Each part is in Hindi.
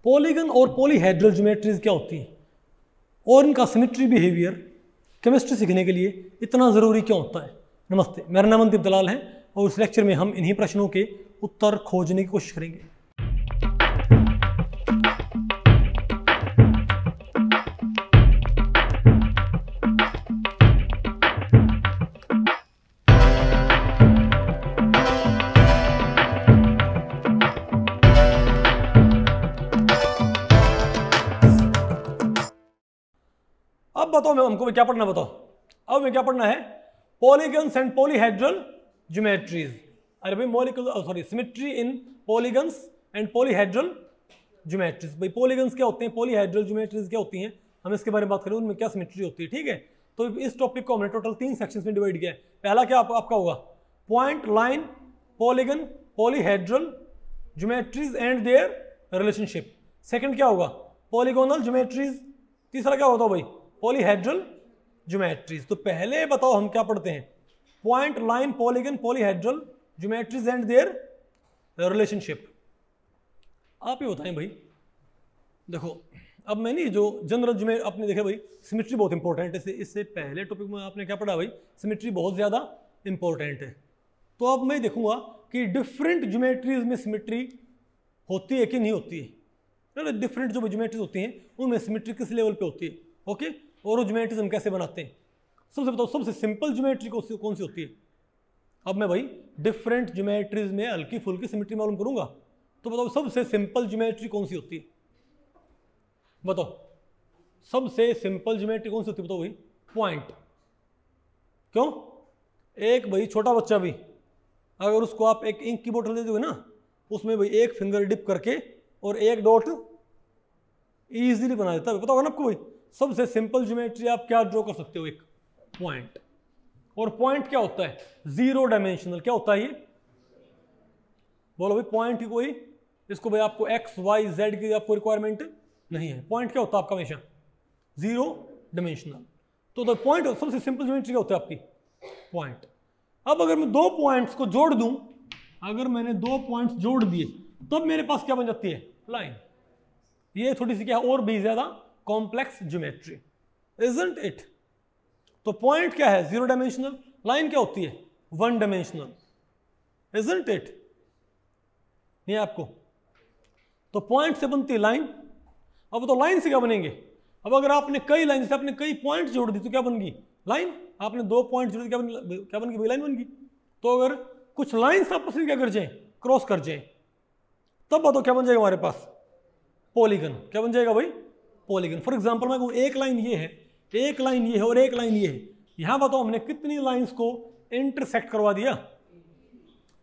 पॉलीगन और पॉलीहेड्रल ज्योमेट्रीज क्या होती हैं और इनका सिमेट्री बिहेवियर केमिस्ट्री सीखने के लिए इतना ज़रूरी क्यों होता है। नमस्ते, मेरा नाम मनदीप दलाल है और इस लेक्चर में हम इन्हीं प्रश्नों के उत्तर खोजने की कोशिश करेंगे। अब बताओ मैं हमको क्या पढ़ना, बताओ अब हमें क्या पढ़ना है? Polygons and polyhedral geometries. अरे भाई molecular symmetry in polygons and polyhedral geometries. भाई पॉलीगन्स क्या होते हैं, पॉलीहेड्रल ज्योमेट्रीज क्या होती हैं, हम इसके बारे में बात करें, उनमें क्या सिमेट्री होती है। ठीक है, तो इस टॉपिक को हमने टोटल 3 सेक्शंस में डिवाइड किया है। पहला क्या आपका होगा? Point, line, polygon, polyhedral geometries and their relationship. Second क्या होगा? Polygonal geometries. तीसरा क्या होता है भाई? Polyhedral geometries. तो पहले बताओ हम क्या पढ़ते हैं? Point, line, polygon, polyhedral geometries and their relationship. आप ही बताएं भाई। देखो अब मैंने जो जनरल ज्योमेट्री आपने देखा भाई, सिमेट्री बहुत इंपॉर्टेंट है। इससे पहले टॉपिक में आपने क्या पढ़ा भाई? सिमेट्री बहुत ज़्यादा इंपॉर्टेंट है। तो अब मैं देखूंगा कि डिफरेंट ज्योमेट्रीज में सिमेट्री होती है कि नहीं होती है। डिफरेंट जो ज्योमेट्रीज होती हैं उनमें सिमेट्री किस लेवल पे होती है, ओके, और वो ज्योमेट्रीज हम कैसे बनाते हैं। सबसे बताओ सबसे सिंपल ज्योमेट्री कौन सी होती है? अब मैं भाई डिफरेंट ज्योमेट्रीज में हल्की फुल्की सिमेट्री मालूम करूंगा, तो बताओ सबसे सिंपल ज्योमेट्री कौन सी होती है? बताओ सबसे सिंपल ज्योमेट्री कौन सी होती है? बताओ भाई। पॉइंट। क्यों? एक भाई छोटा बच्चा भी अगर उसको आप एक इंक की बोतल दे दोगे ना, उसमें भाई एक फिंगर डिप करके और एक डॉट इजीली बना देता है। पता होगा ना आपको भाई। सबसे सिंपल ज्योमेट्री आप क्या ड्रॉ कर सकते हो? एक पॉइंट। और पॉइंट क्या होता है? 0 डायमेंशनल। क्या होता है ये? बोलो भाई। पॉइंट ही कोई इसको भाई आपको x y z की आपको रिक्वायरमेंट नहीं है। पॉइंट क्या होता है आपका? हमेशा 0 डायमेंशनल। तो द पॉइंट सबसे सिंपल ज्योमेट्री क्या होता है आपकी? पॉइंट। अब अगर मैं 2 पॉइंट्स को जोड़ दूं, अगर मैंने 2 पॉइंट्स जोड़ दिए तब मेरे पास क्या बन जाती है? लाइन। ये थोड़ी सी क्या और भी ज्यादा कॉम्प्लेक्स ज्योमेट्री, इजंट इट? तो पॉइंट क्या है? 0 डायमेंशनल। लाइन क्या होती है? 1 डायमेंशनल, इजंट इट? नहीं आपको? तो पॉइंट से बनती है लाइन। अब तो लाइन से क्या बनेंगे? अब अगर आपने कई लाइन से आपने कई पॉइंट जोड़ दी तो क्या बन गई? लाइन। आपने 2 पॉइंट जोड़ दी, क्या बन गई? लाइन बन गई। तो अगर कुछ लाइन्स आपस में क्या कर जाए? क्रॉस कर जाए, तब बताओ क्या बन जाएगा हमारे पास? पॉलीगन। क्या बन जाएगा भाई? पॉलीगन। फॉर एग्जांपल मैं कहूँ एक लाइन ये है, एक लाइन ये है और एक लाइन ये है। यहां बताओ हमने कितनी लाइंस को इंटरसेक्ट करवा दिया?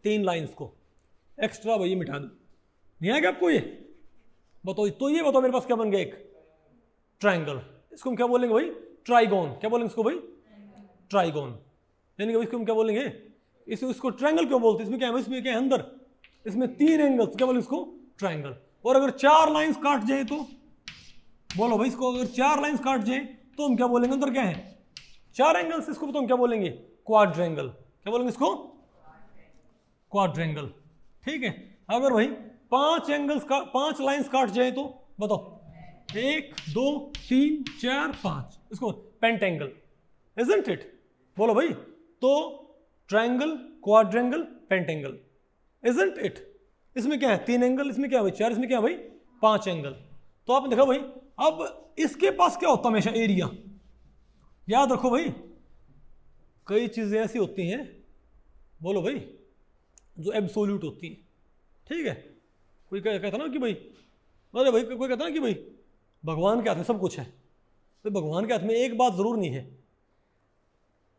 3 लाइंस को। एक्स्ट्रा भाई मिटा दो, नहीं आएगा आपको ये? बताओ। तो ये बताओ मेरे पास क्या बन गया? एक ट्राइंगल। इसको हम क्या बोलेंगे भाई? ट्राइगोन। क्या बोलेंगे इसको भाई? ट्राइगोन। यानी कि इसको हम क्या बोलेंगे? इसको ट्राइंगल क्यों बोलते हैं? इसमें क्या है? इसमें क्या है अंदर? इसमें 3 एंगल्स। क्या बोलेंगे इसको? ट्राइंगल। और अगर 4 लाइंस काट जाए तो बोलो भाई, इसको अगर 4 लाइंस काट जाए तो हम क्या बोलेंगे? अंदर क्या है? 4 एंगल्स। इसको तो हम क्या बोलेंगे? क्वाड्रेंगल। क्या बोलेंगे इसको? क्वाड्रेंगल। ठीक है। अगर भाई 5 एंगल्स का 5 लाइंस काट जाए तो बताओ 1 2 3 4 5, इसको पेंटेंगल, इजंट इट? बोलो भाई। तो ट्राइंगल, क्वाड्रेंगल, पेंटेंगल, इजंट इट? इसमें क्या है? 3 एंगल। इसमें क्या है भाई? 4। इसमें क्या है भाई? 5 एंगल। तो आपने देखा भाई। अब इसके पास क्या होता है हमेशा? एरिया। याद रखो भाई, कई चीजें ऐसी होती हैं, बोलो भाई, जो एब्सोल्यूट होती हैं। ठीक है। कोई कहता ना कि भाई, अरे भाई कोई कहता ना कि भाई भगवान के हाथ में सब कुछ है। तो भगवान के हाथ में एक बात जरूर नहीं है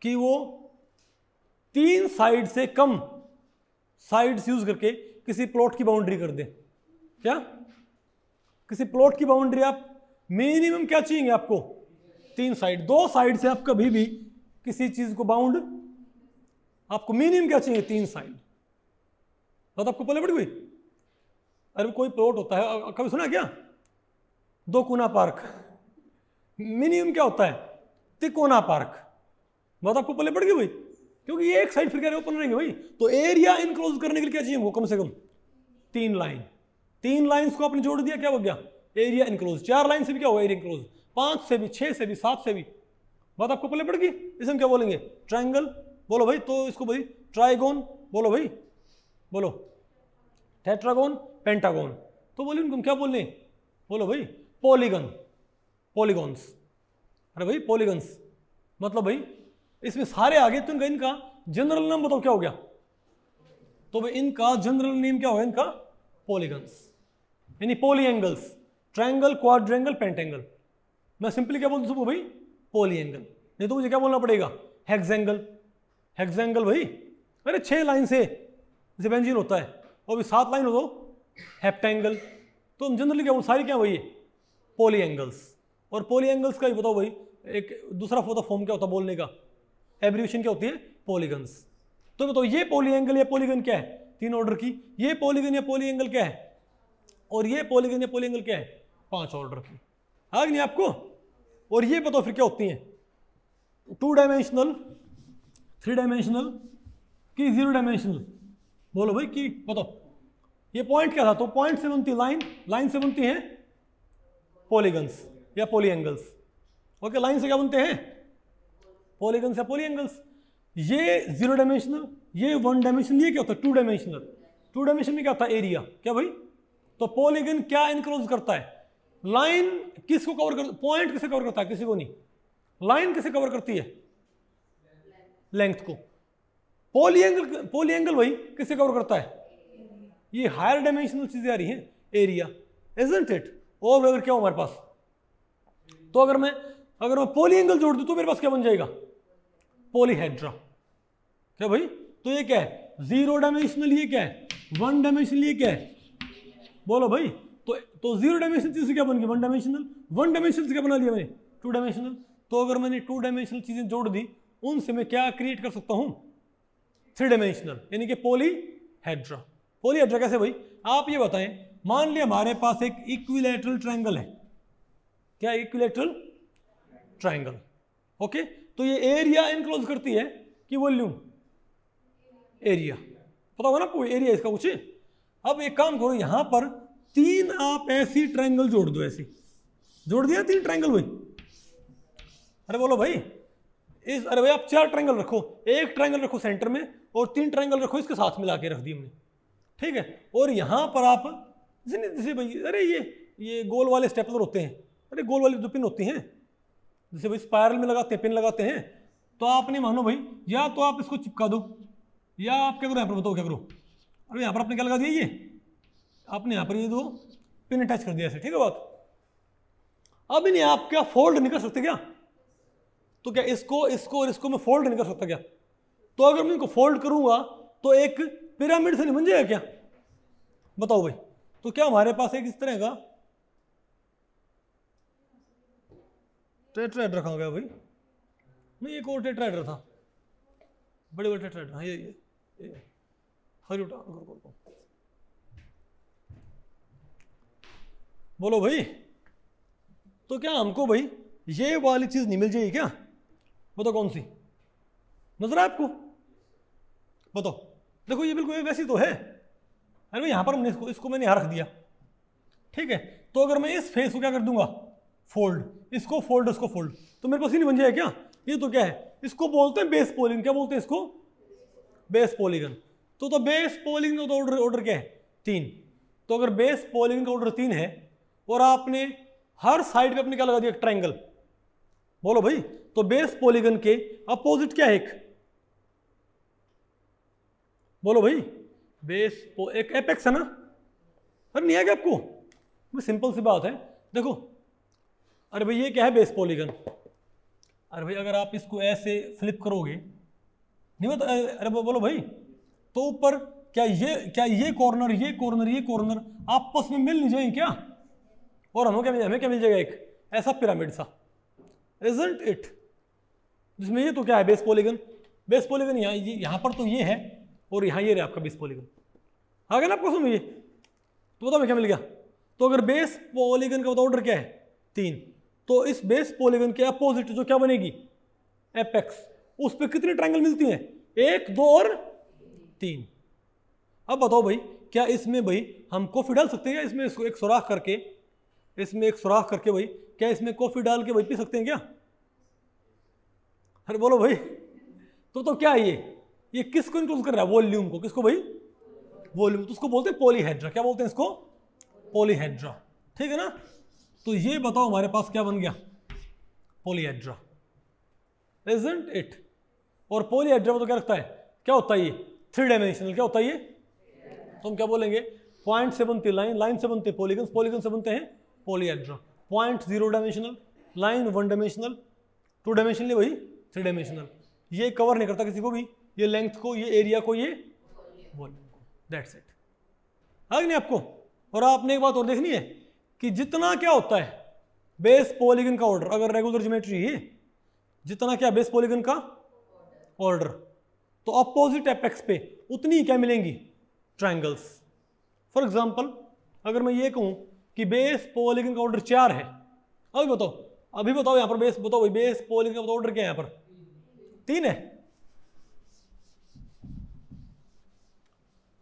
कि वो 3 साइड से कम साइड्स यूज करके किसी प्लॉट की बाउंड्री कर दे। क्या? किसी प्लॉट की बाउंड्री आप मिनिमम क्या चाहिए आपको? 3 साइड। 2 साइड से आप कभी भी किसी चीज को बाउंड, आपको मिनिमम क्या चाहिए? 3 साइड। बात आपको पहले पड़ी हुई? अरे कोई प्लॉट होता है, कभी सुना क्या? 2 कोना पार्क। मिनिमम क्या होता है? तिकोना पार्क। बात आपको पहले पड़ गई भाई? क्योंकि ये एक साइड फिर क्या ओपन रहेंगे भाई। तो एरिया इनक्लोज करने के लिए क्या चाहिए? वो कम से कम 3 लाइन। 3 लाइंस को आपने जोड़ दिया, क्या हो गया? Area enclose. 4 लाइन से भी क्या होगा? Area enclose. 5 से भी, 6 से भी, 7 से भी। बात आपको पहले पड़ गई। इसे हम क्या बोलेंगे? ट्राइंगल। बोलो भाई। तो इसको भाई ट्राइगोन बोलो भाई, बोलो टेट्रागोन, पेंटागोन। तो बोलिए उनको क्या बोलने? बोलो भाई पॉलीगन, पॉलीगॉन्स। अरे भाई पॉलीगन्स मतलब भाई इसमें सारे आगे, तो इनका जनरल नाम बताओ क्या हो गया? तो भाई इनका जनरल नेम क्या होगा? इनका पॉलीगन्स, यानी पॉलीएंगल्स। Triangle, quadrangle, पेंटेंगल। मैं सिंपली क्या बोलता हूँ भाई? पॉलीएंगल। नहीं तो मुझे क्या बोलना पड़ेगा? हेक्सेंगल। हेक्सेंगल भाई, अरे 6 लाइन से जैसे बेंजीन होता है, और भी 7 लाइन हो तो हेप्टेंगल। तो हम जनरली क्या बोल, सारी क्या वही पॉलीएंगल्स। और पॉलीएंगल्स का ही बताओ भाई, एक दूसरा फॉर्म क्या होता है बोलने का? एब्रिविएशन क्या होती है? पॉलीगन्स। तो बताओ ये पॉलीएंगल या पॉलीगन क्या है? 3 ऑर्डर की। ये पॉलीगन या पॉलीएंगल क्या है? और ये पॉलीगन या पॉलीएंगल क्या है? 5 ऑर्डर की। आ गई नहीं आपको? और ये बताओ फिर क्या होती हैं? 2 डायमेंशनल, 3 डायमेंशनल की 0 डायमेंशनल। बोलो भाई की बताओ ये पॉइंट क्या था? तो पॉइंट से बनती लाइन, लाइन से बनती है पॉलीगन्स या पॉलीएंगल्स। ओके, लाइन से क्या बनते हैं? पॉलीगन्स या पॉलीएंगल्स। ये 0 डायमेंशनल, ये 1 डायमेंशनल। ये क्या होता है? 2 डायमेंशनल। 2 डायमेंशन में क्या होता है? एरिया। क्या भाई? तो पॉलीगन क्या इनक्लोज करता है? लाइन किसको कवर कर, पॉइंट किसे कवर करता है? किसी को नहीं। लाइन किसे कवर करती है? लेंथ को। पॉलीएंगल भाई किसे कवर करता है? ये हायर डायमेंशनल चीजें आ रही हैं, एरिया, इजंट इट? और अगर क्या हो हमारे पास, तो अगर मैं पॉलीएंगल जोड़ दूं तो मेरे पास क्या बन जाएगा? पॉलीहेड्रा। क्या भाई? तो ये क्या है? 0 डायमेंशनल। ये क्या है? 1 डायमेंशनल। ये क्या है? बोलो भाई। तो 0 डायमेंशनल चीज से क्या बन गई? 1 डायमेंशनल। 1 डायमेंशनल से क्या बना लिया मैंने? 2 डायमेंशनल। तो अगर मैंने 2 डायमेंशनल चीजें जोड़ दी, उनसे मैं क्या क्रिएट कर सकता हूं? 3 डायमेंशनल, यानी कि पॉलीहेड्रा। पॉलीहेड्रा कैसे भाई? आप ये बताएं, मान लिया हमारे पास एक इक्विलैटरल ट्रायंगल है। क्या? Equilateral triangle. ओके, तो ये एरिया इनक्लोज करती है कि वॉल्यूम? एरिया। पता होगा ना आपको एरिया इसका कुछ। अब एक काम करो, यहां पर 3 आप ऐसी ट्रायंगल जोड़ दो। ऐसी जोड़ दिया 3 ट्रायंगल भाई। अरे बोलो भाई अरे भाई आप 4 ट्रायंगल रखो, एक ट्रायंगल रखो सेंटर में और 3 ट्रायंगल रखो इसके साथ मिला के रख दी हमने। ठीक है, और यहां पर आप जैसे भाई, अरे ये गोल वाले स्टेपलर होते हैं, अरे गोल वाली जो पिन होती हैं, जैसे भाई स्पायरल में लगाते हैं, पिन लगाते हैं। तो आपने मानो भाई, या तो आप इसको चिपका दो, या आप क्या करो, यहाँ पर बताओ क्या करो। अरे यहाँ पर आपने क्या लगा दिया? ये आपने यहाँ पर ये 2 पिन अटैच कर दिया ऐसे। ठीक है बात? अब इन्हें आप क्या फोल्ड नहीं कर सकते क्या? तो क्या इसको और इसको मैं फोल्ड नहीं कर सकता क्या? तो अगर मैं इनको फोल्ड करूंगा तो एक पिरामिड से नहीं बन जाएगा क्या? बताओ भाई। तो क्या हमारे पास एक इस तरह का टेट्राहेड्रल रखा गया भाई? नहीं, एक और टेट्राहेड्रल था, बड़े बड़े टेट्राहेड्रल। हाँ ये हरी उठा को। बोलो भाई। तो क्या हमको भाई ये वाली चीज नहीं मिल जाएगी क्या? बताओ कौन सी नजर है आपको? बताओ। देखो ये बिल्कुल वैसी तो है। अरे भाई यहाँ पर हमने इसको मैंने यहाँ रख दिया। ठीक है, तो अगर मैं इस फेस को क्या कर दूंगा? फोल्ड। इसको फोल्ड, इसको फोल्ड, तो मेरे पास ही नहीं बन जाएगा क्या? ये तो क्या है? इसको बोलते हैं बेस पॉलीगन। क्या बोलते हैं इसको? Base polygon. तो बेस पॉलीगन का ऑर्डर क्या है? 3। तो अगर बेस पॉलीगन का ऑर्डर 3 है और आपने हर साइड पे अपने क्या लगा दिया? ट्रायंगल। बोलो भाई। तो बेस पॉलीगन के अपोजिट क्या है? एक बोलो भाई। बेस एक एपेक्स है ना? अरे नहीं आ गया आपको? सिंपल सी बात है, देखो। अरे भाई ये क्या है? Base polygon. अरे भाई अगर आप इसको ऐसे फ्लिप करोगे, नहीं बता, अरे बोलो भाई, तो ऊपर क्या ये कॉर्नर, ये कॉर्नर, ये कॉर्नर आपस में मिल नहीं जाएंगे क्या? और हमें क्या मिल जाएगा? एक ऐसा पिरामिड सा, इजंट इट? जिसमें ये तो क्या है? Base polygon. बेस पॉलीगन यहाँ पर तो ये है, और यहाँ ये रहा आपका बेस पॉलीगन। आ गया ना आपको समझ? ये तो बताओ मैं क्या मिल गया? तो अगर बेस पॉलीगन का बताओ ऑर्डर क्या है? 3। तो इस बेस पॉलीगन के अपोजिट जो क्या बनेगी? एपेक्स। उस पर कितनी ट्रायंगल मिलती हैं? 1, 2 और 3। अब बताओ भाई, क्या इसमें भाई हम कॉफी डाल सकते हैं क्या? इसमें इसको एक सुराख करके, इसमें एक सुराख करके भाई क्या इसमें कॉफी डाल के भाई पी सकते हैं क्या? अरे बोलो भाई। तो क्या ये किसको इंक्लूड कर रहा है? वॉल्यूम को। किसको भाई? वॉल्यूम। तो उसको बोलते हैं पॉलीहेड्रा। क्या बोलते हैं इसको? पॉलीहेड्रा। ठीक है ना? तो ये बताओ हमारे पास क्या बन गया? Polyhedra, isn't it? और पॉलीहेड्रा में तो क्या रखता है? क्या होता है ये? 3 डायमेंशनल। क्या होता है ये? तो हम क्या बोलेंगे? पॉइंट से बनती है लाइन, लाइन से बनते हैं पॉलीगन्स, पॉलीगन से बनते हैं polyhedra. Point 0 dimensional, line 1 dimensional, 2 dimensional भाई 3 डायमेंशनल। ये कवर नहीं करता किसी को भी, ये लेंथ को, ये एरिया को, ये वॉल्यूम को। That's it. है नहीं आपको? और आपने एक बात और देखनी है कि जितना क्या होता है बेस पॉलीगन का ऑर्डर, अगर रेगुलर ज्योमेट्री है, जितना क्या बेस पॉलीगन का ऑर्डर, तो अपोजिट एपेक्स पे उतनी क्या मिलेंगी? ट्रायंगल्स। फॉर एग्जांपल अगर मैं ये कहूं कि बेस पॉलीगन का ऑर्डर 4 है, अभी बताओ यहां पर बेस, बताओ भाई बेस पॉलीगन का ऑर्डर क्या है? यहां पर 3 है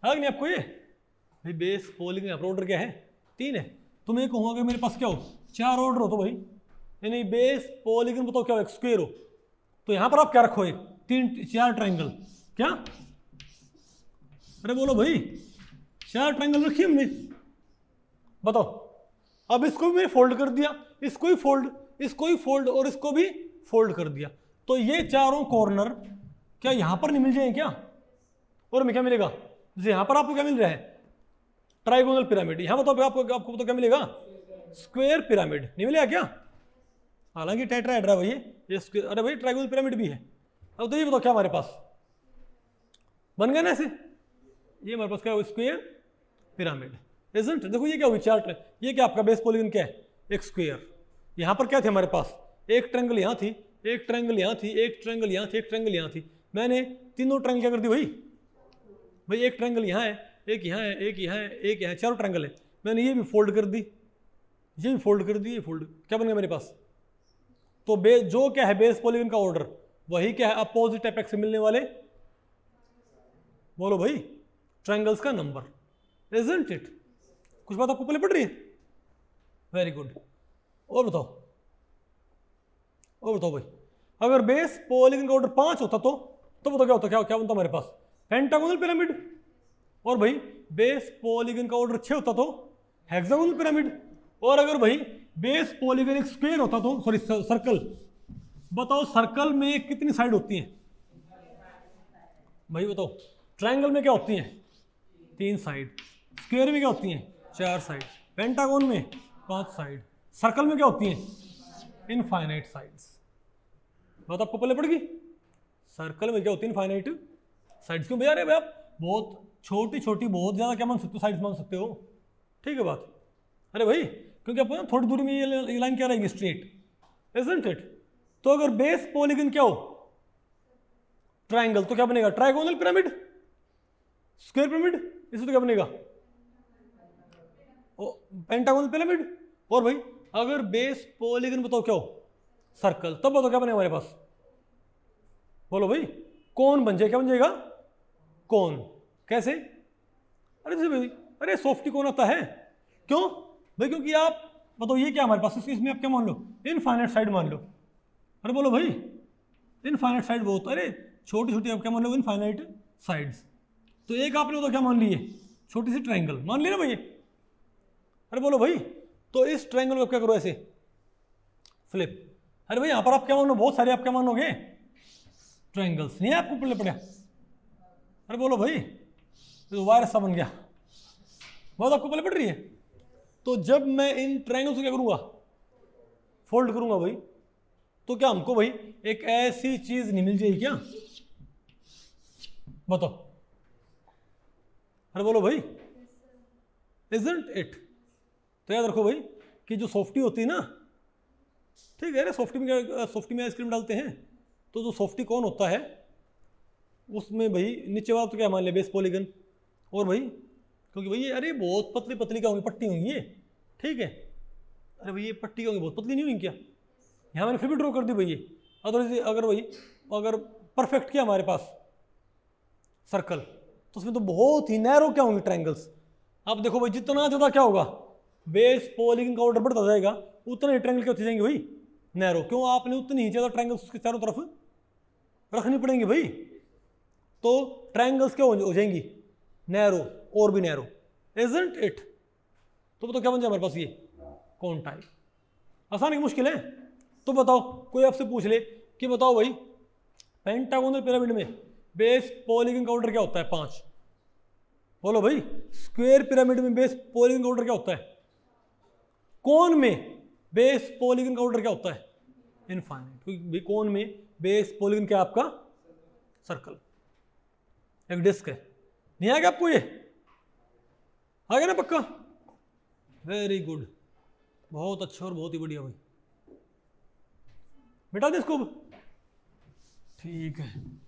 नहीं आपको? ये भाई बेस पॉलीगन यहां पर ऑर्डर क्या है? 3 है। तो मैं कहूंगा अगर मेरे पास क्या हो? 4 ऑर्डर हो तो भाई, यानी बेस पॉलीगन बताओ क्या हो? एक स्क्वायर हो। तो यहां पर आप क्या रखो? 4 ट्रायंगल। क्या? अरे बोलो भाई, 4 ट्रायंगल रखिए हमने। बताओ। अब इसको भी मैंने फोल्ड कर दिया, इसको भी फोल्ड, इसको भी फोल्ड और इसको भी फोल्ड कर दिया। तो ये चारों कॉर्नर क्या यहां पर नहीं मिल जाएंगे क्या? और हमें क्या मिलेगा? जैसे यहां पर आपको क्या मिल रहा है? Trigonal pyramid. यहां बताओ आपको तो क्या मिलेगा? Square pyramid. नहीं मिलेगा क्या? हालांकि टेट्राहेड्रा भाई ये स्क्वायर। अरे भाई ट्राइगोनल पिरामिड भी है। अब तो ये बताओ क्या हमारे पास बन गया ना ऐसे? ये हमारे पास क्या है? Square pyramid. इजंट? देखो ये क्या हुई? चार्ट। ये क्या आपका बेस पॉलीगन क्या है? एक स्क्वायर। यहां पर क्या थे हमारे पास? एक ट्रायंगल यहां थी, एक ट्रायंगल यहां थी, एक ट्रायंगल यहां थी, एक ट्रायंगल यहां थी। मैंने तीनों ट्रायंगल क्या कर दी भाई एक ट्रायंगल यहां है, एक यहां है, एक यहां है, एक यहां है, 4 ट्रायंगल है। मैंने ये भी फोल्ड कर दी, ये भी फोल्ड कर दी, ये फोल्ड। क्या बन गया मेरे पास? तो जो क्या है बेस पॉलीगन का ऑर्डर, वही क्या है? अपोजिट एपेक्स से मिलने वाले, बोलो भाई, ट्रायंगल्स का नंबर। Isn't it? कुछ बात आपको पहले पड़ रही है? Very good. और बताओ भाई, अगर बेस पॉलीगन का ऑर्डर 5 होता तो बताओ क्या होता? क्या बनता हमारे पास? Pentagonal pyramid. और भाई बेस पॉलीगन का ऑर्डर 6 होता तो हेक्सागोनल पिरामिड। और अगर भाई बेस पॉलीगन एक स्क्वायर होता तो, सॉरी सर्कल, बताओ सर्कल में कितनी साइड होती हैं भाई? बताओ। ट्रायंगल में क्या होती हैं? 3 साइड। स्क्वायर में क्या होती हैं? 4 साइड। पेंटागोन में 5 साइड। सर्कल में क्या होती हैं? Infinite sides. बात आपको पहले पड़ गई? सर्कल में क्या होती है? Infinite sides. क्यों भैया? अरे भैया बहुत छोटी छोटी, बहुत ज्यादा क्या मान सकते हो? साइड्स मान सकते हो। ठीक है बात? अरे भाई क्योंकि आपको ना थोड़ी दूरी में ये लाइन क्या रहेगी? स्ट्रेट। Isn't it? तो अगर बेस पॉलीगन क्या हो? ट्रायंगल, तो क्या बनेगा? Trigonal pyramid, square pyramid. इससे तो क्या बनेगा? Pentagonal pyramid. और भाई अगर बेस पॉलीगन बताओ क्या हो? सर्कल। तब बताओ क्या बनेगा हमारे पास? बोलो भाई। कौन बन जाए? क्या बन जाएगा? कौन। कैसे? अरे जैसे भाई, अरे सॉफ्टी कौन आता है। क्यों भाई? क्योंकि आप बताओ ये क्या हमारे पास? इसमें आप क्या मान लो? इनफाइनाइट साइड मान लो। अरे बोलो भाई, इनफाइनाइट साइड बहुत, अरे छोटी छोटी आप क्या मान लो? Infinite sides. तो एक आपने तो क्या मान लिए? छोटी सी ट्रायंगल मान लिया ना भाई। अरे बोलो भाई, तो इस ट्रायंगल को क्या करो? ऐसे फ्लिप। अरे भाई यहां पर आप क्या मानो? बहुत सारे आप क्या मानोगे? ट्रायंगल्स। नहीं आपको पहले पड़ा? अरे बोलो भाई, तो वायरस सा बन गया। बहुत आपको पहले पड़ रही है? तो जब मैं इन ट्रायंगल्स को क्या करूंगा? फोल्ड करूंगा भाई, तो क्या हमको भाई एक ऐसी चीज नहीं मिल जाएगी क्या? बताओ। अरे बोलो भाई, इजंट इट? तो याद रखो भाई कि जो सॉफ्टी होती है ना, ठीक है, अरे सॉफ्टी में आइसक्रीम डालते हैं, तो जो सॉफ्टी कौन होता है उसमें भाई नीचे वाला तो क्या मान लिया? Base polygon. और भाई क्योंकि भाई ये अरे बहुत पतली पतली क्या होंगी? पट्टी होंगी ये। ठीक है? अरे भाई ये पट्टी होंगी, बहुत पतली नहीं हुई क्या? यहाँ मैंने फिर भी ड्रॉ कर दी भाई ये। अगर भाई अगर परफेक्ट किया हमारे पास सर्कल, तो उसमें तो बहुत ही नैरो क्या होंगे ट्रायंगल्स। अब देखो भाई जितना ज़्यादा क्या होगा बेस पॉलीगन का ऑर्डर बढ़ता जाएगा उतना ही ट्रायंगल क्या होते जाएंगे भाई नैरो। क्यों आपने उतनी ही ज़्यादा ट्रायंगल्स उसके चारों तरफ रखनी पड़ेंगे भाई, तो ट्रायंगल्स क्या हो जाएंगी नैरो और भी नैरो, इजंट इट। तो बताओ क्या बन जाए हमारे पास ये कौन टाइप। आसान है कि मुश्किल है? तो बताओ कोई आपसे पूछ ले कि बताओ भाई पेंटागोनल पिरामिड में बेस पॉलीगन का ऑर्डर क्या होता है 5। बोलो भाई स्क्वायर पिरामिड में बेस पॉलीगन का ऑर्डर क्या होता है, कोन में बेस पॉलीगन का ऑर्डर क्या होता है इनफाइनाइट। क्योंकि कोन में बेस पॉलीगन क्या आपका सर्कल, एक डिस्क है। नहीं आ गया आपको ये, आ गया ना पक्का? वेरी गुड, बहुत अच्छा और बहुत ही बढ़िया भाई। मिटा दे इसको, ठीक है।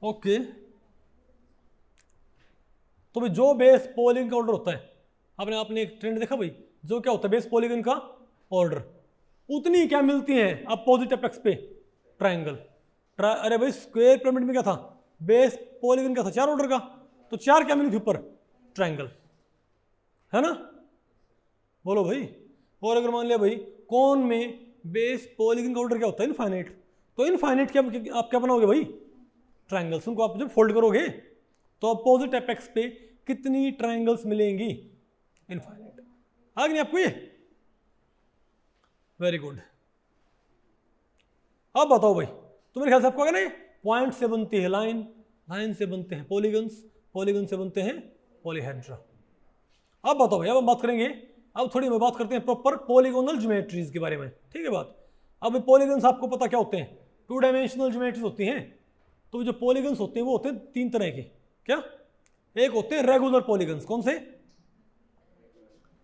ओके तो भाई जो बेस पॉलीगन का ऑर्डर होता है, आपने एक ट्रेंड देखा भाई, जो क्या होता है बेस पॉलीगन का ऑर्डर उतनी क्या मिलती है अपोजिट एपेक्स पे ट्रायंगल। अरे भाई स्क्वायर पिरामिड में क्या था बेस पॉलीगन का था 4 ऑर्डर का, तो 4 क्या मिली थी ऊपर ट्रायंगल, है ना? बोलो भाई। और अगर मान लिया भाई कोन में बेस पॉलीगन का ऑर्डर क्या होता है इनफाइनाइट, तो इनफाइनाइट क्या आप क्या बनाओगे भाई ट्रायंगल्स, उनको आप जब फोल्ड करोगे तो अपोजिट एपेक्स पे कितनी ट्रायंगल्स मिलेंगी इनफाइनाइट। आ गई आपको ये? Very good. अब बताओ भाई, तो मेरे ख्याल से आपको अगर नहीं पॉइंट से बनती है लाइन, लाइन से बनते हैं पॉलीगन्स, पॉलीगन से बनते हैं पॉलीहेड्रा। अब बताओ भाई, अब हम बात करेंगे, अब थोड़ी मैं बात करते हैं प्रॉपर पॉलीगोनल ज्योमेट्रीज के बारे में, ठीक है बात। अब पॉलीगन्स आपको पता क्या होते हैं, 2 डायमेंशनल ज्योमेट्रीज होती हैं। तो जो पॉलीगन्स होते हैं वो होते हैं 3 तरह के, क्या? एक होते हैं रेगुलर पॉलीगन्स, कौन से?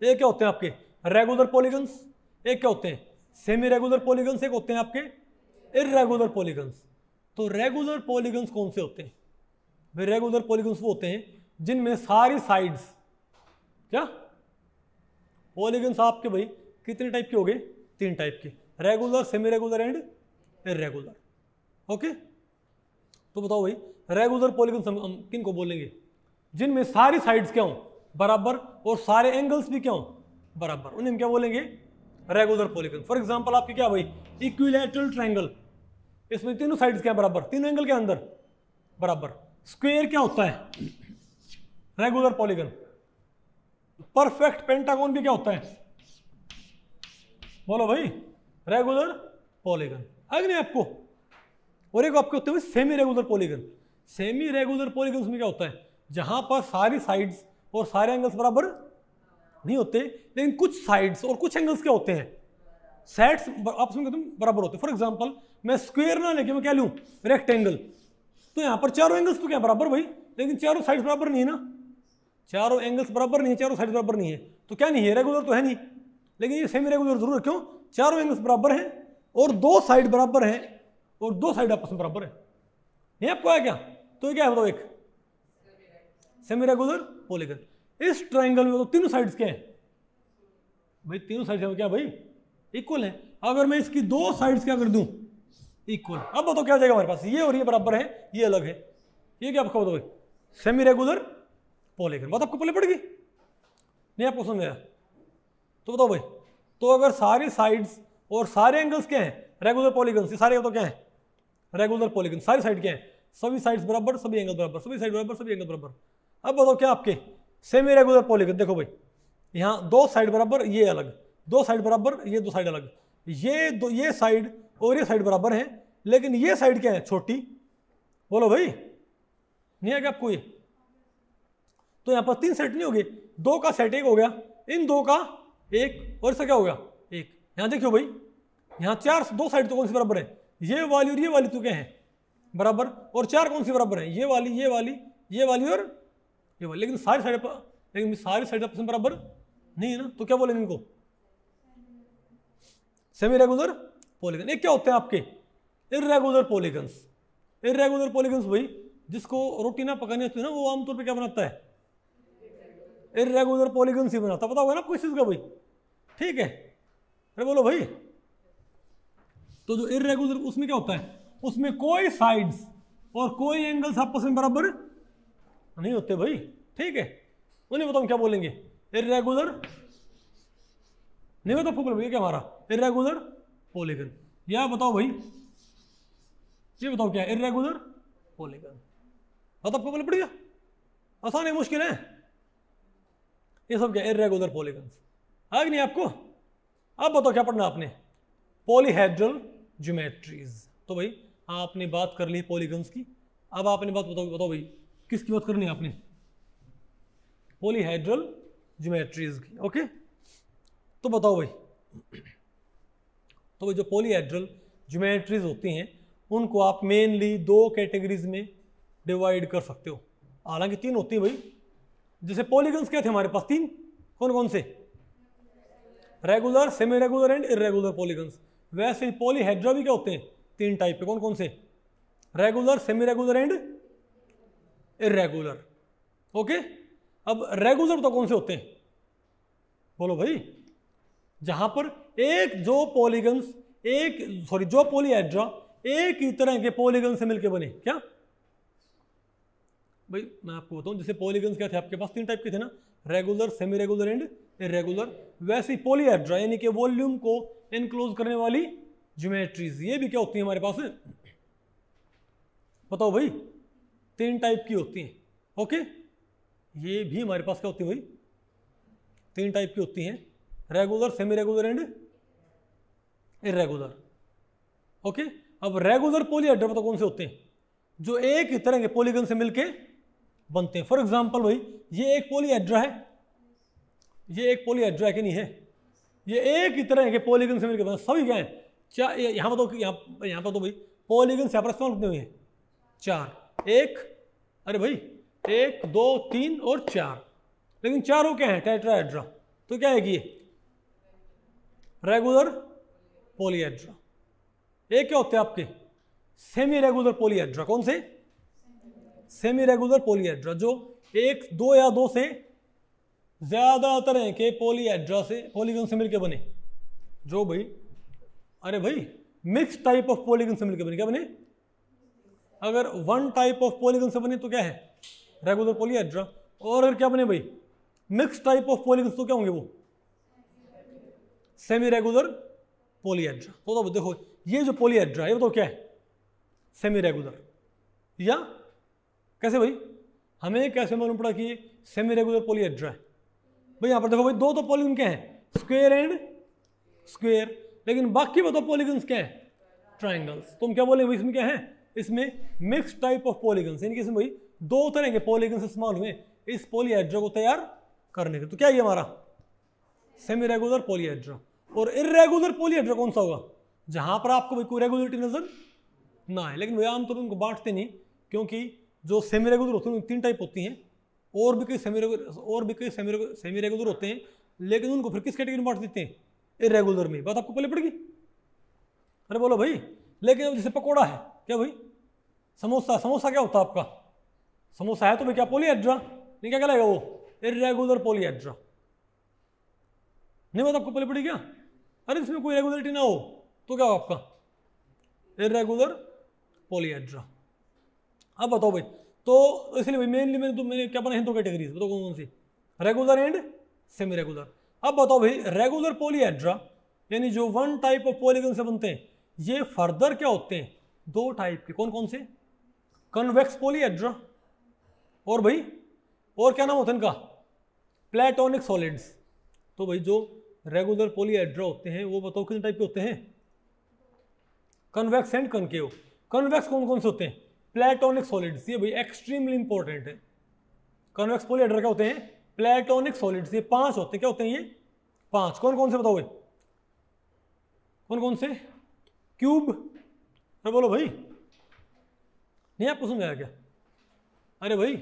एक क्या होते हैं आपके रेगुलर पॉलीगन्स, एक क्या होते हैं सेमी रेगुलर पॉलीगन्स, एक होते हैं आपके इर्रेगुलर पॉलीगन्स। तो रेगुलर पॉलीगन्स कौन से होते हैं भाई? रेगुलर पॉलीगन्स वो होते हैं जिनमें सारी साइड्स क्या पॉलीगन्स आपके भाई कितने टाइप के हो गए? 3 टाइप के, regular, semi regular and irregular. Okay तो बताओ भाई रेगुलर पॉलीगन्स हम किन को बोलेंगे? जिनमें सारी साइड्स क्या हो बराबर और सारे एंगल्स भी क्या हो बराबर, उन्हें हम क्या बोलेंगे? Regular polygon. फॉर एग्जांपल आपके क्या भाई इक्विलैटरल ट्रायंगल, इसमें तीनों साइड्स क्या बराबर, तीनों एंगल के अंदर बराबर। स्क्वायर क्या होता है? Regular polygon. परफेक्ट पेंटागन भी क्या होता है? बोलो भाई रेगुलर पॉलीगन। आगे नहीं आपको? और एक आपके होते हैं semi regular polygon. Semi regular polygon में क्या होता है? जहां पर सारी साइड्स और सारे एंगल्स बराबर नहीं होते, लेकिन कुछ साइड्स और कुछ एंगल्स क्या होते हैं सेट्स आपस में बराबर होते हैं। फॉर एग्जांपल मैं स्क्वायर ना लेके मैं क्या लूं रेक्टेंगल, तो यहां पर चारों एंगल्स तो क्या बराबर भाई, लेकिन चारों साइड्स बराबर नहीं है ना, चारों एंगल्स बराबर नहीं है, चारों साइड्स बराबर नहीं है, तो क्या नहीं है रेगुलर तो है नहीं। लेकिन ये सेमी रेगुलर जरूर है, क्यों? चारों एंगल्स बराबर हैं और 2 साइड बराबर हैं और 2 साइड आपस में बराबर है। नहीं आपको आया क्या? तो ये क्या है बताओ? एक सेमी रेगुलर पॉलीगन। इस ट्रायंगल में तो तीनों साइड्स क्या है भाई? तीनों साइड्स क्या भाई इक्वल है। अगर मैं इसकी 2 साइड्स क्या कर दूं इक्वल, अब बताओ क्या जाएगा हमारे पास? ये और ये बराबर है, ये अलग है, ये क्या आपको बताओ भाई सेमी रेगुलर पॉलीगन। बात आपको पहले पड़ेगी नहीं? आपको समझ आया? तो बताओ भाई, तो अगर सारी साइड्स और सारे एंगल्स क्या हैं रेगुलर पॉलीगन से, सारे तो क्या है रेगुलर पॉलीगन, सारी साइड क्या है सभी साइड्स बराबर, सभी एंगल बराबर, सभी साइड बराबर, सभी एंगल बराबर। अब बताओ क्या आपके सेमी रेगुलर पॉलीगन? देखो भाई यहाँ 2 साइड बराबर, ये अलग, 2 साइड बराबर, ये 2 साइड अलग, ये साइड और ये साइड बराबर हैं, लेकिन ये साइड क्या है छोटी। बोलो भाई नहीं है क्या आपको ये? तो यहाँ पर 3 सेट नहीं हो गए, 2 का सेट 1 हो गया, इन 2 का 1 और इसका क्या हो गया 1। यहाँ देखियो भाई यहाँ 2 साइड तो कौन सी बराबर है? ये वाली और ये वाली तो क्या है बराबर, और 4 कौन सी बराबर है? ये वाली, ये वाली, ये वाली और ये वाली। लेकिन सारी साइड आपस में बराबर नहीं है ना, तो क्या बोलेंगे इनको? Semi regular polygon. एक क्या होते हैं आपके इर्रेगुलर पॉलीगन्स। इर्रेगुलर पॉलीगन्स भाई जिसको रोटी ना पकानी होती है ना, वो आमतौर पे क्या बनाता है इर्रेगुलर पॉलीगन्स ही बनाता, पता होगा ना आपको इस चीज का भाई, ठीक है? अरे बोलो भाई, तो जो इर्रेगुलर उसमें क्या होता है उसमें कोई साइड्स और कोई एंगल्स आपस में बराबर नहीं होते भाई, ठीक है। उन्हें बताओ क्या बोलेंगे, इर्रेगुलर, नहीं बताओ फोकल भैया क्या हमारा इर्रेगुलर पॉलीगन। या बताओ भाई, ये बताओ क्या इर्रेगुलर पॉलीगन, बताओ आपको बोले पड़ेगा, आसान है मुश्किल है, ये सब क्या इर्रेगुलर पॉलीगन, आ नहीं आपको। अब बताओ क्या पढ़ना आपने, पॉलीहेड्रल ज्योमेट्रीज। तो भाई आपने बात कर ली पॉलीगन्स की, अब आपने बात बताओ भाई किसकी बात करनी है आपने, पॉलीहेड्रल ज्योमेट्रीज की, ओके। तो बताओ भाई, तो भाई जो पॉलीहेड्रल ज्योमेट्रीज होती हैं उनको आप मेनली दो कैटेगरीज में डिवाइड कर सकते हो, हालांकि तीन होती है भाई। जैसे पॉलीगन्स क्या थे हमारे पास तीन, कौन कौन से, regular, semi regular and irregular polygons. वैसे ही पॉलीहेड्रा भी क्या होते हैं, तीन टाइप के, कौन कौन से, regular, semi regular and irregular, okay. अब रेगुलर तो कौन से होते हैं, बोलो भाई, जहां पर एक जो पॉलीगन्स जो पॉलीहेड्रा एक ही तरह के पॉलीगन से मिलकर बने, क्या भाई मैं आपको बताऊं, जैसे पॉलीगन्स क्या थे आपके पास, तीन टाइप के थे ना, regular, semi regular and irregular. वैसे ही पॉलीहेड्रा यानी कि वॉल्यूम को इनक्लोज करने वाली ज्योमेट्रीज, ये भी क्या होती है हमारे पास, बताओ भाई, तीन टाइप की होती हैं, ओके। ये भी हमारे पास क्या होती है भाई, तीन टाइप की होती हैं, regular, semi regular and irregular, okay. अब रेगुलर पॉलीहेड्रा बताओ कौन से होते हैं, जो एक ही तरह के पॉलीगन से मिलके बनते हैं। फॉर एग्जांपल भाई ये एक पॉलीहेड्रा है, ये एक पॉलीहेड्रा है कि नहीं है, ये एक ही तरह के पॉलीगन से मिलकर बनते, सभी क्या है, क्या यहाँ पर तो यहाँ पर तो भाई पॉलीगन यहाँ पर इस्तेमाल कितने हुए हैं, चार, एक, अरे भाई 1 2 3 और 4, लेकिन चारों क्या है टेट्राहेड्रा, तो क्या है कि ये रेगुलर पॉलीहेड्रा। एक क्या होते हैं आपके सेमी रेगुलर पॉलीहेड्रा, कौन से, सेमी रेगुलर पॉलीहेड्रा, जो एक, दो या दो से ज्यादा तरह के पॉलीहेड्रा से पॉलीगन से मिलकर बने, जो भाई, अरे भाई मिक्स टाइप ऑफ पॉलीगन से मिलकर बने, क्या बने, अगर वन टाइप ऑफ पॉलीगन से बने तो क्या है रेगुलर पॉलीहेड्रा, और अगर क्या बने भाई मिक्स टाइप ऑफ पॉलीगन तो क्या होंगे वो सेमी रेगुलर पॉलीहेड्रा। तो देखो ये जो पॉलीहेड्रा है ये बताओ क्या है, सेमी रेगुलर, या कैसे भाई, हमें कैसे मालूम पड़ा कि ये सेमी रेगुलर पॉलीहेड्रा है, भाई यहाँ पर देखो भाई दो तो पॉलीगन क्या है, स्क्वायर एंड स्क्वायर, लेकिन बाकी बताओ पॉलीगन्स क्या है, ट्राइंगल्स। तुम क्या बोले भाई इसमें क्या है, इसमें मिक्स टाइप ऑफ पॉलीगन्स, यानी कि इसमें भाई दो तरह के पॉलीगन्स इस्तेमाल हुए इस पॉलीहेड्रा को तैयार करने के। तो क्या ये हमारा सेमी रेगुलर पॉलीहेड्रा। और इर्रेगुलर पॉलीहेड्रा कौन सा होगा, जहां पर आपको भाई कोई रेगुलरिटी नजर ना है, लेकिन वे आमतौर पर उनको बांटते नहीं, क्योंकि जो सेमी रेगुलर होते हैं तीन टाइप होती हैं, और भी कई सेमी रेगुलर होते हैं, लेकिन उनको फिर किस कैटेगरी में बांट देते हैं, इर्रेगुलर में। बात आपको पहले पड़ेगी, अरे बोलो भाई। लेकिन जैसे पकोड़ा है, क्या भाई समोसा, समोसा क्या होता है आपका, समोसा है तो भाई क्या पॉलीहेड्रा, नहीं क्या कहलाएगा वो इर्रेगुलर पॉलीहेड्रा, नहीं बात आपको पहले पड़ी क्या, अरे इसमें कोई रेगुलरिटी ना हो तो क्या हो आपका इर्रेगुलर पॉलीहेड्रा। अब बताओ भाई, तो इसलिए भाई मेनली मैंने क्या बना है दो कैटेगरीज, बताओ कौन कौन सी, रेगुलर एंड सेमी रेगुलर। अब बताओ भाई रेगुलर पॉलीहेड्रा यानी जो वन टाइप ऑफ पॉलीगन से बनते हैं, ये फर्दर क्या होते हैं, दो टाइप के, कौन कौन से, कन्वेक्स पॉलीहेड्रा, और भाई और क्या नाम होता है इनका, प्लेटोनिक सॉलिड्स। तो भाई जो रेगुलर पॉलीहेड्रा होते हैं वो बताओ कितने टाइप के होते हैं, कन्वेक्स एंड कनकेव। कन्वेक्स कौन कौन से होते हैं, प्लेटोनिक सॉलिड्स, ये भाई एक्सट्रीमली इंपॉर्टेंट है। कन्वेक्स पॉलीहेड्रा क्या होते हैं, प्लेटोनिक सॉलिड्स, ये 5 होते हैं, क्या होते हैं ये 5, कौन कौन से बताओ भाई, कौन कौन से, क्यूब, अरे बोलो भाई, नहीं आपको समझ आया क्या, अरे भाई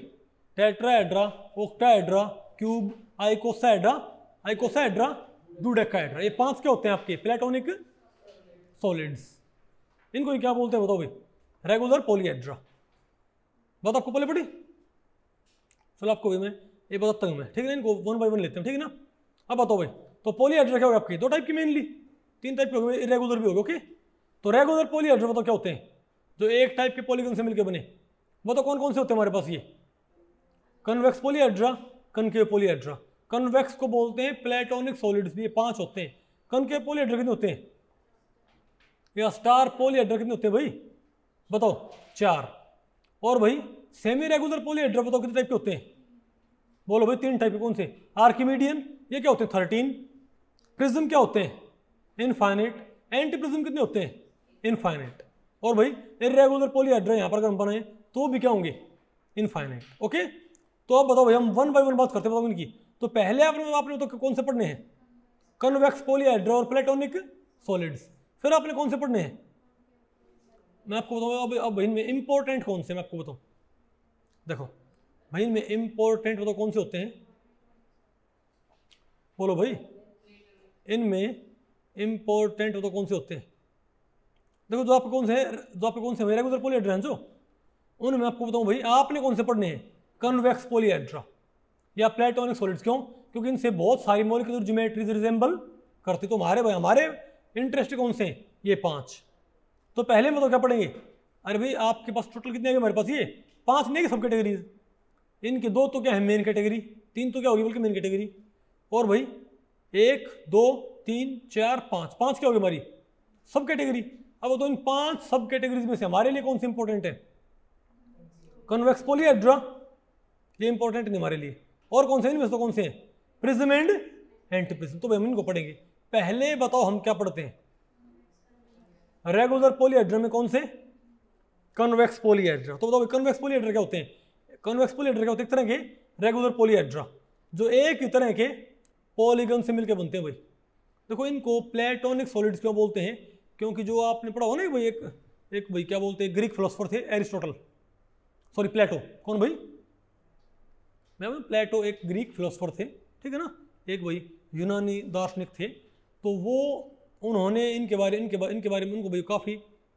टेट्राहेड्रा, ऑक्टाहेड्रा, क्यूब, आइकोसाहेड्रा, डोडेकाहेड्रा, ये 5 क्या होते हैं आपके प्लेटोनिक सॉलिड्स। इनको क्या बोलते हैं बताओ भाई, रेगुलर पॉलीहेड्रा। बात आपको पहले पड़ी, चलो आपको भी मैं ये बताता हूँ मैं, ठीक है ना, इनको वन बाय वन लेते हैं, ठीक है ना। अब बताओ भाई, तो पॉलीहेड्रा क्या होगा आपके, दो टाइप की मेनली, तीन टाइप के हो गए, इरेगुलर भी हो गए, ओके। तो रेगुलर पॉलीहेड्रा बताओ क्या होते हैं, जो एक टाइप के पॉलीगन से मिलकर बने, वो तो कौन कौन से होते हैं हमारे पास? ये convex polyhedra, concave polyhedra. Convex को बोलते हैं प्लेटोनिक सॉलिड्स, भी ये 5 होते हैं। कनकेव पॉलीहेड्रा कितने होते हैं? या स्टार पॉलीहेड्रा कितने होते हैं भाई? बताओ 4। और भाई सेमी रेगुलर पॉलीहेड्रा बताओ कितने टाइप के होते हैं? बोलो भाई 3 टाइप के। कौन से? आर्किमीडियन, ये क्या होते हैं? 13। प्रिज्म क्या होते हैं? इनफाइनाइट। एंटी प्रिज्म कितने होते हैं? इनफाइनाइट। और भाई इरेगुलर पॉलीहेड्रा यहाँ पर अगर हम बनाए तो भी क्या होंगे? इनफाइनाइट। ओके, तो अब बताओ भाई, हम 1 बाय 1 बात करते हैं बताओ इनकी। तो पहले आपने तो कौन से पढ़ने हैं? कन्वेक्स पॉलीहेड्रा और प्लेटोनिक सॉलिड्स। फिर आपने कौन से पढ़ने हैं? मैं आपको बताऊँ अब इनमें इंपॉर्टेंट कौन से, मैं आपको बताऊँ। देखो भाई इनमें इंपॉर्टेंट बताओ कौन से होते हैं? बोलो भाई, इनमें इंपॉर्टेंट बताओ कौन से होते हैं? देखो जो आपके कौन से रेगुलर पॉलीहेड्रा हैं जो, उनमें आपको बताऊं भाई, आपने कौन से पढ़ने हैं? कन्वेक्स पॉलीहेड्रा या प्लेटोनिक सॉलिड्स। क्यों? क्योंकि इनसे बहुत सारी मॉलिक्यूलर ज्योमेट्रीज रिजेंबल करती। तो हमारे इंटरेस्ट कौन से हैं? ये 5। तो पहले में तो क्या पढ़ेंगे? अरे भाई आपके पास टोटल कितने आ गए हमारे पास? ये 5 नहीं सब कैटेगरीज। इनके 2 तो क्या है? Main category. 3 तो क्या होगी? बल्कि मेन कैटेगरी। और भाई 1 2 3 4 5 क्या होगी हमारी? सब कैटेगरी। अब तो इन 5 सब कैटेगरीज में से हमारे लिए कौन सी इंपॉर्टेंट है? कन्वेक्स पॉलीहेड्रा, ये इंपॉर्टेंट नहीं हमारे लिए। और कौन से इनमें से? तो कौन से हैं? Prism and anti prism. तो भाई हम इनको पढ़ेंगे। पहले बताओ हम क्या पढ़ते हैं? रेगुलर पॉलीहेड्रा में कौन से? Convex polyhedra. तो बताओ कन्वेक्स पॉलीहेड्रा क्या होते हैं? कन्वेक्स पॉलीहेड्रा क्या होते हैं? एक तरह के रेगुलर पॉलीहेड्रा जो एक ही तरह के पॉलीगन से मिलकर बनते हैं भाई। देखो इनको प्लेटोनिक सॉलिड्स क्यों बोलते हैं? क्योंकि जो आपने पढ़ा हो ना भाई, एक भाई क्या बोलते हैं, ग्रीक फिलोसफर थे एरिस्टोटल, सॉरी प्लेटो। कौन भाई? मैं प्लेटो एक ग्रीक फिलोसफर थे, ठीक है ना। एक भाई यूनानी दार्शनिक थे। तो वो उन्होंने इनके बारे में उनको भाई काफ़ी,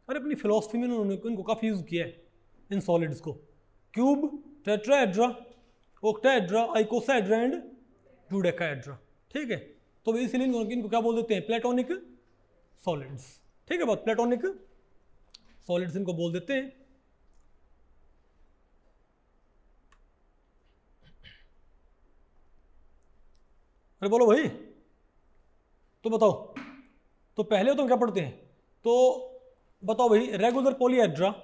अरे अपनी फिलोसफी में उन्होंने इनको काफ़ी यूज़ किया है इन सॉलिड्स को। क्यूब, टेट्राहेड्रा, ऑक्टाहेड्रा, आइकोसाहेड्रा एंड डोडेकाहेड्रा, ठीक है। तो इसीलिए इनको क्या बोल देते हैं? प्लेटोनिक सॉलिड्स, ठीक है बात। प्लेटोनिक सॉलिड्स इनको बोल देते हैं। अरे बोलो भाई, तो बताओ, तो पहले तो क्या पढ़ते हैं? तो बताओ भाई, रेगुलर पॉलीहेड्रा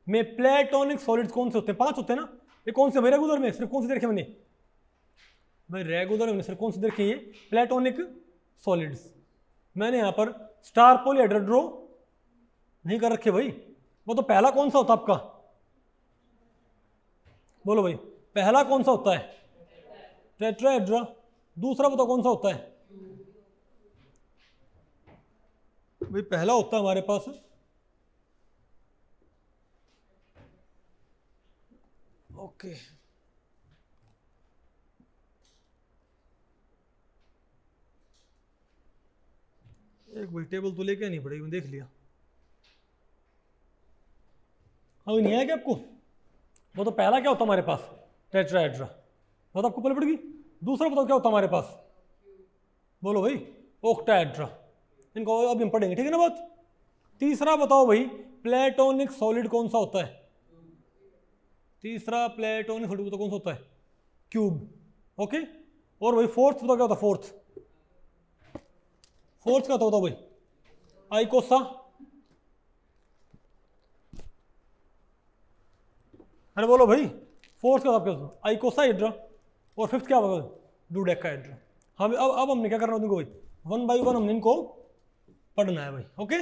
में प्लेटोनिक सॉलिड्स कौन से होते हैं? 5 होते हैं ना। ये कौन से भाई रेगुलर में? सिर्फ कौन से देखे मैंने भाई? रेगुलर में सिर्फ कौन से देखे? ये प्लेटोनिक सॉलिड्स। मैंने यहां पर स्टार पॉलीहेड्रा ड्रॉ नहीं कर रखे भाई। वो तो पहला कौन सा होता है आपका? बोलो भाई, पहला कौन सा होता है? टेट्राहेड्रा। दूसरा बताओ कौन सा होता है भाई? पहला होता है हमारे पास ओके, एक भाई टेबल तो लेके नहीं पड़ेगी, मैं देख लिया। अभी नहीं आया क्या आपको? वो तो पहला क्या होता हमारे पास? टेट्राहेड्रा। वो तो आपको पहले पड़ेगी। दूसरा बताओ क्या होता हमारे पास? बोलो भाई, ऑक्टाहेड्रा। इनको अभी हम पढ़ेंगे, ठीक है ना बात। तीसरा बताओ भाई, प्लेटोनिक सॉलिड कौन सा होता है? तीसरा प्लेटोनिक सॉलिड तो कौन सा होता है? Cube, okay. और भाई फोर्थ बताओ क्या होता है? फोर्थ क्या होता भाई? आइकोसा। अरे बोलो भाई, फोर्थ क्या होता है? आइकोसाहेड्रा। और फिफ्थ क्या होगा? डोडेकाहेड्रा। हम अब हमने क्या करना है इनको भाई? 1 बाय 1 हमने इनको पढ़ना है भाई, ओके।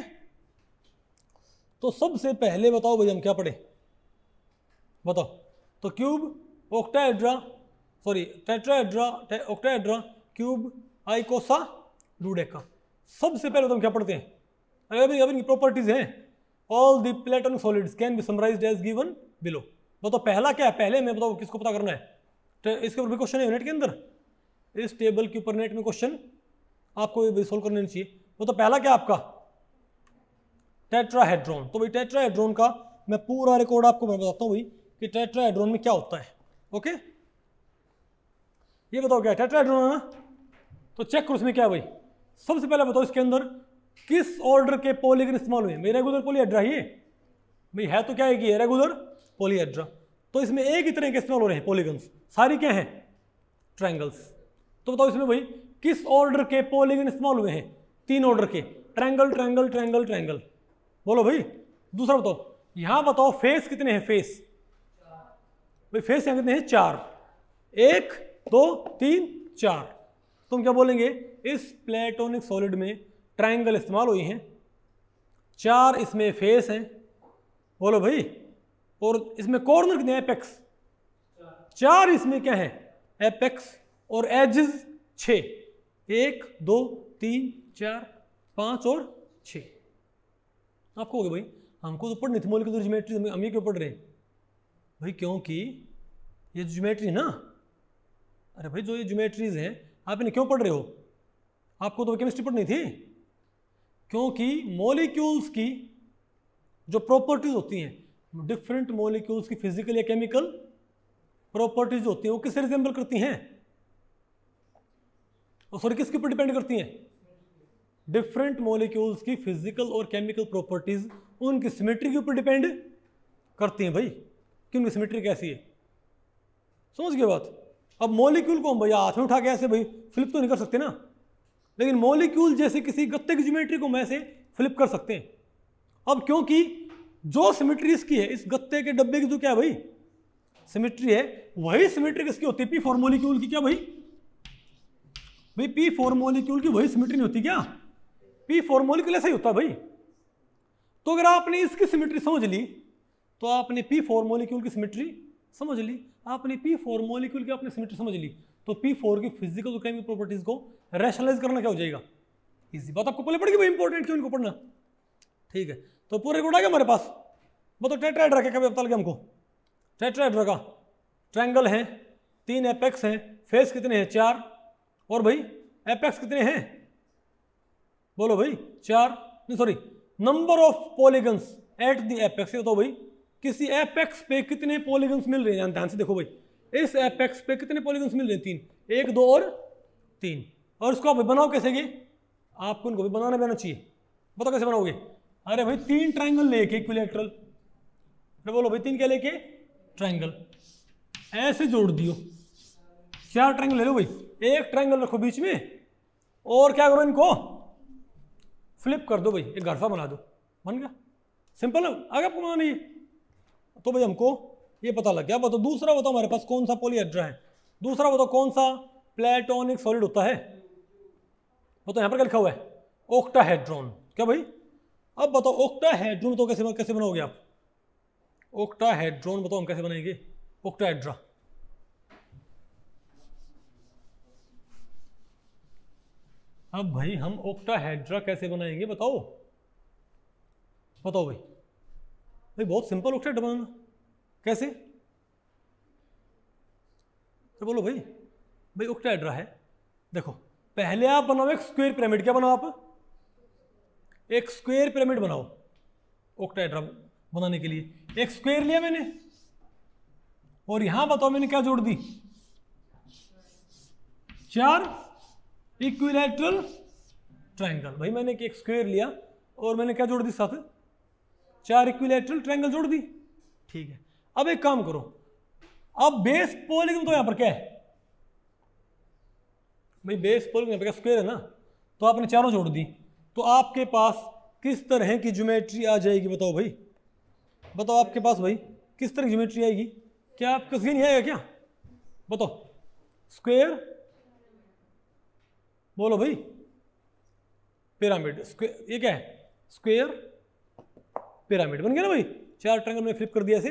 तो सबसे पहले बताओ भाई हम क्या पढ़े? बताओ। तो क्यूब, ऑक्टाहेड्रा, सॉरी टेट्राहेड्रा, ऑक्टाहेड्रा, क्यूब, आइकोसा, डोडेका। सबसे पहले तो हम क्या पढ़ते हैं? अरे अभी इनकी प्रॉपर्टीज हैं। All the platonic solids can be summarized as given below. बताओ पहला क्या है? पहले में बताओ किसको पता करना है? तो इसके ऊपर भी क्वेश्चन है नेट के अंदर, इस टेबल के ऊपर नेट में क्वेश्चन आपको सोल्व करने चाहिए। वो तो पहला क्या आपका? टेट्राहेड्रॉन। तो भाई टेट्राहेड्रॉन का मैं पूरा रिकॉर्ड आपको मैं बताता हूँ भाई कि टेट्राहेड्रॉन में क्या होता है, ओके। ये बताओ क्या है? टेट्राहेड्रॉन है ना। तो चेक करो इसमें क्या है भाई। सबसे पहले बताओ इसके अंदर किस ऑर्डर के पॉलीगन इस्तेमाल हुए? मेरे रेगुलर पॉलीहेड्रा ये भाई है तो क्या है कि रेगुलर पॉलीहेड्रा। तो इसमें एक ही तरह के इस्तेमाल हो रहे हैं पॉलीगन्स, सारी क्या हैं ट्रायंगल्स। तो बताओ इसमें भाई किस ऑर्डर के पॉलीगन इस्तेमाल हुए हैं, 3 ऑर्डर के, ट्रायंगल ट्रायंगल ट्रायंगल ट्रायंगल। बोलो भाई दूसरा बताओ, यहां बताओ फेस कितने हैं, फेस भाई फेस यहां कितने हैं 4, 1 2 3 4। तुम क्या बोलेंगे, इस प्लेटोनिक सॉलिड में ट्रायंगल इस्तेमाल हुई हैं, 4 इसमें फेस हैं। बोलो भाई, और इसमें कॉर्नर कितने हैं, एपेक्स 4 इसमें क्या है एपेक्स, और एजेस 6, 1 2 3 4 5 और 6। आपको हो गया भाई, हमको तो पढ़नी थी मॉलिक्यूलर ज्योमेट्री, हम ये क्यों पढ़ रहे हैं भाई, क्योंकि ये ज्योमेट्री ना, अरे भाई जो ये ज्योमेट्रीज हैं आप इन्हें क्यों पढ़ रहे हो, आपको तो केमिस्ट्री पढ़नी थी। क्योंकि मॉलिक्यूल्स की जो प्रॉपर्टीज होती हैं, डिफरेंट मॉलिक्यूल्स की फिजिकल या केमिकल प्रॉपर्टीज होती हैं, वो किससे रिजेंबल करती हैं, सॉरी किसके ऊपर डिपेंड करती हैं, डिफरेंट मॉलिक्यूल्स की फिजिकल और केमिकल प्रॉपर्टीज उनकी सिमेट्री के ऊपर डिपेंड करती हैं भाई, कि उनकी सिमेट्री कैसी है। समझ गए बात। अब मॉलिक्यूल को हम भैया हाथ में उठा के ऐसे भाई फ्लिप तो नहीं कर सकते ना, लेकिन मॉलिक्यूल जैसे किसी गत्ते की ज्योमेट्री को हम ऐसे फ्लिप कर सकते हैं। अब क्योंकि जो सिमेट्री इसकी है, इस गत्ते के डब्बे की जो क्या है भाई सिमेट्री है, वही सिमेट्री किसकी होती है, P4 मॉलिक्यूल की। क्या भाई P4 मॉलिक्यूल की वही सिमेट्री नहीं होती क्या, P4 मॉलिक्यूल ऐसा ही होता है भाई। तो अगर आपने इसकी सिमेट्री समझ ली तो आपने P4 मॉलिक्यूल की सिमेट्री समझ ली, आपने P4 मॉलिक्यूल की आपने सिमेट्री समझ ली, तो P4 की फिजिकल और केमिकल प्रॉपर्टीज को रैशनलाइज करना क्या हो जाएगा, इजी बात। आपको पहले पड़ेगी भाई, इंपॉर्टेंट क्यों इनको पढ़ना, ठीक है। तो पूरा रिकॉर्ड आ गया हमारे पास। बताओ टेट्राहेड्रा क्या पता लगे हमको, टेट्राहेड्रा का ट्रायंगल है, 3 एपेक्स हैं, फेस कितने हैं 4, और भाई एपेक्स कितने हैं, बोलो भाई 4, नहीं sorry number of polygons at the apex. तो भाई किसी एपेक्स पे कितने पॉलीगन्स मिल रहे हैं, ध्यान से देखो भाई, इस एपेक्स पे कितने पॉलीगन्स मिल रहे हैं, 3, 1 2 और 3। और इसको आप बनाओ कैसे, आपको इनको भी बनाना भी आना चाहिए। बताओ कैसे बनाओगे, अरे भाई 3 ट्रायंगल लेके इक्विलैटरल, अरे बोलो भाई 3 क्या लेके ट्रायंगल, ऐसे जोड़ दियो, 4 ट्रायंगल ले लो भाई, एक ट्रायंगल रखो बीच में, और क्या करो इनको फ्लिप कर दो भाई, एक घर सा बना दो, बन गया। सिंपल है, आगे आपको बनाना नहीं। तो भाई हमको ये पता लग गया। बताओ दूसरा बताओ हमारे पास कौन सा पॉलीहेड्रा है, दूसरा बताओ कौन सा प्लेटोनिक सॉलिड होता है। बताओ यहाँ पर क्या लिखा हुआ है, ओक्टाहेड्रॉन। क्या भाई, अब बताओ ओक्टाहेड्रॉन तो कैसे बनाओगे आप, ओक्टाहेड्रॉन बताओ हम कैसे बनाएंगे ओक्टाहेड्रा। अब भाई हम ओक्टाहेड्रा कैसे बनाएंगे बताओ, बताओ भाई। भाई बहुत सिंपल ऑक्टाहेड्रा बनाना, कैसे, तो बोलो भाई। भाई ऑक्टाहेड्रा है, देखो पहले आप बनाओ एक स्क्वायर पिरामिड। क्या बनाओ आप, एक स्क्वायर पिरामिड बनाओ। ऑक्टाहेड्रा बनाने के लिए एक स्क्वायर लिया मैंने, और यहां बताओ मैंने क्या जोड़ दी, 4 इक्विलैटरल ट्रायंगल। भाई मैंने एक स्क्वायर लिया और मैंने क्या जोड़ दी, साथ 4 इक्विलैटरल ट्रायंगल जोड़ दी, ठीक है। अब एक काम करो, अब बेस पॉलीगन तो यहां पर क्या है भाई, बेस पॉलीगन यहां पर स्क्वायर है ना, तो आपने चारों जोड़ दी, तो आपके पास किस तरह की ज्योमेट्री आ जाएगी बताओ भाई, बताओ आपके पास भाई किस तरह की ज्योमेट्री आएगी। क्या आपका सीन नहीं आएगा क्या, बताओ स्क्वायर, बोलो भाई पिरामिड, स्क्वायर ये क्या है स्क्वायर पिरामिड, बन गया ना भाई, 4 ट्रायंगल में फ्लिप कर दिया ऐसे।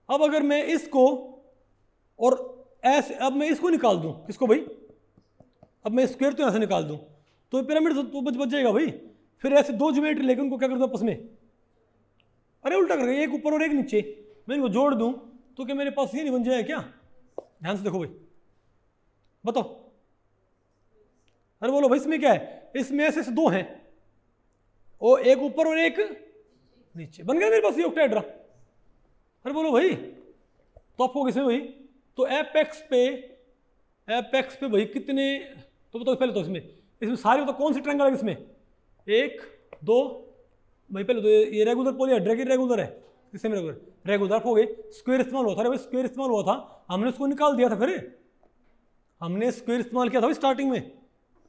अब अगर मैं इसको और ऐसे, अब मैं इसको निकाल दूं, इसको भाई, अब मैं स्क्वायर तो यहां से निकाल दूं तो पिरामिड तो बच जाएगा भाई। फिर ऐसे 2 ज्योमेट्री लेकर उनको क्या कर दूं आपस में, अरे उल्टा करके एक ऊपर और एक नीचे, मैं इनको जोड़ दूं तो क्या मेरे पास ये नहीं बन जाएगा क्या, ध्यान से देखो भाई, बताओ। अरे बोलो भाई इसमें क्या है, इसमें ऐसे 2 हैं, और एक ऊपर और एक नीचे, बन गया मेरे पास ये ऑक्टाहेड्रा। अरे बोलो भाई, तो आपको किसमें भाई, तो एपेक्स पे भाई कितने, तो बताओ पहले तो इसमें सारे बताओ कौन सी ट्रायंगल है इसमें, 1 2 भाई पहले तो ये रेगुलर पॉलीहेड्रा की रेगुलर है, किससे में रेगुलर, रेगुलर हो गए, स्क्वायर इस्तेमाल हुआ था, अरे भाई स्क्वायर इस्तेमाल हुआ था, हमने उसको निकाल दिया था, फिर हमने स्क्वायर इस्तेमाल किया था स्टार्टिंग में,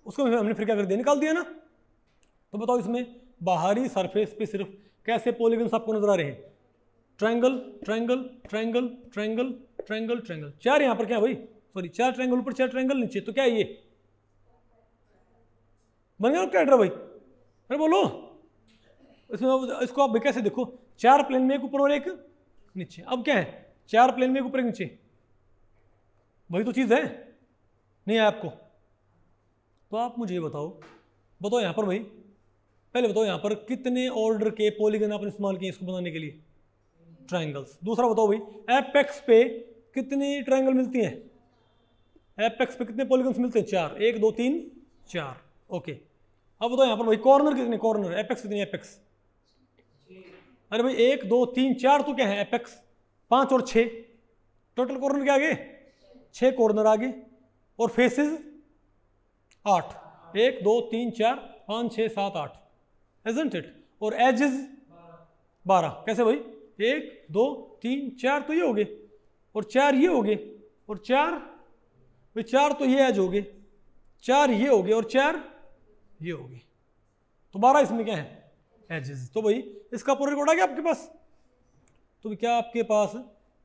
उसको हमने फिर क्या कर दिया, निकाल दिया ना। तो बताओ इसमें बाहरी सरफेस पे सिर्फ कैसे पॉलीगन्स आपको नजर आ रहे हैं, triangle triangle triangle triangle triangle triangle, चार यहाँ पर क्या भाई, सॉरी 4 ट्रायंगल ऊपर 4 ट्रायंगल नीचे, तो क्या है ये बन गया ऑक्टाहेड्रा भाई, अरे बोलो। इसमें इसको आप कैसे देखो, 4 प्लेन में एक ऊपर और एक नीचे, अब क्या है 4 प्लेन में एक ऊपर एक नीचे, वही तो चीज़ है, नहीं है आपको। तो आप मुझे बताओ यहाँ पर भाई, पहले बताओ यहाँ पर कितने ऑर्डर के पॉलीगन आपने इस्तेमाल किए इसको बनाने के लिए, ट्रायंगल्स। दूसरा बताओ भाई एपेक्स पे कितनी ट्रायंगल मिलती हैं, एपेक्स पे कितने पॉलीगन्स मिलते हैं, 4, 1 2 3 4, ओके। अब बताओ यहाँ पर भाई कॉर्नर कितने, कॉर्नर एपेक्स कितनी, एपेक्स, अरे भाई 1 2 3 4 तो क्या है एपेक्स, 5 और 6, टोटल कॉर्नर क्या आगे 6 कॉर्नर आगे, और फेसेस 8, 1 2 3 4 5 6 7 8, isn't it? और एजेस 12, कैसे भाई 1 2 3 4 तो ये हो गए, और 4 ये हो गए, और 4 भाई 4 तो ये एज हो गए, 4 ये हो गए, और 4 ये हो गए, तो 12 इसमें क्या है एजेस। तो भाई इसका पूरा रिकॉर्ड आ गया आपके पास, तो क्या आपके पास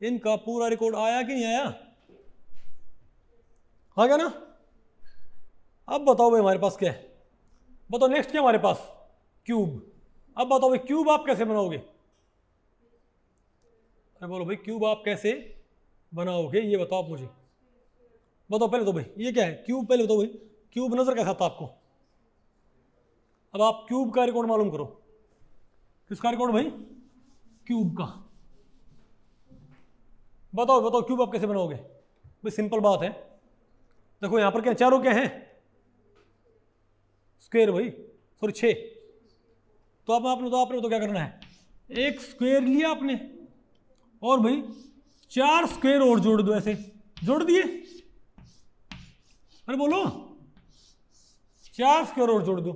इनका पूरा रिकॉर्ड आया कि नहीं आया, आ गया ना। अब बताओ भाई हमारे पास क्या है, बताओ नेक्स्ट क्या हमारे पास, क्यूब। अब बताओ भाई क्यूब आप कैसे बनाओगे, अरे बोलो भाई क्यूब आप कैसे बनाओगे, ये बताओ आप मुझे, बताओ पहले तो भाई ये क्या है क्यूब, पहले बताओ भाई क्यूब नजर कैसा आता आपको। अब आप क्यूब का रिकॉर्ड मालूम करो, किसका रिकॉर्ड भाई, क्यूब का। बताओ क्यूब आप कैसे बनाओगे, भाई सिंपल बात है, देखो यहां पर क्या चारों क्या हैं, स्क्वायर भाई, सॉरी 6, तो अब आपने तो क्या करना है, एक स्क्वायर लिया आपने, और भाई 4 स्क्वायर और जोड़ दो, ऐसे जोड़ दिए, अरे बोलो 4 स्क्वायर और जोड़ दो,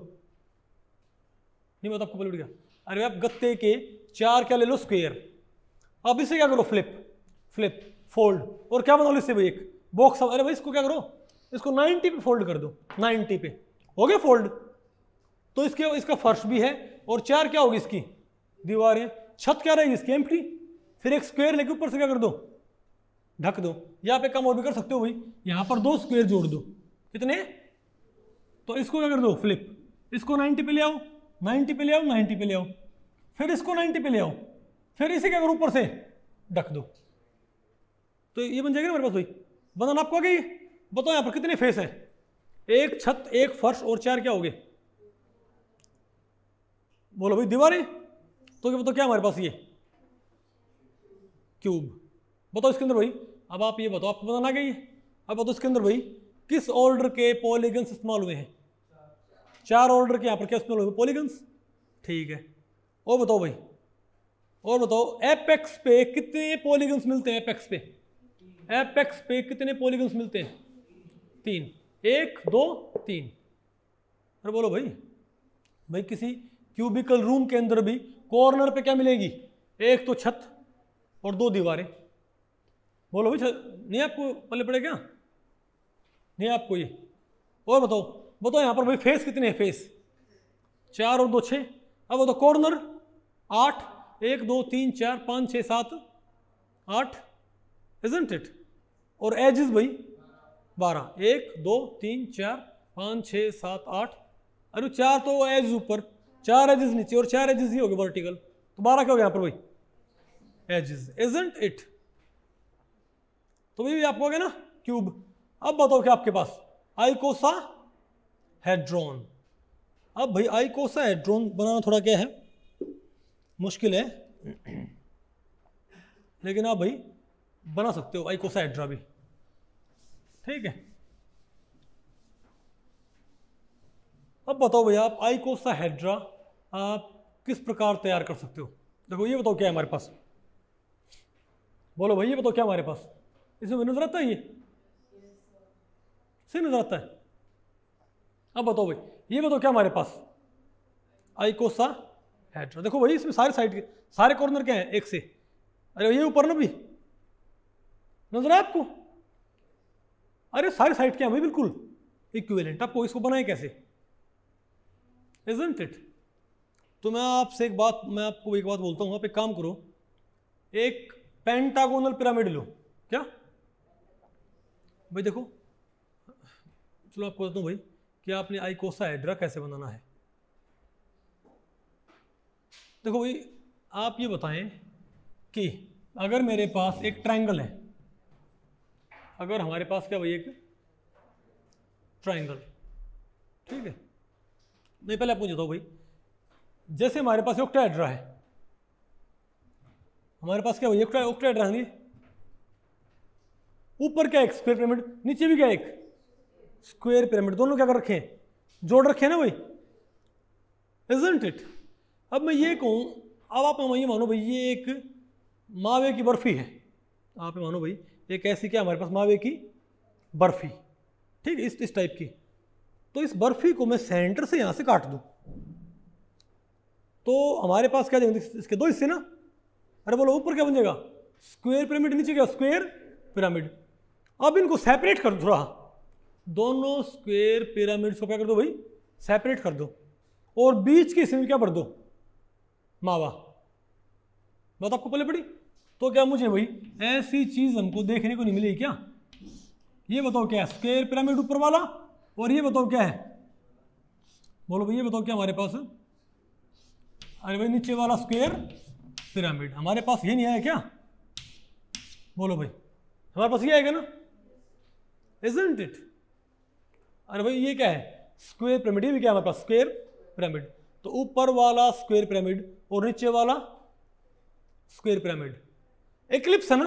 नहीं बता आपको बोल गया, अरे आप गत्ते के 4 क्या ले लो स्क्वायर, अब इसे क्या करो फ्लिप फोल्ड, और क्या बना लो इससे भाई एक बॉक्स, अरे भाई इसको क्या करो, इसको 90 पे फोल्ड कर दो, 90 पे हो गया फोल्ड, तो इसका फर्श भी है, और 4 क्या होगी इसकी दीवारें, छत क्या रहेगी इसकी एम्प्टी, फिर एक स्क्वायर लेके ऊपर से क्या कर दो ढक दो, यहाँ पे कम और भी कर सकते हो भाई, यहाँ पर 2 स्क्वायर जोड़ दो, कितने, तो इसको क्या कर दो फ्लिप, इसको 90 पे ले आओ, 90 पे ले आओ, 90 पे ले आओ, फिर इसको 90 पे ले आओ, फिर इसे क्या करो ऊपर से ढक दो, तो ये बन जाएगा ना मेरे पास भाई, बनाना आपको आ गई। बताओ यहाँ पर कितने फेस हैं, एक छत एक फर्श और 4 क्या हो गए, बोलो भाई दीवारें, तो क्या बताओ क्या हमारे पास ये क्यूब। बताओ इसके अंदर भाई, अब आप ये बताओ आपको बताना गई, अब बताओ इसके अंदर भाई किस ऑर्डर के पॉलीगन्स इस्तेमाल हुए हैं, 4 ऑर्डर के यहाँ पर क्या इस्तेमाल हुए पॉलीगन्स, ठीक है। और बताओ भाई, और बताओ एपेक्स पे कितने पॉलीगन्स मिलते हैं, एपेक्स पे कितने पॉलीगन्स मिलते हैं, 3, 1 2 3, अरे बोलो भाई किसी क्यूबिकल रूम के अंदर भी कॉर्नर पे क्या मिलेगी, एक तो छत और 2 दीवारें, बोलो भाई नहीं आपको पल्ले पड़े क्या, नहीं आपको ये। और बताओ यहाँ पर भाई फेस कितने हैं, फेस 4 और 2 6, अब बताओ कॉर्नर 8, 1 2 3 4 5 6 7 8, isn't it? और एजेस भाई 12, 1 2 3 4 5 6 7 8, अरे 4 तो एज ऊपर, 4 एजेस नीचे, और 4 एजेस ही हो गए वर्टिकल, तो 12 क्या हो गया यहाँ पर भाई एजेस, isn't it? तो भाई आपको हो गया ना क्यूब। अब बताओ क्या आपके पास आइकोसा हेड्रॉन। अब भाई आइकोसा हेड्रॉन बनाना थोड़ा क्या है मुश्किल है, लेकिन आप भाई बना सकते हो आइकोसा हेड्रा भी, ठीक है। अब बताओ भैया आप आइकोसा हेड्रा आप किस प्रकार तैयार कर सकते हो। देखो ये बताओ क्या है हमारे पास, बोलो भाई ये बताओ क्या हमारे पास, इसमें नजर आता है, ये सही नजर आता है। अब बताओ भाई ये बताओ क्या हमारे पास आइकोसा हेड्रा। देखो भाई इसमें सारे साइड के सारे कॉर्नर क्या हैं, एक से, अरे ये ऊपर ना भी नजर है आपको, अरे सारे साइड क्या है भाई बिल्कुल इक्विवेलेंट। आपको इसको बनाए कैसे, इजंट इट। तो मैं आपको एक बात बोलता हूँ, आप एक काम करो, एक पेंटागोनल पिरामिड लो। क्या भाई, देखो चलो आपको बताता हूँ भाई कि आपने आइकोसाहेड्रा कैसे बनाना है। देखो भाई आप ये बताएं कि अगर मेरे पास एक ट्रायंगल है, अगर हमारे पास क्या भाई एक ट्रायंगल, ठीक है, नहीं पहले आप मुझे बताओ भाई, जैसे हमारे पास ऑक्टाहेड्रा है, हमारे पास क्या भाई ऑक्टाहेड्रा है, ऊपर क्या एक स्क्वायर पिरामिड, नीचे भी क्या एक स्क्वायर पिरामिड, दोनों क्या कर रखे हैं, जोड़ रखे हैं ना भाई, इजंट इट। अब मैं ये कहूं, अब आप ये मानो भाई ये एक मावे की बर्फी है, आप मानो भाई एक ऐसी क्या हमारे पास मावे की बर्फी, ठीक है, इस टाइप की। तो इस बर्फी को मैं सेंटर से यहां से काट दूं तो हमारे पास क्या देंगे, इसके दो हिस्से ना, अरे बोलो ऊपर क्या बन जाएगा स्क्वायर पिरामिड, नीचे क्या स्क्वायर पिरामिड। अब इनको सेपरेट कर दो थोड़ा, दोनों स्क्वायर पिरामिड्स को क्या कर दो भाई सेपरेट कर दो, और बीच के हिस्से में क्या भर दो मावा। बात आपको पहले पड़ी, तो क्या मुझे भाई ऐसी चीज हमको देखने को नहीं मिलेगी क्या, ये बताओ क्या है स्क्वायर पिरामिड ऊपर वाला, और ये बताओ क्या है, बोलो भाई ये बताओ क्या हमारे पास, अरे भाई नीचे वाला स्क्वायर पिरामिड, हमारे पास ये नहीं आया क्या, बोलो भाई हमारे पास ये आएगा ना, इजंट इट। अरे भाई ये क्या है स्क्वायर पिरामिड, ये भी क्या है हमारे पास स्क्वायर पिरामिड, तो ऊपर वाला स्क्वायर पिरामिड और नीचे वाला स्क्वायर पिरामिड, एक्लिप्स है ना,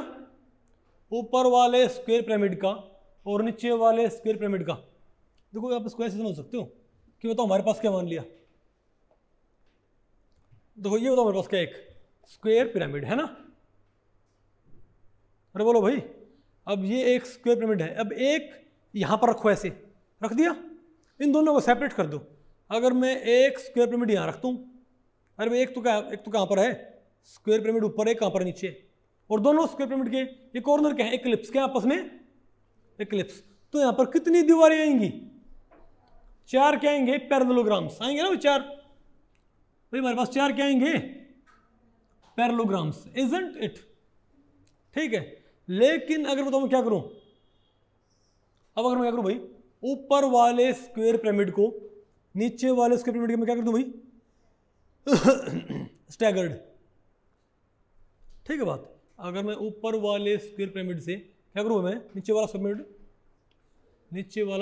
ऊपर वाले स्क्वायर पिरामिड का और नीचे वाले स्क्वायर पिरामिड का। देखो आप इसको ऐसे समझ सकते हो कि बताओ हमारे पास क्या मान लिया, देखो ये बताओ हमारे पास क्या एक स्क्वायर पिरामिड है ना, अरे बोलो भाई अब ये एक स्क्वायर पिरामिड है, अब एक यहां पर रखो, ऐसे रख दिया, इन दोनों को सेपरेट कर दो। अगर मैं एक स्क्वायर पिरामिड यहां रखता हूं, अरे भाई एक तो कहां पर है स्क्वायर पिरामिड ऊपर है, कहां पर नीचे, और दोनों स्क्वायर पिरामिड के ये कॉर्नर क्या है एक्लिप्स, क्या आपस में एक्लिप्स। तो यहां पर कितनी दीवारें आएंगी, चार क्या आएंगे पैरेललोग्राम्स आएंगे ना, चार भाई हमारे पास चार क्या आएंगे पैरेललोग्राम्स, इजंट इट, ठीक है। लेकिन अगर बताओ मैं क्या करूं, अब अगर मैं क्या करूं भाई, ऊपर वाले स्क्वायर पिरामिड को नीचे वाले स्क्वायर पिरामिड में क्या कर दूं भाई स्टैगर्ड, ठीक है बात। अगर मैं ऊपर वाले स्क्वायर पिरामिड से क्या करूं, मैं नीचे वाला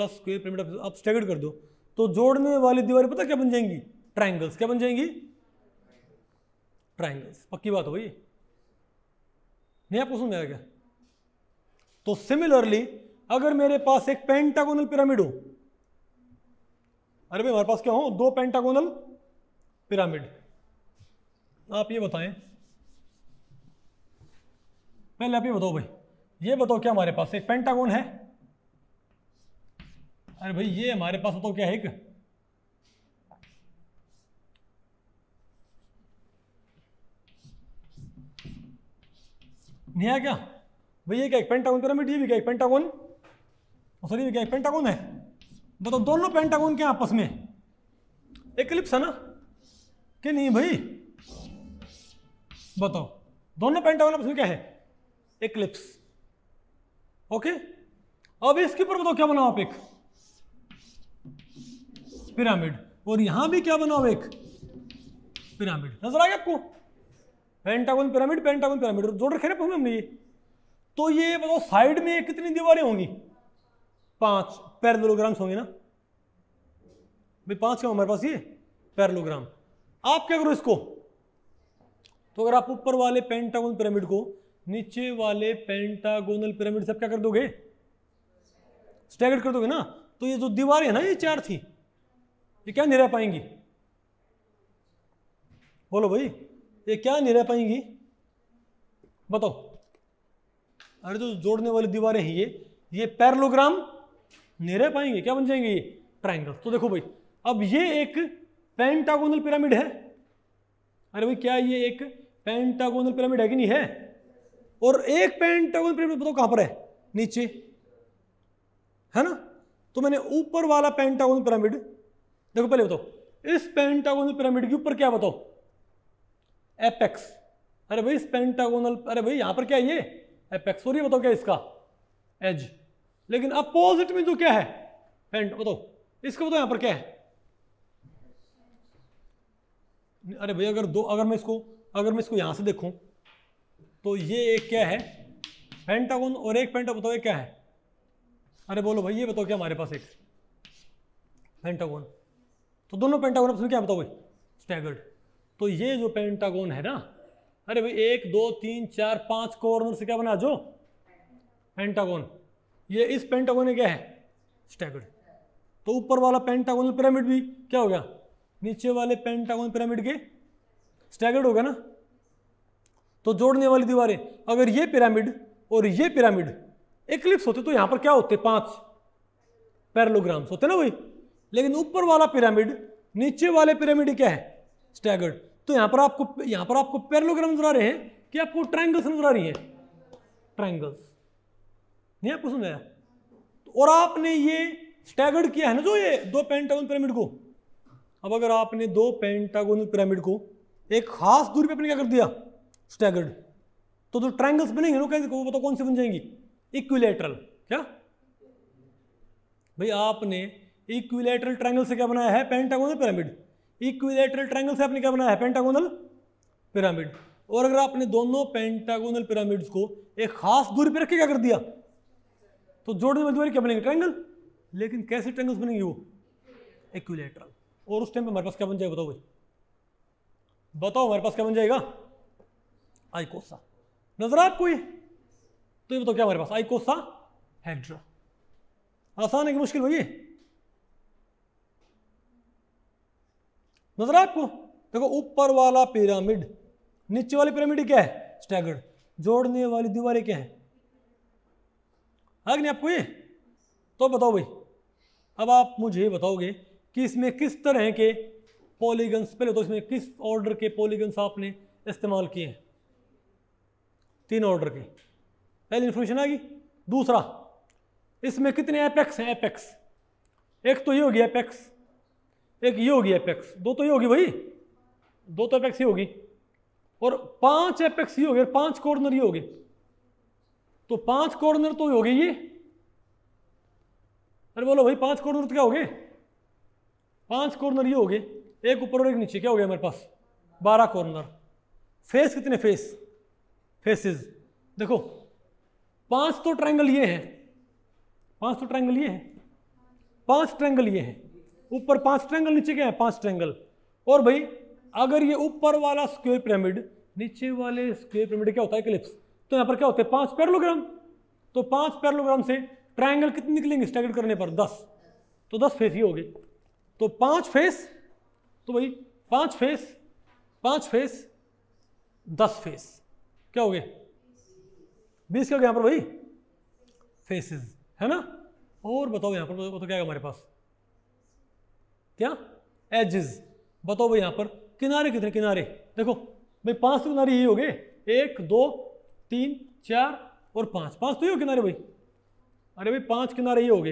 स्क्वायर पिरामिड आप स्टैगर्ड कर दो, तो जोड़ने वाली दीवारें पता क्या बन जाएंगी, ट्रायंगल्स। क्या बन जाएंगी, ट्रायंगल्स। पक्की बात हो भाई, नहीं आपको समझ आया क्या। तो सिमिलरली अगर मेरे पास एक पेंटागोनल पिरामिड हो, अरे भाई हमारे पास क्या हो दो पेंटागोनल पिरामिड, आप ये बताएं, पहले आप ये बताओ भाई, ये बताओ क्या हमारे पास एक पेंटागोन है, अरे भाई ये हमारे पास बताओ क्या है एक, नहीं है क्या भाई, ये क्या एक पेंटागोन पिरामिड, ये भी क्या एक पेंटागोन, सॉरी ये क्या एक पेंटागोन है, बताओ दोनों पेंटागोन क्या आपस में एक्लिप्स है ना कि नहीं भाई, बताओ दोनों पेंटागोन आपस में क्या है एक्लिप्स, ओके। अब इसके ऊपर बताओ क्या बनाओ आप एक पिरामिड, और यहां भी क्या बनाओ एक पिरामिड, नजर आ गया आपको, पेंटागोन पिरामिड पेंटागोन पिरामिड जोड़ रखे ना हमने ये। तो ये बताओ साइड में कितनी दीवारें होंगी, 5 पैरेललोग्राम्स होंगे ना भाई, 5 क्या हमारे पास ये पैरेललोग्राम। आप क्या करो इसको, तो अगर आप ऊपर वाले पेंटागोन पिरामिड को नीचे वाले पेंटागोनल पिरामिड से आप क्या कर दोगे स्टैगर्ड कर दोगे ना, तो ये जो दीवारें है ना ये 4 थी, ये क्या नहीं रह पाएंगी, बोलो भाई ये क्या नहीं रह पाएंगी, बताओ। अरे जो जोड़ने वाली दीवारें हैं ये पैरेललोग्राम नहीं रह पाएंगे, क्या बन जाएंगे ये ट्रायंगल। तो देखो भाई अब ये एक पेंटागोनल पिरामिड है, अरे भाई क्या ये एक पेंटागोनल पिरामिड है कि नहीं है? और एक पेंटागोनल पिरामिड बताओ कहां पर है? नीचे, है ना? तो मैंने ऊपर वाला पेंटागोनल पिरामिड, देखो पहले बताओ इस पेंटागोनल पिरामिड के ऊपर क्या बताओ? एपेक्स। अरे भाई इस पेंटागोनल, अरे भाई यहां पर क्या है? ये एपेक्स। और ये बताओ क्या इसका? एज। लेकिन अपोजिट में जो क्या है? पेंट, बताओ इसका बताओ यहां पर क्या है? अरे भाई अगर मैं इसको यहां से देखूं तो ये एक क्या है? पेंटागोन, और एक पेंटागोन, बताओ ये क्या है? अरे बोलो भाई, ये बताओ क्या हमारे पास? एक पेंटागोन। तो दोनों पेंटागोन आपस में क्या बताओ भाई? स्टैगर्ड। तो ये जो पेंटागोन है ना, अरे भाई 1 2 3 4 5 कॉर्नर से क्या बना जो पेंटागोन, ये इस पेंटागोन में क्या है? स्टैगर्ड। तो ऊपर वाला पेंटागोनल पिरामिड भी क्या हो गया? नीचे वाले पेंटागोनल पिरामिड के स्टैगर्ड हो गया ना। तो जोड़ने वाली दीवारें, अगर ये पिरामिड और ये पिरामिड एक्लिप्स होते तो यहां पर क्या होते? 5 पैरेललोग्राम्स होते ना भाई। लेकिन ऊपर वाला पिरामिड नीचे वाले पिरामिड क्या है? स्टैगर्ड। तो यहां पर आपको पैरेललोग्राम नजर आ रहे हैं कि आपको ट्रायंगल्स नजर आ रही हैं? ट्रायंगल्स। नहीं आपको समझ आया? और आपने ये स्टैगर्ड किया है ना जो ये दो पेंटागोनल पिरामिड को। अब अगर आपने दो पेंटागोनल पिरामिड को एक खास दूरी पे आपने क्या कर दिया? स्टैगर्ड। तो जो ट्रायंगल्स बनेंगे ना कैसे, वो बताओ कौन से बन जाएंगी? इक्विलैटरल। क्या भाई आपने इक्विलैटरल ट्रायंगल से क्या बनाया है? Pentagonal pyramid. इक्विलैटरल ट्रायंगल से आपने क्या बनाया है? Pentagonal pyramid. और अगर आपने दोनों पेंटागोनल पिरामिड्स को एक खास दूरी पे रख के क्या कर दिया? तो जोड़ने वाली दूरी क्या बनेंगे? ट्रायंगल। लेकिन कैसे ट्रायंगल्स बनेंगे? वो इक्विलैटरल। और उस टाइम पे हमारे पास क्या बन जाएगा? बताओ भाई, बताओ हमारे पास क्या बन जाएगा? आइकोसा। नजर आपको ये? तो ये बताओ क्या हमारे पास? आइकोसा हेड्रा। आसान है कि मुश्किल भाई? नजर आपको? देखो ऊपर वाला पिरामिड, नीचे वाली पिरामिड क्या है? स्टैगर्ड। जोड़ने वाली दीवारें क्या है? आ गई नहीं आपको ये? तो बताओ भाई, अब आप मुझे बताओगे कि इसमें किस तरह के पॉलीगन्स, पहले तो इसमें किस ऑर्डर के पॉलीगन्स आपने इस्तेमाल किए हैं? 3 ऑर्डर के। पहली इंफॉर्मेशन आ गई। दूसरा, इसमें कितने एपेक्स हैं? एपेक्स। एक तो ये होगी एपेक्स, एक ये होगी एपेक्स। 2 तो ये होगी भाई, 2 तो एपेक्स ही होगी, और 5 एपेक्स ही होगी, और 5 कॉर्नर ही होगी। तो 5 कॉर्नर तो होगी ये। अरे बोलो भाई 5 कॉर्नर तो क्या हो गए? 5 कॉर्नर ये हो गए, एक ऊपर और एक नीचे। क्या हो गया हमारे पास? 12 कॉर्नर। फेस कितने? फेसेस देखो 5 तो ट्रायंगल ये हैं, 5 तो ट्रायंगल ये हैं, 5 ट्रायंगल ये हैं, ऊपर 5 ट्रायंगल, नीचे क्या है? 5 ट्रायंगल। और भाई अगर ये ऊपर वाला स्क्वायर पिरामिड, नीचे वाले स्क्वायर पिरामिड क्या होता है? इक्लिप्स। तो यहां पर क्या होते हैं? 5 पैरेललोग्राम। तो 5 पैरेललोग्राम से ट्रायंगल कितने निकलेंगे स्टैगर्ड करने पर? 10। तो 10 फेस ही हो गए। तो 5 फेस, तो भाई 5 फेस 10 फेस क्या हो गए? 20 क्या हो गया यहाँ पर भाई? फेसेस, है ना? और बताओ यहाँ पर, बताओ क्या है हमारे पास? क्या? एजेस। बताओ भाई यहाँ पर किनारे कितने? किनारे देखो भाई 5 तो किनारे ये हो गए, 1 2 3 4 और 5 तो ये हो किनारे भाई। अरे भाई 5 किनारे ये हो गए,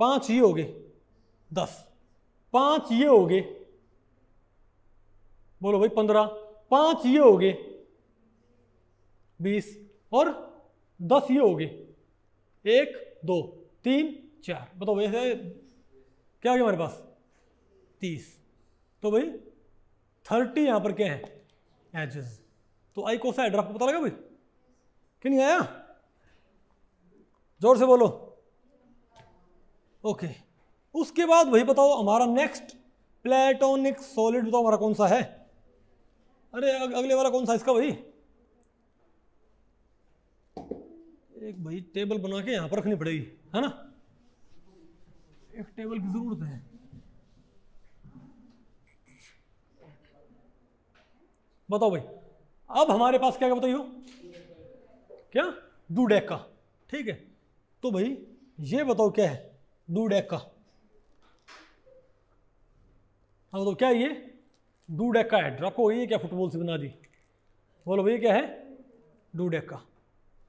5 ये हो गए 10, 5 ये हो गए, बोलो भाई 15, 5 ये हो गए 20 और 10 ये हो गए 1 2 3 4। बताओ भाई ऐसे क्या हो गया हमारे पास? 30। तो भाई 30 यहां पर क्या है? एजेस। तो आइकोसाहेड्रा आपको पता लगा भाई कि नहीं आया? जोर से बोलो। ओके। उसके बाद भाई बताओ हमारा नेक्स्ट प्लेटोनिक सॉलिड बताओ हमारा कौन सा है? अरे अगले वाला कौन सा इसका भाई? एक भाई टेबल बना के यहां पर रखनी पड़ेगी, है ना? एक टेबल की जरूरत है। बताओ भाई अब हमारे पास क्या क्या बताइयो? क्या? डुडेका। ठीक है। तो भाई ये बताओ क्या है? डुडेका। अब बताओ क्या है ये? डूडेकाहेड्रल। आपको ये क्या फुटबॉल से बना दी, बोलो भैया क्या है, डूडेका।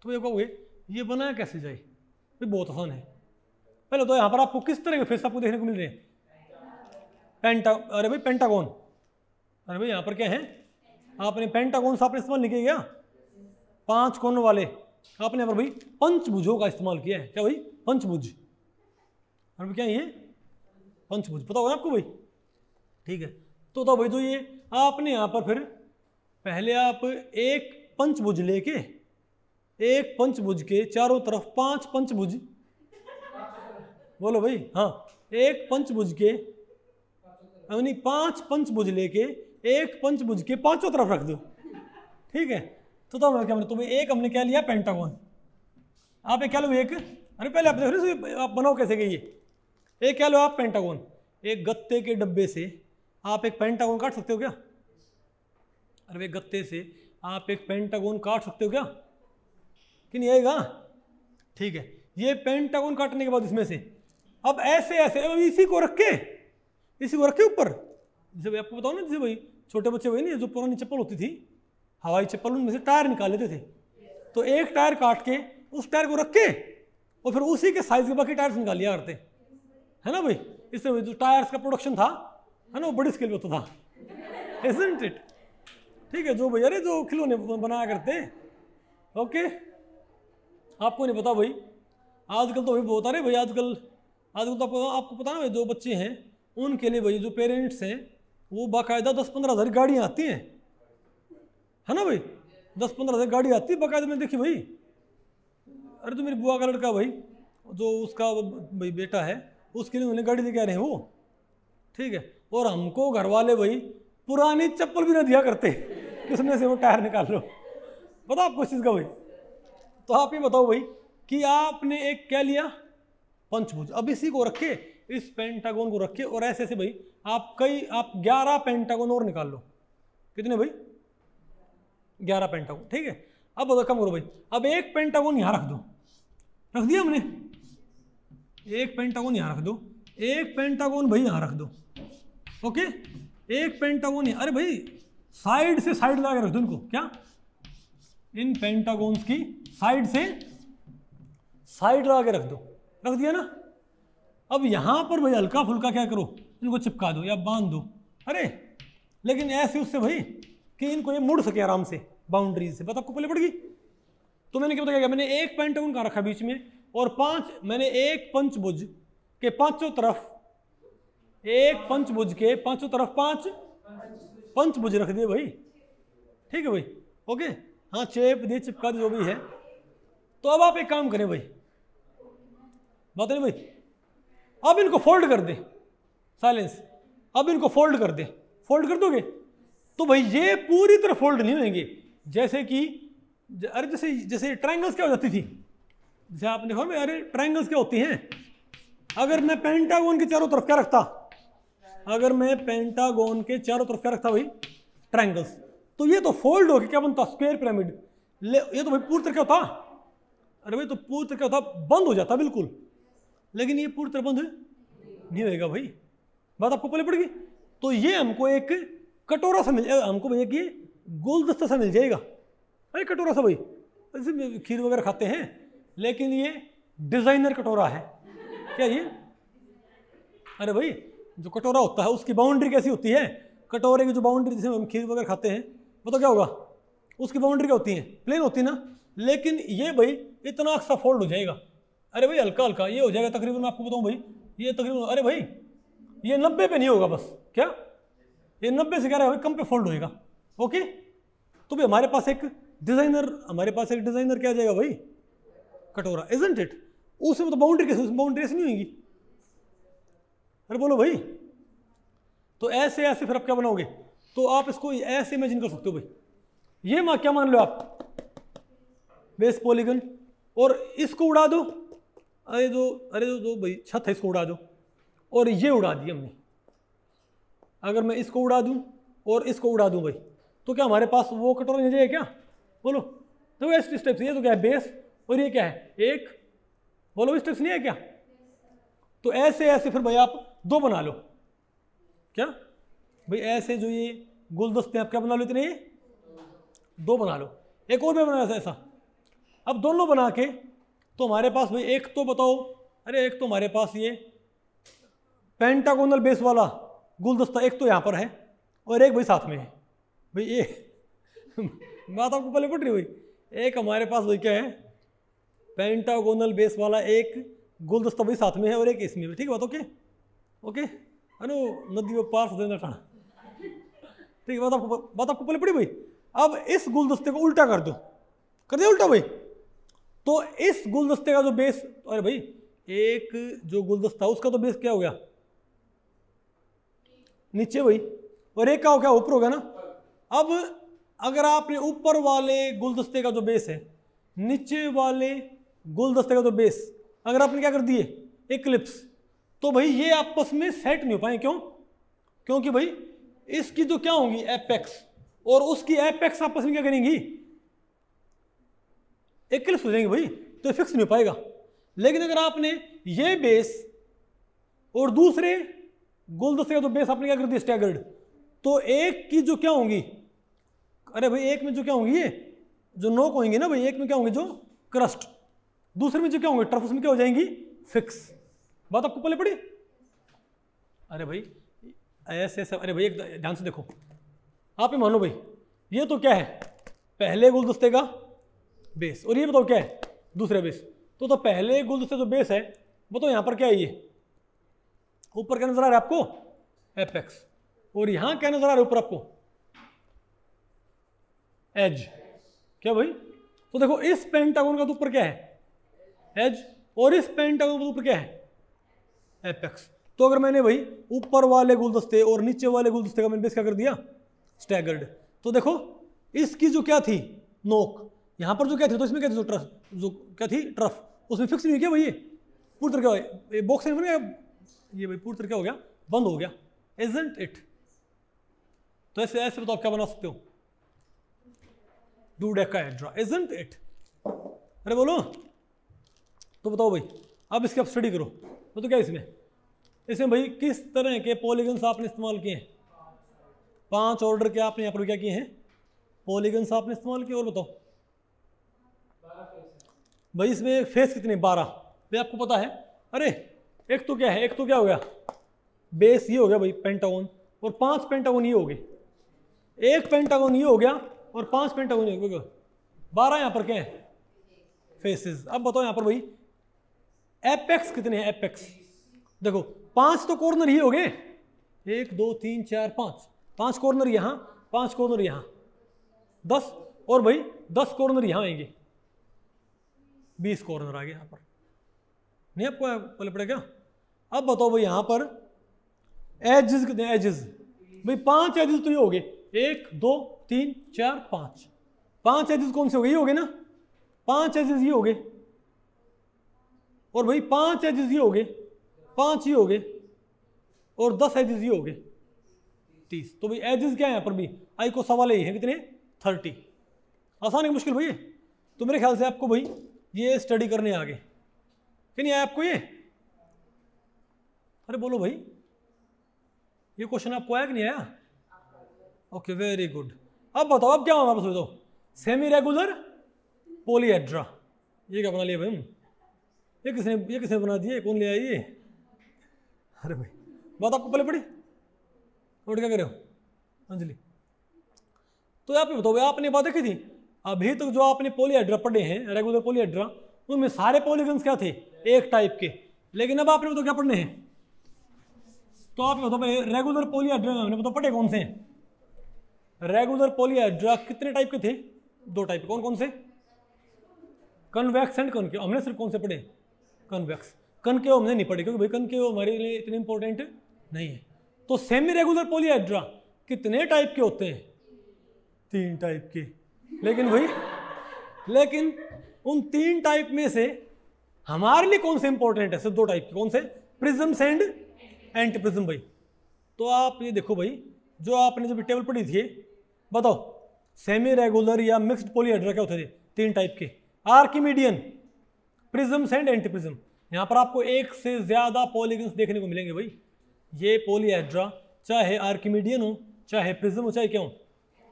तो ये कहोगे ये बनाया कैसे जाए, ये बहुत आसान है। पहले तो यहाँ पर आपको किस तरह के फेस आपको देखने को मिल रहे हैं, अरे भाई पेंटागन। अरे भाई यहाँ पर क्या है, आपने पेंटागन से आपने इस्तेमाल नहीं किया क्या, 5 कोनों वाले। आपने यहाँ पर भाई पंचभुजों का इस्तेमाल किया है। क्या भाई, पंचभुज। अरे क्या ये पंचभुज, पता होगा आपको भाई, ठीक है। तो भाई जो ये आपने यहाँ पर फिर पहले आप एक पंचभुज लेके, एक पंचभुज के चारों तरफ 5 पंचभुज, बोलो भाई, हाँ, एक पंचभुज के यानी 5 पंचभुज लेके एक पंचभुज के 5 तरफ रख दो, ठीक है। तो क्या तो भाई एक हमने क्या लिया, पेंटागन। आप एक क्या लो, एक, अरे पहले आप देख रहे हो आप बनाओ कैसे गई, एक क्या लो आप, पेंटागन। एक गत्ते के डब्बे से आप एक पेंटागन काट सकते हो क्या, अरे गत्ते से आप एक पेंटागन काट सकते हो क्या, कि नहीं आएगा, ठीक है। ये पेंटागन काटने के बाद इसमें से अब ऐसे ऐसे अब इसी को रख के ऊपर, जैसे भाई आपको बताओ ना, जैसे भाई छोटे बच्चे भाई नहीं, जो पुरानी चप्पल होती थी हवाई चप्पल, उनमें से टायर निकाल लेते थे। तो एक टायर काट के उस टायर को रख के और फिर उसी के साइज के बाकी टायर्स निकाल लिया करते, है ना भाई। इससे जो टायर्स का प्रोडक्शन था, है ना, वो बड़ी स्केल पे होता था, isn't it? ठीक है, जो भैया रे जो खिलौने बनाया करते, ओके। आपको नहीं पता भाई, आजकल तो भाई बहुत आ रहे भाई, आजकल तो आपको पता ना भाई, जो बच्चे हैं उनके लिए भाई, जो पेरेंट्स हैं वो बाकायदा 10-15 हज़ार गाड़ियाँ आती हैं, है ना भाई, 10-15 हज़ार गाड़ी आती है बाकायदा। मैंने देखी भाई, अरे तो मेरी बुआ का लड़का भाई, जो उसका भाई बेटा है, उसके लिए उन्हें गाड़ी लेके आ रहे हैं वो, ठीक है। और हमको घर वाले भाई पुरानी चप्पल भी ना दिया करते कि उसमें से वो टायर निकाल लो, बताओ आपको इस चीज़ का भाई। तो आप ये बताओ भाई कि आपने एक क्या लिया, पंचभुज। अब इसी को रखे, इस पेंटागन को रखे और ऐसे ऐसे भाई आप 11 पेंटागन और निकाल लो। कितने भाई, 11 पेंटागन, ठीक है। अब बताओ कम करो भाई, अब एक पेंटागन यहाँ रख दो, रख दिया हमने, एक पेंटागन यहाँ रख दो, एक पेंटागन भाई यहाँ रख दो, ओके। एक पेंटागन, अरे भाई साइड से साइड लगा के रख दो इनको, क्या, इन पेंटागन्स की साइड से साइड लगा के रख दो, रख दिया ना। अब यहां पर भाई हल्का फुल्का क्या करो, इनको चिपका दो या बांध दो, अरे लेकिन ऐसे उससे भाई कि इनको ये मुड़ सके आराम से बाउंड्रीज से, बात आपको पहले पड़ गई। तो मैंने क्या बताया, मैंने एक पेंटागन कहाँ रखा बीच में, और 5 मैंने एक पंचभुज के 5 तरफ, एक पंचभुज के 5 तरफ 5 पंचभुज रख दिए भाई, ठीक है भाई, ओके। हाँ, चेप दिए, चिपका दिए, जो भी है। तो अब आप एक काम करें भाई, बात नहीं भाई, अब इनको फोल्ड कर दे, साइलेंस, अब इनको फोल्ड कर दे, फोल्ड कर दोगे तो भाई ये पूरी तरह फोल्ड नहीं होंगे, जैसे कि अरे जैसे ट्रायंगल्स क्या हो जाती थी, जैसे आपने देखो भाई, अरे ट्रायंगल्स क्या होती हैं। अगर मैं पेंटागन के चारों तरफ क्या रखता, अगर मैं पेंटागन के चारों तरफ क्या रखता भाई, ट्रायंगल्स, तो ये तो फोल्ड होके क्या बनता, स्क्वायर पिरामिड। ये तो भाई पूरी तरह क्या होता, अरे भाई तो पूरी तरह क्या होता, बंद हो जाता बिल्कुल, लेकिन ये पूरी तरह बंद नहीं होएगा भाई, बात आपको पहले पड़ गई। तो ये हमको एक कटोरा सा मिल जाएगा, हमको भैया कि गुलदस्ता सा मिल जाएगा, अरे कटोरा सा भाई, ऐसे खीर वगैरह खाते हैं, लेकिन ये डिजाइनर कटोरा है, क्या ये, अरे भाई जो कटोरा होता है उसकी बाउंड्री कैसी होती है, कटोरे की जो बाउंड्री जिसे हम खीर वगैरह खाते हैं, बताओ क्या होगा, उसकी बाउंड्री क्या होती है, प्लेन होती है ना। लेकिन ये भाई इतना सा फोल्ड हो जाएगा, अरे भाई हल्का हल्का ये हो जाएगा तकरीबन, मैं आपको बताऊं भाई ये तकरीबन, अरे भाई ये 90 पे नहीं होगा, बस क्या ये 90 से क्या रहेगा, कम पे फोल्ड होएगा, ओके। तो भाई हमारे पास एक डिजाइनर क्या आ जाएगा भाई, कटोरा, इजंट इट। उसमें तो बाउंड्री कैसे, उसमें बाउंड्री ऐसी नहीं होगी, अरे बोलो भाई। तो ऐसे ऐसे फिर आप क्या बनाओगे, तो आप इसको ऐसे इमेजिन कर सकते हो भाई, ये क्या मान लो आप, बेस पॉलीगन, और इसको उड़ा दो, अरे जो भाई छत है इसको उड़ा दो, और ये उड़ा दी हमने। अगर मैं इसको उड़ा दूं और इसको उड़ा दूं भाई, तो क्या हमारे पास वो कटोरा नहीं जाएगा क्या, बोलो। तो इस टाइप से, ये तो क्या है बेस, और ये क्या है एक, बोलो इस टाइप से नहीं है क्या। तो ऐसे ऐसे फिर भाई आप 2 बना लो, क्या भाई ऐसे जो ये गुलदस्ते आप क्या बना लो, इतने ये 2 बना लो, एक और भी बना ऐसा। अब दोनों बना के तो हमारे पास भाई एक तो बताओ, अरे एक तो हमारे पास ये पेंटागोनल बेस वाला गुलदस्ता एक तो यहाँ पर है और एक भाई साथ में है। भाई ये बात आपको पहले पड़ रही हुई, एक हमारे पास भाई क्या है पेंटागोनल बेस वाला एक गुलदस्ता भाई साथ में है और एक इसमें भी। ठीक है बात, ओके ओके, अनु नदी में पार से देना ठाना। ठीक है बात आपको पहले पड़ी भाई। अब इस गुलदस्ते को उल्टा कर दो, कर दिया उल्टा भाई, तो इस गुलदस्ते का जो बेस, अरे भाई एक जो गुलदस्ता उसका तो बेस क्या हो गया नीचे भाई, और एक का हो क्या ऊपर हो गया ना। अब अगर आपने ऊपर वाले गुलदस्ते का जो बेस है, नीचे वाले गुलदस्ते का जो बेस अगर आपने क्या कर दिए इक्लिप्स, तो भाई ये आपस में सेट नहीं हो पाए। क्यों? क्योंकि भाई इसकी जो क्या होंगी एपेक्स और उसकी एपेक्स आपस में क्या करेंगी इक्लिप्स हो जाएंगे भाई, तो फिक्स नहीं हो पाएगा। लेकिन अगर आपने ये बेस और दूसरे गुलदस्ते का जो बेस आपने क्या कर दिया स्टैगर्ड, तो एक की जो क्या होंगी, अरे भाई एक में जो क्या होंगी ये जो नोक होंगी ना भाई, एक में क्या होंगे जो क्रस्ट, दूसरे में जो क्या होंगे ट्रफ, उसमें क्या हो जाएंगी फिक्स। बात आपको पहले पड़ी? अरे भाई ऐसे ऐसे, अरे भाई एक ध्यान से देखो, आप ही मानो भाई ये तो क्या है पहले गुलदस्ते का बेस और ये बताओ क्या है दूसरे बेस। तो पहले गुलदस्ते जो बेस है वो तो यहाँ पर क्या है, ये ऊपर क्या नजर आ रहा है आपको एपेक्स, और यहां क्या नजर आ रहा है ऊपर आपको एज। क्या भाई? तो देखो इस पेंटागन का तो ऊपर क्या है एज और इस पेंटागन का ऊपर क्या है एपेक्स। तो अगर मैंने भाई ऊपर वाले गुलदस्ते और नीचे वाले गुलदस्ते का मैंने बेस क्या कर दिया स्टैगर्ड, तो देखो इसकी जो क्या थी नोक यहां पर जो क्या थी, तो इसमें क्या थी जो क्या थी ट्रफ, उसमें फिक्स नहीं हुई क्या भाई, ये पूरी तरह क्या बॉक्स में बन, ये भाई पूरी तरह क्या हो गया बंद हो गया, इजंट इट। तो ऐसे ऐसे बताओ क्या बना सकते हो डोडेकाहेड्रा, इजंट इट। अरे बोलो तो बताओ भाई, अब इसके आप स्टडी करो। तो क्या इसमें भाई किस तरह के पॉलीगन्स आपने इस्तेमाल किए हैं, 5 ऑर्डर के आपने यहाँ पर क्या किए हैं पॉलीगन्स आपने इस्तेमाल किए। और बताओ भाई इसमें फेस कितने 12 भाई आपको पता है। अरे एक तो क्या है, एक तो क्या हो गया बेस ये हो गया भाई पेंटागन, और 5 पेंटागन ये हो गए, एक पेंटागन ये हो गया और 5 पेंटागन ये हो गया, 12 यहाँ पर क्या है फेसेस। अब बताओ यहाँ पर भाई एपेक्स कितने हैं एपेक्स, देखो 5 तो कॉर्नर ही हो गए, 1 2 3 4 5 कॉर्नर यहाँ 5 कॉर्नर यहाँ 10, और भाई 10 कॉर्नर यहाँ आएंगे, 20 कॉर्नर आ गए यहाँ पर। नहीं आपको पहले पड़े क्या? अब बताओ भाई यहाँ पर एजेस कितने एजेस भाई 5 एजेस तो ये हो गए, 1 2 3 4 5 एजेस कौन से हो गए ये हो गए ना, 5 एजेस ये हो गए, और भाई 5 एजेस ये हो गए, 5 ये हो गए, और 10 एजेस ये हो गए 30। तो भाई एजेस क्या है यहाँ पर भी आई को सवाल ही है कितने 30। आसान है मुश्किल भाई? तो मेरे ख्याल से आपको भाई ये स्टडी करने आ गए कि नहीं आया आपको ये? अरे बोलो भाई ये क्वेश्चन आपको आया कि नहीं आया? Okay very good. अब बताओ अब क्या होगा हमारे पास, बताओ सेमी रेगुलर पॉलीहेड्रा, ये क्या बना लिया भाई? ये किसने बना दिया, कौन ले आया ये? अरे भाई बात आपको पहले पड़ी और क्या कर रहे हो अंजलि? तो यहाँ पे बताओ भाई आपने बात देखी थी अभी तक जो आपने पॉलीहेड्रा पढ़े हैं रेगुलर पॉलीहेड्रा, उनमें सारे पॉलीगन्स क्या थे एक टाइप के, लेकिन अब आपने बताओ क्या पढ़ने हैं? तो आप बताओ भाई रेगुलर पॉलीहेड्रा हमने बताओ पढ़े कौन से हैं? रेगुलर पॉलीहेड्रा कितने टाइप के थे? 2 टाइप के। कौन कौन से? Convex and concave. हमने सिर्फ कौन से पढ़े? कन्वेक्स। कनकेव हमने नहीं पढ़े क्योंकि भाई कनकेव हमारे लिए इतने इंपॉर्टेंट नहीं है। तो सेमी रेगुलर पॉलीहेड्रा कितने टाइप के होते हैं? 3 टाइप के। लेकिन उन 3 टाइप में से हमारे लिए कौन से इंपॉर्टेंट है? सिर्फ 2 टाइप के। कौन से? प्रिज्म्स एंड एंटी प्रिज्म भाई। तो आप ये देखो भाई जो आपने जब टेबल पढ़ी थी बताओ सेमी रेगुलर या मिक्स्ड पॉलीहेड्रा क्या होते थे? 3 टाइप के, Archimedean, prisms and anti prism. यहाँ पर आपको 1 से ज्यादा पॉलीगन्स देखने को मिलेंगे भाई। ये पॉलीहेड्रा चाहे आर्किमिडियन हो, चाहे प्रिज्म हो, चाहे क्या हो,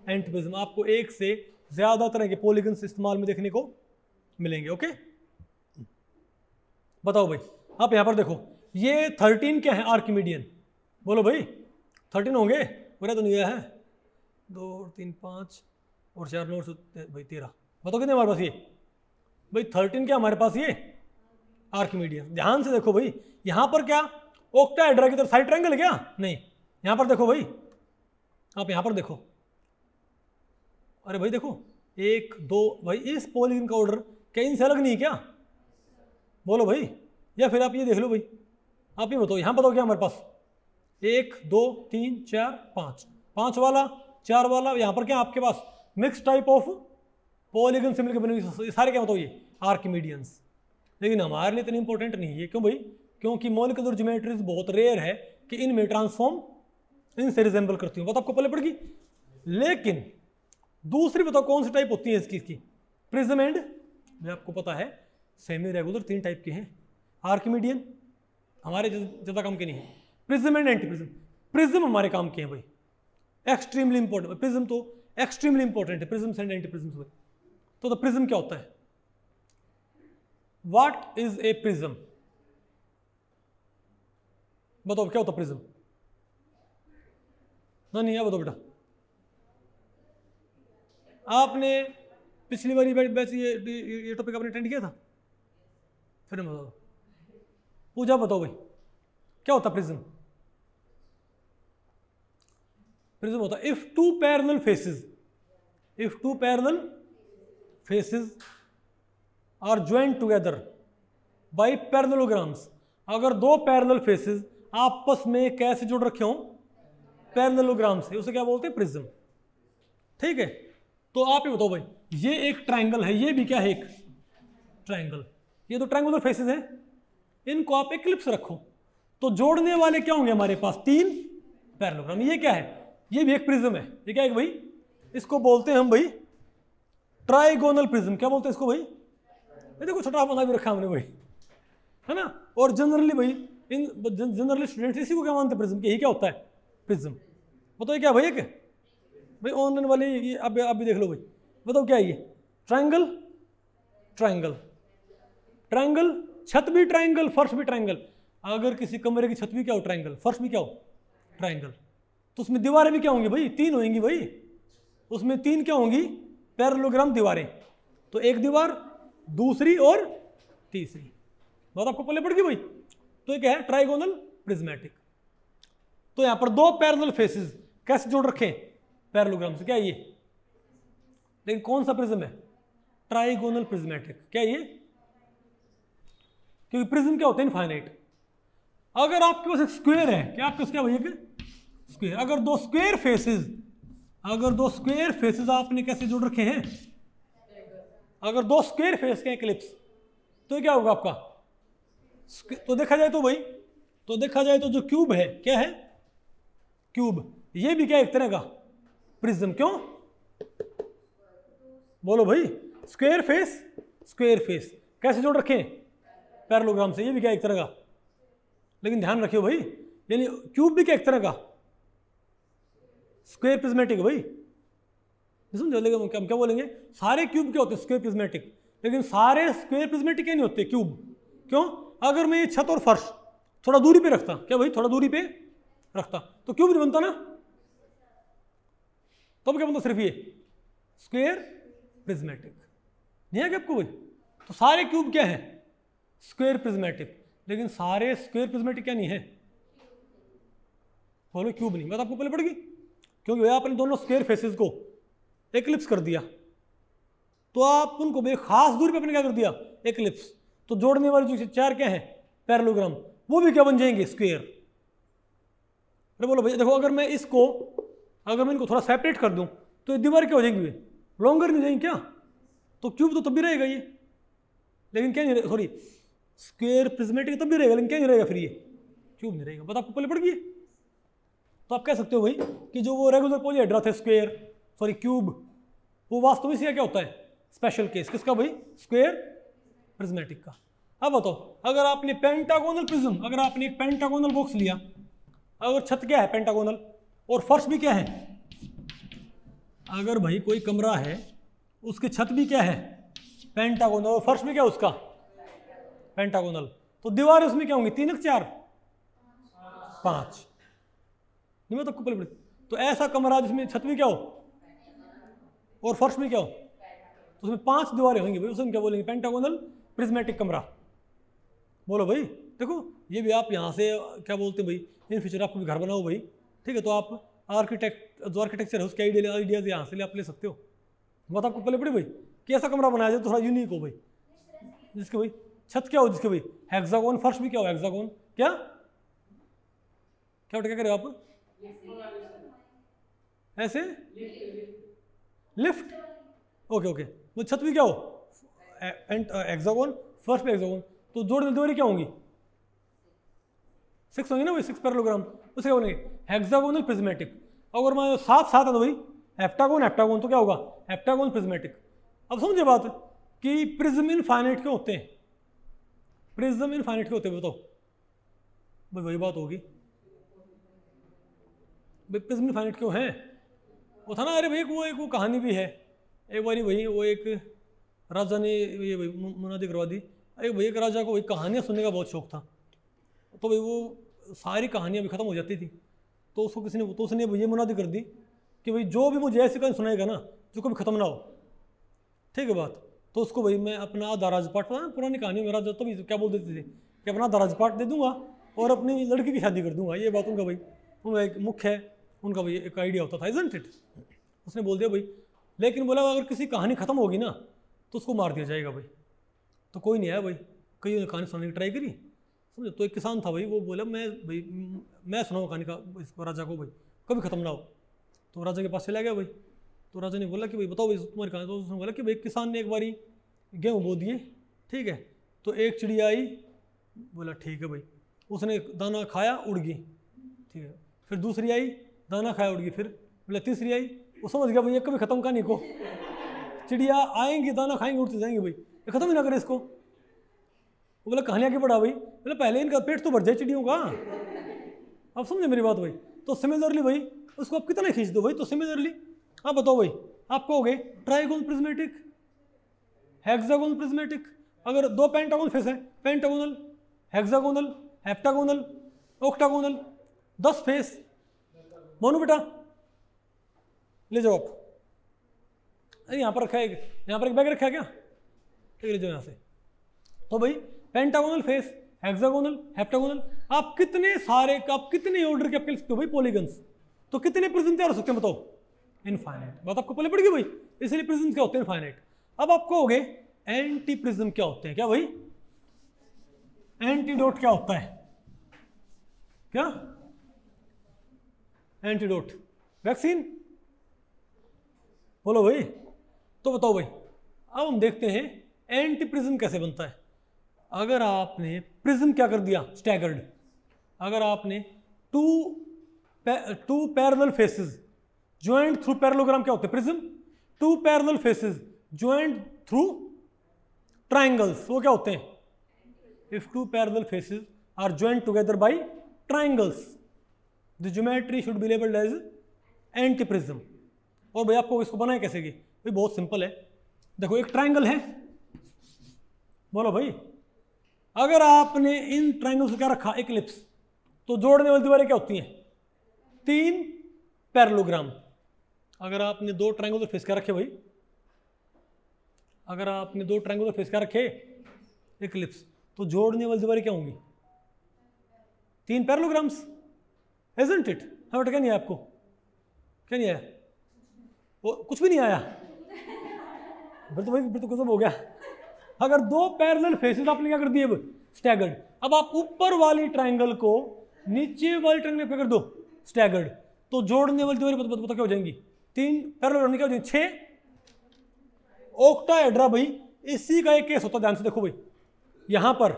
एंटी प्रिज्म, आपको एक से ज्यादा तरह के पॉलीगन्स इस्तेमाल में देखने को मिलेंगे। ओके, बताओ भाई, आप यहां पर देखो, ये 13 क्या है आर्किमिडियन, बोलो भाई 13 होंगे, पूरा तो नहीं है, 2 3 5 और 4 9 भाई 13, बताओ कितने हमारे पास ये भाई 13 क्या हमारे पास ये आर्किमिडियन। ध्यान से देखो भाई, यहां पर क्या ऑक्टाहेड्रा की तरफ साइड ट्रायंगल है क्या, नहीं, यहां पर देखो भाई, आप यहां पर देखो, अरे भाई देखो 1 2 भाई, इस पॉलीगन का ऑर्डर क्या इनसे अलग नहीं है क्या, बोलो भाई, या फिर आप ये देख लो भाई, आप ये बताओ, यहां बताओ क्या हमारे पास 1 2 3 4 5, 5 वाला 4 वाला, यहां पर क्या आपके पास मिक्स टाइप ऑफ पॉलीगन से मिलकर बने हुए सारे क्या बताओ ये आर्किमिडियंस। लेकिन हमारे लिए इतनी इंपॉर्टेंट नहीं है, क्यों भाई, क्योंकि मॉलिक्यूलर ज्योमेट्रीज बहुत रेयर है कि इनमें ट्रांसफॉर्म इनसे रिजेंबल करती हूँ, बात आपको पहले पड़ेगी। लेकिन दूसरी बताओ कौन सी टाइप होती है इसकी, प्रिज्म एंड, आपको पता है सेमी रेगुलर 3 टाइप के हैं, आर्किमिडियन हमारे ज्यादा काम के नहीं है, prism and anti prism. Prism हमारे काम के हैं भाई, एक्सट्रीमली इंपॉर्टेंट, प्रिज्म तो एक्सट्रीमली इंपॉर्टेंट है, प्रिज्म एंड एंटी प्रिज्म। तो प्रिज्म क्या होता है, व्हाट इज ए प्रिज्म, बताओ क्या होता है प्रिज्म, नहीं है बताओ बेटा, आपने पिछली बार ये टॉपिक आपने अटेंड किया था, फिर बताओ, पूजा बताओ भाई क्या होता प्रिज्म। प्रिज्म होता है if two parallel faces are joint together by parallelograms, अगर 2 पैरेलल फेसेस आपस में कैसे जुड़ रखे हों, पैरेललोग्राम से, उसे क्या बोलते हैं प्रिज्म। ठीक है, तो आप ये बताओ भाई, ये एक ट्रायंगल है, ये भी क्या है एक ट्रायंगल, ये तो ट्रायंगुलर फेसेस हैं, इनको आप इक्लिप्स रखो तो जोड़ने वाले क्या होंगे हमारे पास 3 पैरेललोग्राम। ये क्या है, ये भी एक प्रिज्म है, ये क्या है भाई, इसको बोलते हैं हम भाई ट्राइगोनल प्रिज्म। क्या बोलते हैं इसको भाई, ये देखो छोटा बना भी रखा हमने भाई, है ना। और जनरली भाई जनरली स्टूडेंट्स इसी को क्या मानते हैं प्रिज्म के, यही क्या होता है प्रिज्म। बताओ क्या भाई, क्या भाई ऑनलाइन वाले ये अब भी देख लो भाई, बताओ क्या है ये, ट्रायंगल ट्रायंगल ट्रायंगल, छत भी ट्रायंगल, फर्श भी ट्रायंगल। अगर किसी कमरे की छत भी क्या हो ट्रायंगल, फर्श भी क्या हो ट्रायंगल, तो उसमें दीवारें भी क्या होंगी भाई, 3 होंगी भाई, उसमें 3 क्या होंगी पैरेललोग्राम दीवारें, तो एक दीवार, दूसरी और तीसरी, बात आपको पहले पड़ गई भाई। तो ये क्या है ट्राइगोनल प्रिज्मेटिक। तो यहां पर 2 पैरेलल फेसेस कैसे जोड़ रखे पैरेललोग्राम से, क्या है ये, लेकिन कौन सा प्रिज्म है, ट्राइगोनल प्रिज्मेटिक। क्या ये, क्योंकि प्रिज्म क्या होते हैं इनफाइनाइट। अगर आपके पास एक स्क्वायर है, क्या आपके पास क्या भैया स्क्वायर, अगर 2 स्क्वायर फेसेस आपने कैसे जोड़ रखे हैं, अगर 2 स्क्वायर फेस के इक्लिप्स, तो क्या होगा आपका, तो देखा जाए तो जो क्यूब है, क्या है क्यूब, ये भी क्या एक तरह का प्रिज्म। क्यों, बोलो भाई, स्क्वायर फेस कैसे जोड़ रखे हैं पैरेललोग्राम से, ये भी क्या एक तरह का। लेकिन ध्यान रखियो भाई, यानी क्यूब भी क्या एक तरह का स्क्वायर प्रिज्मेटिक है भाई, समझो। लेकिन हम क्या बोलेंगे, सारे क्यूब क्या होते हैं स्क्वायर प्रिज्मेटिक, लेकिन सारे स्क्वायर प्रिज्मेटिक क्या नहीं होते क्यूब। क्यों, अगर मैं ये छत और फर्श थोड़ा दूरी पे रखता, क्या भाई थोड़ा दूरी पे रखता, तो क्यूब नहीं बनता ना, तब क्या बनता सिर्फ ये स्क्वायर प्रिज्मेटिक, नहीं है क्या आपको भाई। तो सारे क्यूब क्या है स्क्वायर प्रिज्मेटिक, लेकिन सारे स्क्वायर प्रिज्मेटिक क्या नहीं है, बोलो क्यूब नहीं। बात आपको पहले पड़ेगी, क्योंकि आपने दोनों स्क्वायर फेसेस को एक्लिप्स कर दिया, तो आप उनको एक खास दूरी पे आपने क्या कर दिया एक्लिप्स, तो जोड़ने वाले जो 4 क्या है पैरेललोग्राम, वो भी क्या बन जाएंगे स्क्वायर। अरे बोलो भैया देखो, अगर मैं इनको थोड़ा सेपरेट कर दूं, तो ये दीवार क्या हो जाएगी, लॉन्गर नहीं जाएंगी क्या, तो क्यूब तो तब भी रहेगा ये, लेकिन क्या नहीं रहेगा, सॉरी स्क्वायर प्रिज्मेटिक तब भी रहेगा, लेकिन क्या नहीं रहेगा फिर ये क्यूब नहीं रहेगा। बात आपको पहले पड़ गई। तो आप कह सकते हो भाई कि जो वो रेगुलर पॉलीहेड्रा थे क्यूब, वो वास्तव में क्या होता है स्पेशल केस, किसका भाई स्क्वायर प्रिज्मेटिक का। अब बताओ, अगर आपने पेंटागोनल प्रिज्म, अगर आपने एक पेंटागोनल बॉक्स लिया, अगर छत क्या है पेंटागोनल और फर्श भी क्या है, अगर भाई कोई कमरा है उसकी छत भी क्या है पेंटागोनल और फर्श भी क्या उसका पेंटागोनल, तो दीवार उसमें क्या होंगी 3 4 5, नहीं मैं तो आपको पहले, तो ऐसा कमरा जिसमें छत भी क्या हो और फर्श भी क्या हो, तो उसमें 5 दीवारें होंगी भाई, उसमें क्या बोलेंगे पेंटागोनल प्रिज्मेटिक कमरा। बोलो भाई, देखो ये भी आप यहाँ से क्या बोलते हैं भाई, इन फ्यूचर आपको भी घर बनाओ भाई, ठीक है, तो आप जो आर्किटेक्चर है उसके आइडियाज यहाँ से आप ले सकते हो। बात आपको पहले पड़ी भाई कि ऐसा कमरा बनाया जाए थोड़ा यूनिक हो भाई, जिसके भाई छत क्या हो, जिसके भाई हेक्सागोन, फर्श भी क्या हो हेक्सागोन, क्या क्या क्या करें आप ऐसे लिफ्ट, ओके ओके, वो छत भी क्या हो हेक्सागोन, फर्श भी हेक्सागोन, तो जोड़ दीवारें क्या होंगी 6 होंगी ना भाई, 6 पैरेललोग्राम, उसे क्या बोलेंगे हेक्सागोनल प्रिज्मेटिक। अगर मैं साथ साथ है तो भाई हेप्टागोन हेप्टागोन, तो क्या होगा हेप्टागोन प्रिज्मेटिक। अब समझे बात कि प्रिज्म इनफाइनाइट क्यों होते हैं, प्रिज्म इनफाइनाइट क्यों होते हैं बताओ भाई, वही बात होगी भाई, प्रिज्म इनफाइनाइट क्यों है, वो था ना, अरे भाई वो कहानी भी है, एक बारी भाई वो एक राजा ने ये भाई मुनादी करवा दी, एक राजा को भाई कहानियाँ सुनने का बहुत शौक था, तो भाई वो सारी कहानियाँ भी ख़त्म हो जाती थी, तो उसको किसी ने, तो उसने ये मुनादी कर दी कि भाई जो भी मुझे ऐसी कहानी सुनाएगा ना जो कभी ख़त्म ना हो, ठीक है बात, तो उसको भाई मैं अपना आधा राजपाट, पुरानी कहानी में राजा तो भी क्या बोल देते थे कि अपना आधा राजपाट दे दूंगा और अपनी लड़की की शादी कर दूंगा, ये बात उनका भाई, उनका एक मुख्य है, उनका भाई एक आइडिया होता था, इजंट इट। उसने बोल दिया भाई, लेकिन बोला अगर किसी कहानी ख़त्म होगी ना तो उसको मार दिया जाएगा भाई, तो कोई नहीं आया भाई, कई ने कहानी सुनाने की ट्राई करी, समझे, तो एक किसान था भाई, वो बोला मैं सुनाऊँ कहानी का इस राजा को भाई, कभी ख़त्म ना हो, तो राजा के पास चला गया भाई, तो राजा ने बोला कि भाई बताओ भाई तुम्हारी कहानी, तो उसने बोला कि भाई किसान ने एक बारी गेहूँ बो दिए, ठीक है, तो एक चिड़िया आई, बोला ठीक है भाई, उसने दाना खाया उड़ गई, ठीक है, फिर दूसरी आई दाना खाया उड़ गई, फिर बोला तीसरी आई, वो समझ गया भाई ये कभी ख़त्म कहानी को, चिड़िया आएंगी दाना खाएंगे उड़ते जाएंगे भाई, ये ख़त्म ही ना करे इसको, वो बोला कहानी आगे बढ़ा भाई, बोला पहले इनका पेट तो भर जाए चिड़ियों का, आप समझे मेरी बात भाई। तो सिमिलरली भाई उसको आप कितना खींच दो भाई, तो सिमिलरली आप बताओ भाई, आप कहोगे ट्राइगोनल प्रिज्मेटिक, हेक्सागोनल प्रिज्मेटिक, अगर 2 पेंटागोनल फेस है पेंटागोनल, हेक्सागोनल, हेप्टागोनल, ऑक्टागोनल, 10 फेस, मानो बेटा ले जाओ आप, अरे यहाँ पर रखा है, यहाँ पर एक बैग रखा है क्या, ठीक है ले जाओ यहाँ से। तो भाई पेंटागोनल फेस, हेक्सागोनल, हेप्टागोनल, आप कितने सारे, आप कितने ऑर्डर के आप लिख सकते हो भाई पॉलीगन्स, तो कितने प्रिज्म तैयार हो सकते हैं बताओ, इनफाइनाइट। बात आपको पहले पड़ गई भाई, इसलिए प्रिज्म क्या होते हैं इनफाइनाइट। अब आप कहोगे एंटी प्रिज्म क्या होते हैं, क्या भाई एंटीडोट क्या होता है, क्या एंटीडोट वैक्सीन, बोलो भाई, तो बताओ भाई। अब हम देखते हैं एंटी प्रिज्म कैसे बनता है। अगर आपने प्रिज्म क्या कर दिया स्टैगर्ड, अगर आपने two parallel faces joint through parallelogram क्या होते हैं prism, 2 parallel faces joint through triangles, वो क्या होते हैं, if 2 parallel faces are joint together by triangles the geometry should be labelled as anti prism. और भाई आपको इसको बनाए कैसे की, भाई बहुत सिंपल है, देखो एक ट्राइंगल है, बोलो भाई, अगर आपने इन ट्राइंगल से क्या रखा एक इलिप्स, तो जोड़ने वाली दीवारें क्या होती हैं 3 पैरेललोग्राम। अगर आपने 2 ट्राइंगल फेस क्या रखे भाई, अगर आपने 2 ट्राइंगल फेस क्या रखे एक इलिप्स, तो जोड़ने वाली दीवारें क्या होंगी 3 पैरेललोग्राम्स, इजंट इट। हाँ बेटा क्या नहीं आया आपको, क्या नहीं आया, वो कुछ भी नहीं आया, फिर तो भाई फिर तो कुछ हो गया। अगर 2 पैरेलल फेसेस आपने क्या कर दिए स्टैगर्ड, अब आप ऊपर वाली ट्राइंगल को नीचे वाली ट्राइंगल पे कर दो स्टैगर्ड, तो जोड़ने वाली दीवारें पता क्या हो जाएंगी 3 पैरेलल क्या हो जाएंगी 6 ऑक्टाहेड्रा। भाई इसी का एक केस होता है, ध्यान से देखो भाई यहां पर,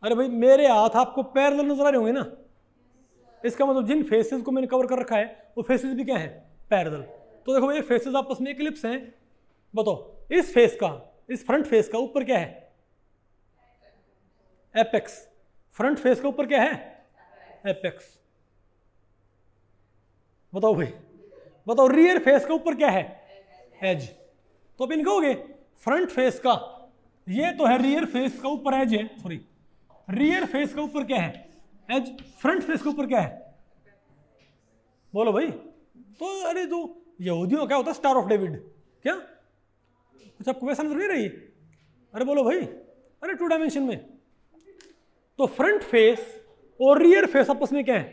अरे भाई मेरे हाथ आपको पैरेलल नजर आ रहे होंगे ना, इसका मतलब जिन फेसेस को मैंने कवर कर रखा है वो फेसेस भी क्या है पैरेलल। तो देखो ये फेसेस आपस में इक्लिप्स हैं, बताओ इस फेस का, इस फ्रंट फेस का ऊपर क्या है एपेक्स, फ्रंट फेस का ऊपर क्या है एपेक्स। बताओ भाई, बताओ रियर फेस का ऊपर क्या है? एज। तो अब इन कहोगे फ्रंट फेस का, ये तो है रियर फेस का ऊपर एज है, सॉरी रियर फेस का ऊपर क्या है? एज। फ्रंट फेस के ऊपर क्या है? बोलो भाई। तो अरे तो यहूदियों क्या होता है? Star of David. क्या कुछ आपको वैसा नजर नहीं रही? अरे बोलो भाई, अरे 2 डायमेंशन में। तो फ्रंट फेस और रियर फेस आपस में क्या है?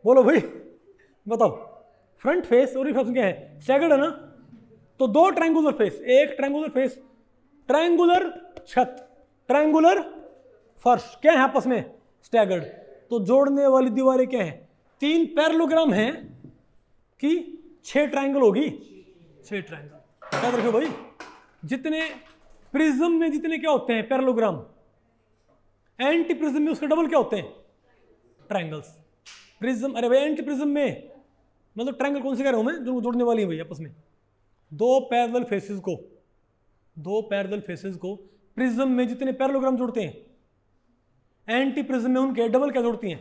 बोलो भाई, बताओ। फ्रंट फेस और रियर फेस क्या है? स्टैगर्ड है ना। तो 2 ट्रायंगुलर फेस, एक ट्रायंगुलर फेस, ट्रायंगुलर छत, ट्रायंगुलर फर्श, क्या है आपस में? स्टैगर्ड। तो जोड़ने वाली दीवारें क्या है? 3 पैरेललोग्राम हैं कि 6 ट्रायंगल होगी? 6 ट्रायंगल। याद रखो भाई, जितने प्रिज्म में जितने क्या होते हैं? पैरेललोग्राम। एंटी प्रिज्म में उसका डबल क्या होते हैं? ट्रायंगल्स। प्रिज्म, अरे भाई एंटी प्रिज्म में मतलब ट्रायंगल कौन से कह रहा हूं मैं? जो जोड़ने वाली है भाई आपस में। 2 पैरेलल फेसेस को, 2 पैरेलल फेसेस को प्रिज्म में जितने पैरेललोग्राम जोड़ते हैं, एंटी प्रिज्म में उनके डबल क्या जोड़ती हैं?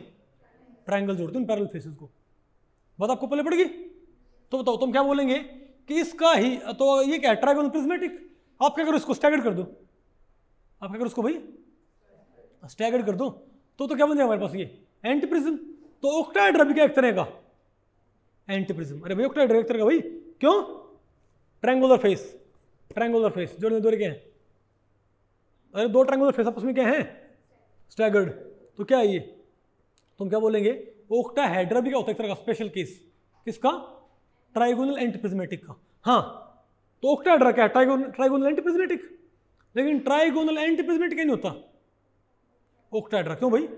ट्रायंगल जोड़ते हैं पैरेलल फेसेस को। बात आपको पहले पड़ेगी। तो बताओ तुम क्या बोलेंगे कि इसका ही तो ये क्या है? Triangle prismatic. आप क्या करो, इसको स्टैगर्ड कर दो। आप क्या करो इसको भाई? स्टैगर्ड कर दो। तो क्या बन जाएगा हमारे पास? ये एंटी प्रिज्म। तो ऑक्टाहेड्रा भी क्या एक तरह का? Anti prism. अरे भाई ऑक्टाहेड्रा एक तरह का भाई, क्यों? ट्रायंगुलर फेस, ट्रायंगुलर फेस जोड़ने दो क्या है? अरे 2 ट्रायंगुलर फेस आपस में क्या है? स्टैगर्ड। तो क्या है ये? तुम क्या बोलेंगे? ऑक्टाहेड्रा भी क्या होता है? एक तरह का स्पेशल केस। किसका? ट्राइगोनल एंटी प्रिज्मेटिक का। हाँ, तो ऑक्टाहेड्रा क्या है? Trigonal anti prismatic. लेकिन ट्राइगोनल एंटी प्रिज्मेटिक नहीं होता ऑक्टाहेड्रा। क्यों भाई?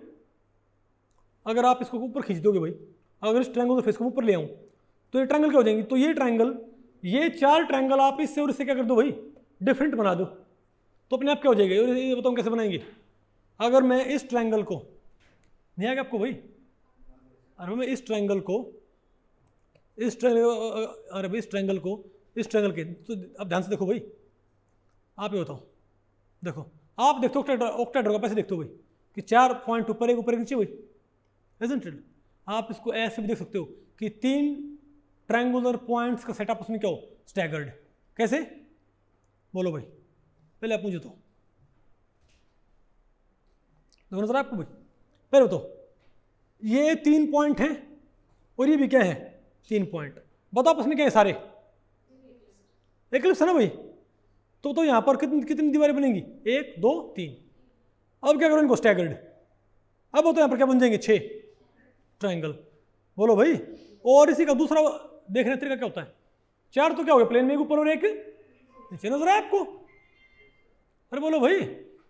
अगर आप इसको ऊपर खींच दोगे भाई, अगर इस ट्रायंगुलर फेस को ऊपर ले आऊं तो ये ट्रायंगल क्या हो जाएंगे? तो ये ट्रायंगल, ये 4 ट्रायंगल आप इससे और इससे क्या कर दो भाई? डिफरेंट बना दो। तो अपने आप क्या हो जाएगा? ये बताओ कैसे बनाएंगे? अगर मैं इस ट्रायंगल को, नहीं आएगा आपको भाई? अरे मैं इस ट्रायंगल को, इस ट्रायंगल, अरे भाई इस ट्रायंगल को इस ट्रायंगल के, तो अब ध्यान से देखो भाई, आप ये बताओ, देखो आप देखो ऑक्टाहेड्रा का पैसे देखते हो भाई कि 4 पॉइंट ऊपर एक नीचे भाई, isn't it? आप इसको ऐसे भी देख सकते हो कि 3 ट्रायंगुलर पॉइंट्स का सेट आपस में क्या हो? स्टैगर्ड। कैसे? बोलो भाई, पहले आप मुझे तो नजर आपको भाई, पहले बताओ। ये 3 पॉइंट हैं और ये भी क्या है? 3 पॉइंट। बताओ आपस में क्या है? सारे एक्लिप्स है ना भाई। तो यहां पर कितनी दीवारें बनेंगी? 1 2 3। अब क्या करो इनको? स्टैगर्ड। अब तो यहां पर क्या बन जाएंगे? 6 ट्रायंगल। बोलो भाई। और इसी का दूसरा देखने तरीका क्या होता है? 4 तो क्या हो गया? प्लेन में एक ऊपर और एक नीचे। नजर है आपको? अरे बोलो भाई,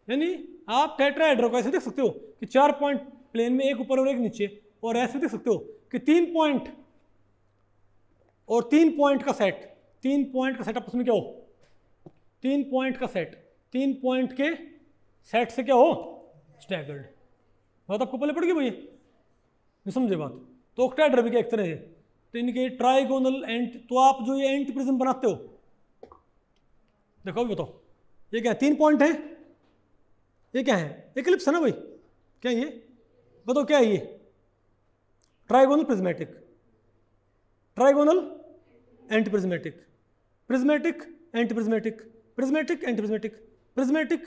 यानी आप टेट्राहेड्रा को ऐसे देख सकते हो कि 4 पॉइंट प्लेन में एक ऊपर और एक नीचे, और ऐसे देख सकते हो कि 3 पॉइंट और 3 पॉइंट का सेट, 3 पॉइंट का सेट आपस में क्या हो? 3 पॉइंट का सेट, 3 पॉइंट के सेट से क्या हो? स्टैगर्ड। बात आपको पहले पड़ गई भैया? नहीं समझे बात? तो ऑक्टाहेड्रा भी क्या एक तरह है? तो इनके ट्राइगोनल एंट, तो आप जो ये एंटी प्रिज्म बनाते हो, देखो अभी बताओ, ये क्या है? 3 पॉइंट है, ये क्या है? एक्लिप्स है ना भाई? क्या ये बताओ क्या है? ये trigonal prismatic, trigonal anti prismatic, prismatic anti prismatic, prismatic anti prismatic, prismatic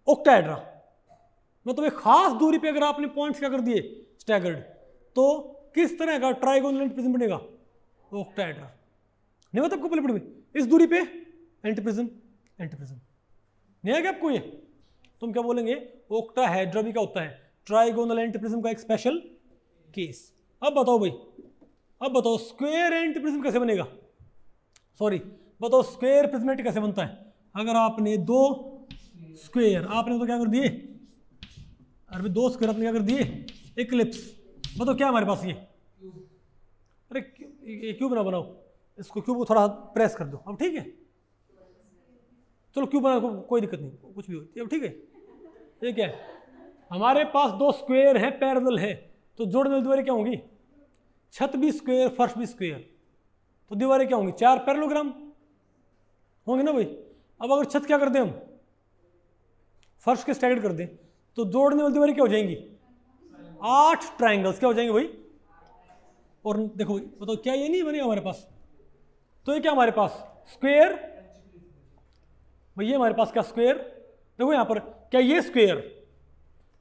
octahedra. मतलब एक खास दूरी पे अगर आपने पॉइंट्स क्या कर दिए? स्टैगर्ड। तो किस तरह का ट्राइगोनल एंटी प्रिज्म बनेगा? ऑक्टाहेड्रा। नहीं बता आपको पहले पड़ी? इस दूरी पे एंटी प्रिज्म, एंटी प्रिज्म। नहीं आएगा आपको ये? तुम क्या बोलेंगे? ऑक्टाहेड्रा भी क्या होता है? ट्राइगोनल एंटी प्रिज्म का एक स्पेशल केस। अब बताओ भाई, अब बताओ स्क्वायर एंटी प्रिज्म कैसे बनेगा? सॉरी बताओ स्क्वायर प्रिज्मेटिक कैसे बनता है? अगर आपने 2 स्क्वायर, आपने तो क्या कर दिए? अरे 2 स्क्वायर आपने क्या कर दिए? एक्लिप्स। बताओ क्या हमारे पास ये? अरे ये क्यूब ना बनाओ, इसको क्यूब को थोड़ा प्रेस कर दो। अब ठीक है, चलो क्यूब बना, कोई दिक्कत नहीं, कुछ भी हो। अब ठीक है, ये क्या है? हमारे पास 2 स्क्वायर हैं, पैरेलल है, तो जोड़ने वाली दीवारें क्या होंगी? छत भी स्क्वायर, फर्श भी स्क्वायर, तो दीवारें क्या होंगी? 4 पैरेललोग्राम होंगे ना भाई। अब अगर छत क्या कर दें हम? फर्श के स्टैगर्ड कर दें, तो जोड़ने वाली दीवारें क्या हो जाएंगी? 8 ट्राइंगल्स क्या हो जाएंगे भाई। और देखो बताओ क्या ये नहीं बनेगा हमारे पास, तो ये क्या हमारे पास स्क्वायर, भाई ये हमारे पास क्या स्क्वायर, देखो यहाँ पर क्या ये स्क्वायर,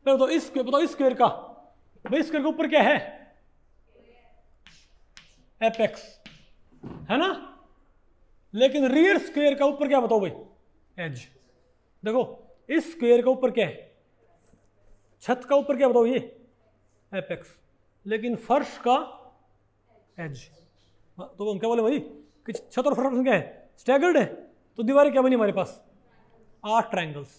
बताओ इस स्क्वायर का, भाई स्क्वायर के ऊपर क्या है एपेक्स है ना, लेकिन रियर स्क्वायर का ऊपर क्या बताओ भाई एज। देखो इस स्क्वायर का ऊपर क्या है, छत का ऊपर क्या बताओ ये एपेक्स, लेकिन फर्श का एज। तो हम क्या बोले भाई कि छत और फर्श क्या है स्टैगर्ड है, तो दीवारें क्या बनी हमारे पास 8 ट्राइंगल्स,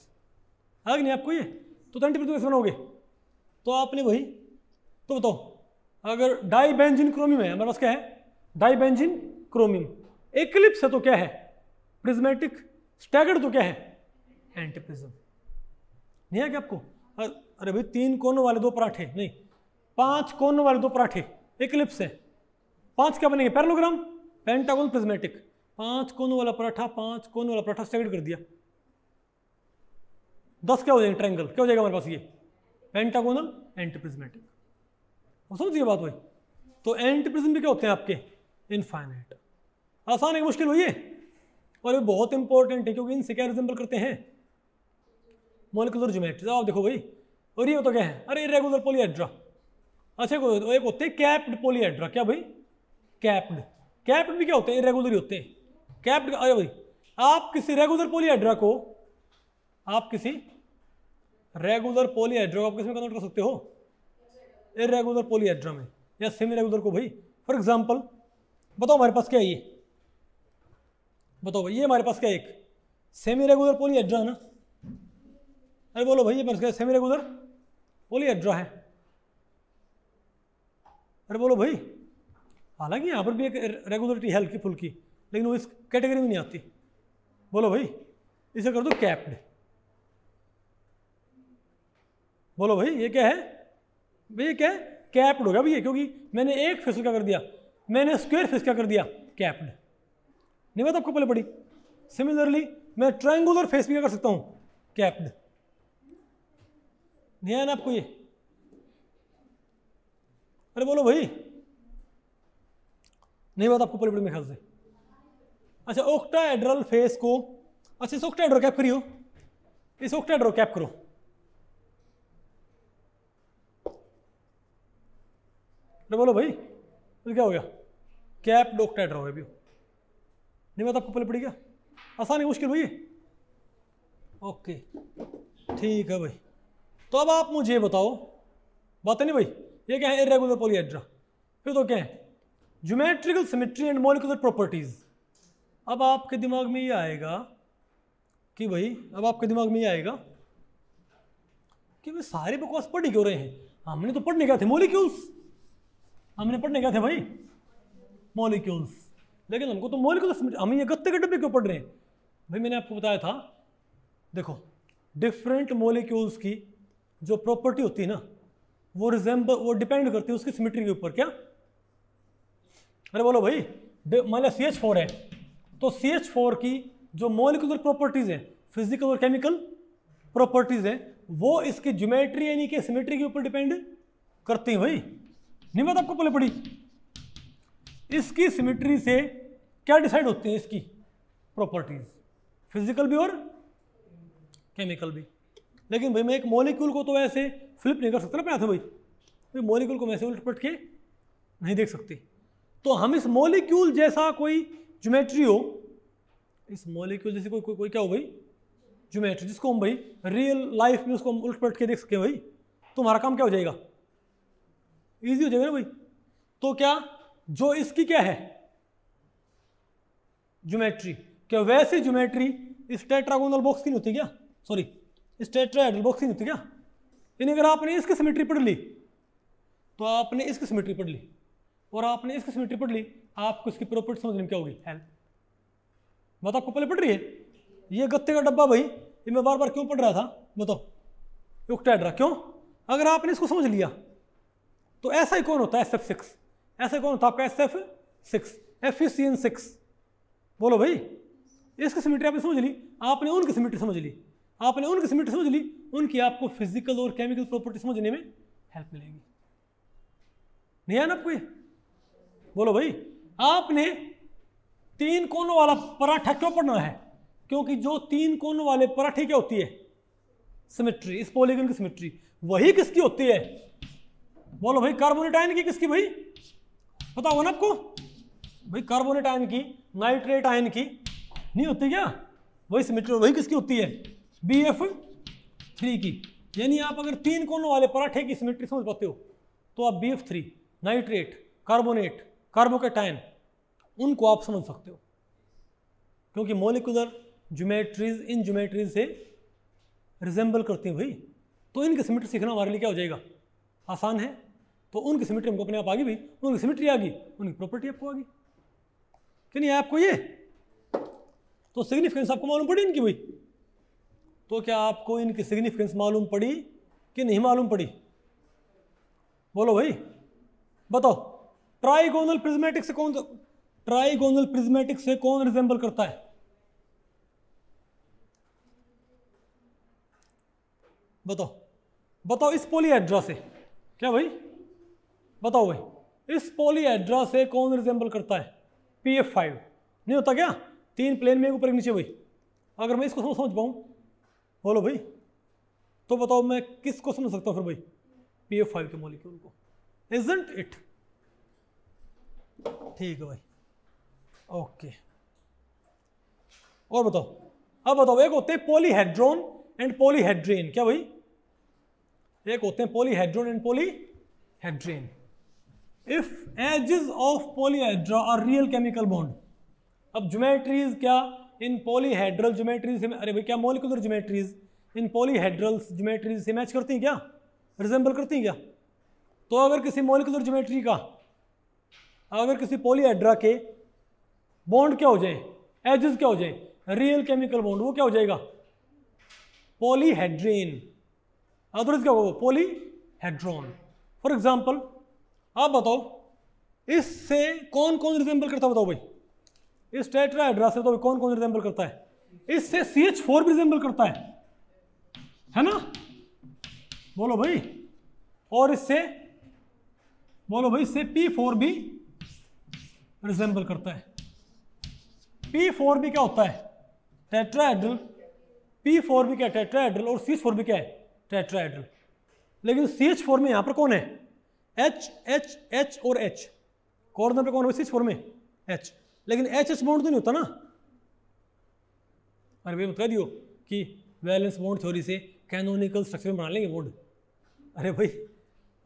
है कि नहीं आपको ये। तो 30% कैसे बनाओगे, तो आपने भाई तो बताओ अगर डाई बेंजीन क्रोमियम है हमारे पास, क्या है डाई बेंजीन क्रोमियम, एक्लिप्स है तो क्या है प्रिज्मेटिक, स्टैगर्ड तो क्या है एंटी प्रिज्म, नहीं है क्या आपको। अरे भाई 3 कोनों वाले 2 पराठे नहीं, 5 कोनों वाले 2 पराठे एक्लिप्स है, 5 क्या बनेंगे पैरेललोग्राम, पेंटागोन प्रिज्मेटिक, 5 कोनों वाला पराठा 5 कोनों वाला पराठा स्टैगर्ड कर दिया, 10 क्या हो जाएंगे ट्रायंगल, क्या हो जाएगा हमारे पास ये पेंटागोनल एंटी प्रिज्मेटिक। समझिए बात भाई। तो एंटी प्रिज्म भी क्या होते हैं आपके इनफाइनाइट। आसान है मुश्किल हुई है, और ये बहुत इंपॉर्टेंट है क्योंकि इनसे क्या रिजेंबल करते हैं मॉलिक्यूलर ज्योमेट्री। आप देखो भाई, और ये तो क्या है अरे इरेगुलर पॉलीहेड्रा, अच्छा एक होते हैं कैप्ड पॉलीहेड्रा, क्या भाई कैप्ड, कैप्ड भी क्या होते हैं इरेगुलर ही होते हैं कैप्ड। अरे भाई आप किसी रेगुलर पॉलीहेड्रा को, आप किसी रेगुलर पॉलीहेड्रा को आप किसमें कन्वर्ट कर सकते हो इरेगुलर पॉलीहेड्रा में, या सेमी रेगुलर को भाई। फॉर एग्जांपल बताओ हमारे पास क्या है ये, बताओ भाई ये हमारे पास क्या है एक सेमी रेगुलर पॉलीहेड्रा है ना, अरे बोलो भाई ये मेरे पास सेमी रेगुलर पॉलीहेड्रा है, अरे बोलो भाई। हालांकि यहाँ पर भी एक रेगुलरिटी है हल्की फुल्की, लेकिन वो इस कैटेगरी में नहीं आती। बोलो भाई इसे कर दो कैप्ड, बोलो भाई ये क्या है भाई, ये क्या है कैप्ड होगा भैया, क्योंकि मैंने एक फेस क्या कर दिया, मैंने स्क्वायर फेस क्या कर दिया कैप्ड, नहीं बात आपको पहले पड़ी। सिमिलरली मैं ट्रायंगुलर फेस भी क्या कर सकता हूं कैप्ड, नहीं है ना आपको ये, अरे बोलो भाई नहीं बात आपको पहले पड़ी मेरे ख्याल से। अच्छा ऑक्टाहेड्रल फेस को, अच्छा इस ऑक्टाहेड्रल कैप करियो, इस ऑक्टाहेड्रल कैप करो, अरे बोलो भाई तो क्या हो गया कैप ऑक्टाहेड्रल हो गया भी, नहीं बात आपको पहले पड़ी क्या, आसान है मुश्किल भाई। ओके ठीक है भाई, तो अब आप मुझे बताओ, बात है नहीं भाई ये क्या है इरेगुलर पॉलीहेड्रा, फिर तो क्या है geometrical symmetry and molecular properties. अब आपके दिमाग में ये आएगा कि भाई, अब आपके दिमाग में ये आएगा कि भाई सारे बकवास पढ़ ही क्यों रहे हैं, हमने तो पढ़ने गए थे मॉलिक्यूल्स, हमने पढ़ने गए थे भाई मॉलिक्यूल्स, लेकिन हमको तो मॉलिक्यूलर, हम ये गत्ते के डब्बे क्यों पढ़ रहे हैं भाई। मैंने आपको बताया था देखो डिफरेंट मॉलिक्यूल्स की जो प्रॉपर्टी होती है ना वो डिपेंड करती है उसकी सिमेट्री के ऊपर। क्या, अरे बोलो भाई मान लिया CH4 है, तो CH4 की जो मॉलिक्यूलर प्रॉपर्टीज है, फिजिकल और केमिकल प्रॉपर्टीज है, वो इसकी ज्योमेट्री यानी कि सिमेट्री के ऊपर डिपेंड करती है भाई। नहीं बात आपको पहले पड़ी, इसकी सिमेट्री से क्या डिसाइड होती है इसकी प्रॉपर्टीज, फिजिकल भी और केमिकल भी। लेकिन भाई मैं एक मॉलिक्यूल को तो ऐसे फ्लिप नहीं कर सकता ना अपने हाथ में भाई, मॉलिक्यूल को मैं ऐसे उलट पलट के नहीं देख सकते। तो हम इस मॉलिक्यूल जैसा कोई ज्योमेट्री हो, इस मॉलिक्यूल जैसे कोई क्या हो भाई ज्योमेट्री, जिसको हम भाई रियल लाइफ में उसको हम उलट पलट के देख सके भाई, तो हमारा काम क्या हो जाएगा इजी हो जाएगा ना भाई। तो क्या जो इसकी क्या है ज्योमेट्री, क्या वैसी ज्योमेट्री इस टेट्रागोनल बॉक्स की नहीं होती क्या, सॉरी इस टेट्राहेड्रल बॉक्स की नहीं होती क्या। यानी अगर आपने इसकी सिमेट्री पढ़ ली तो आपने इसकी सिमेट्री पढ़ ली, और आपने इसकी सिमेट्री पढ़ ली, आपको इसकी प्रॉपर्टी समझने में क्या होगी हेल्प। बात आपको पहले पढ़ रही है। ये गत्ते का डब्बा भाई ये मैं बार बार क्यों पढ़ रहा था बताओ ऑक्टाहेड्रा, क्यों, अगर आपने इसको समझ लिया तो ऐसा ही कौन होता है SF6, ऐसा कौन होता है आपका SF6 FeCN6। बोलो भाई इसकी सिमेट्री आपने समझ ली, आपने उनकी सिमेट्री समझ ली, आपने उनकी सिमेट्री समझ ली, उनकी आपको फिजिकल और केमिकल प्रॉपर्टी समझने में हेल्प मिलेगी। नहीं है ना कोई? बोलो भाई, आपने 3 कोनों वाला पराठा क्यों पढ़ना है? क्योंकि जो 3 कोनों वाले पराठे क्या होती है? सिमेट्री, इस पॉलीगन की सिमेट्री। वही किसकी होती है? बोलो भाई, कार्बोनेट आयन की। किसकी भाई? पता होगा ना आपको भाई, कार्बोनेट आयन की, नाइट्रेट आयन की नहीं होती क्या? वही सिमेट्री, वही किसकी होती है? BF3 की। यानी आप अगर 3 कोनों वाले पराठे की सिमेट्री समझ पाते हो तो आप BF3, नाइट्रेट, कार्बोनेट, कार्बोकेटायन, उनको आप समझ सकते हो। क्योंकि मॉलिक्यूलर ज्योमेट्रीज इन ज्योमेट्रीज से रिजेंबल करती हैं भाई। तो इनकी सिमेट्री सीखना हमारे लिए क्या हो जाएगा? आसान है। तो उनकी सिमेट्री हमको अपने आप आ गई भाई, उनकी सिमेट्री आ गई, उनकी प्रॉपर्टी आपको आ गई कि नहीं? आपको ये तो सिग्निफिकेंस आपको मालूम पड़ी इनकी भाई। तो क्या आपको इनकी सिग्निफिकेंस मालूम पड़ी कि नहीं मालूम पड़ी? बोलो भाई, बताओ। ट्राइगोनल प्रिज्मेटिक से कौन, ट्राइगोनल प्रिज्मेटिक से कौन रिजेंबल करता है? बताओ बताओ। इस पॉलीहेड्रा से क्या भाई? बताओ भाई, इस पॉलीहेड्रा से कौन रिजेंबल करता है? PF5 नहीं होता क्या? 3 प्लेन में ऊपर एक नीचे भाई। अगर मैं इसको समझ पाऊँ, बोलो भाई, तो बताओ मैं किसको समझ सकता हूँ फिर भाई? PF5 के मॉलिक्यूल को। Isn't it? ठीक है भाई, ओके। और बताओ, अब बताओ। एक होते हैं पॉलीहेड्रोन एंड पॉलीहेड्रेन। क्या भाई? एक होते हैं polyhedron and polyhedra. If edges of polyhedra are real chemical bond. अब ज्योमेट्रीज क्या इन पॉलीहेड्रल ज्योमेट्रीज से, अरे भाई क्या मॉलिक्यूलर ज्योमेट्रीज इन पॉलीहेड्रल ज्योमेट्रीज से मैच करती हैं क्या? रिजेंबल करती हैं क्या? तो अगर किसी मॉलिक्यूलर ज्योमेट्री का, अगर किसी पॉलीहेड्रा के बॉन्ड क्या हो जाए, एजेस क्या हो जाए, रियल केमिकल बॉन्ड, वो क्या हो जाएगा? पॉलीहेड्रेन। अदरवाइज क्या होगा? पॉलीहेड्रॉन। फॉर एग्जाम्पल आप बताओ, इससे कौन कौन रिजेंबल करता है? बताओ भाई, इस टेट्राहेड्रा से बताओ कौन कौन रिजेंबल करता है? इससे CH4 भी रिजेंबल करता है ना? बोलो भाई। और इससे, बोलो भाई, इससे P4 भी रिजेंबल करता है। P4 भी क्या होता है? टेट्राहेड्रल। P4 भी क्या है? टेट्राहेड्रल। और CH4 भी क्या है? टेट्राहेड्रल। लेकिन CH4 में यहां पर कौन है? H H H और H। कॉर्नर पे कौन है CH4 में? H। लेकिन H बॉन्ड तो नहीं होता ना। अरे भाई मत कह दियो कि वैलेंस बॉन्ड थ्योरी से कैनोनिकल स्ट्रक्चर बना लेंगे बॉन्ड। अरे भाई,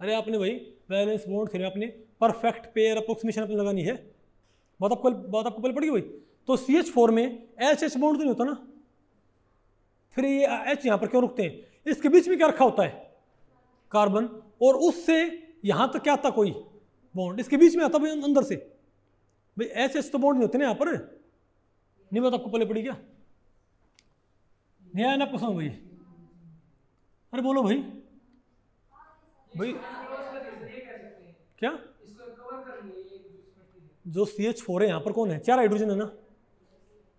अरे आपने भाई वैलेंस बॉन्ड थ्योरी आपने परफेक्ट पेयर अप्रोक्सीमेशन अपनी लगानी है। बात आपको पहले पड़ गई भाई। तो CH4 में H बॉन्ड तो नहीं होता ना। फिर ये H यहाँ पर क्यों रुकते हैं? इसके बीच में क्या रखा होता है? कार्बन। और उससे यहाँ तक क्या आता? कोई बॉन्ड इसके बीच में आता भाई अंदर से। भाई H तो बॉन्ड नहीं होते ना यहाँ पर। नहीं बात आपको पहले पड़ी क्या? नहीं आया ना आपको समझ भाई? अरे बोलो भाई। भाई क्या जो CH4 है यहाँ पर कौन है? 4 हाइड्रोजन है ना।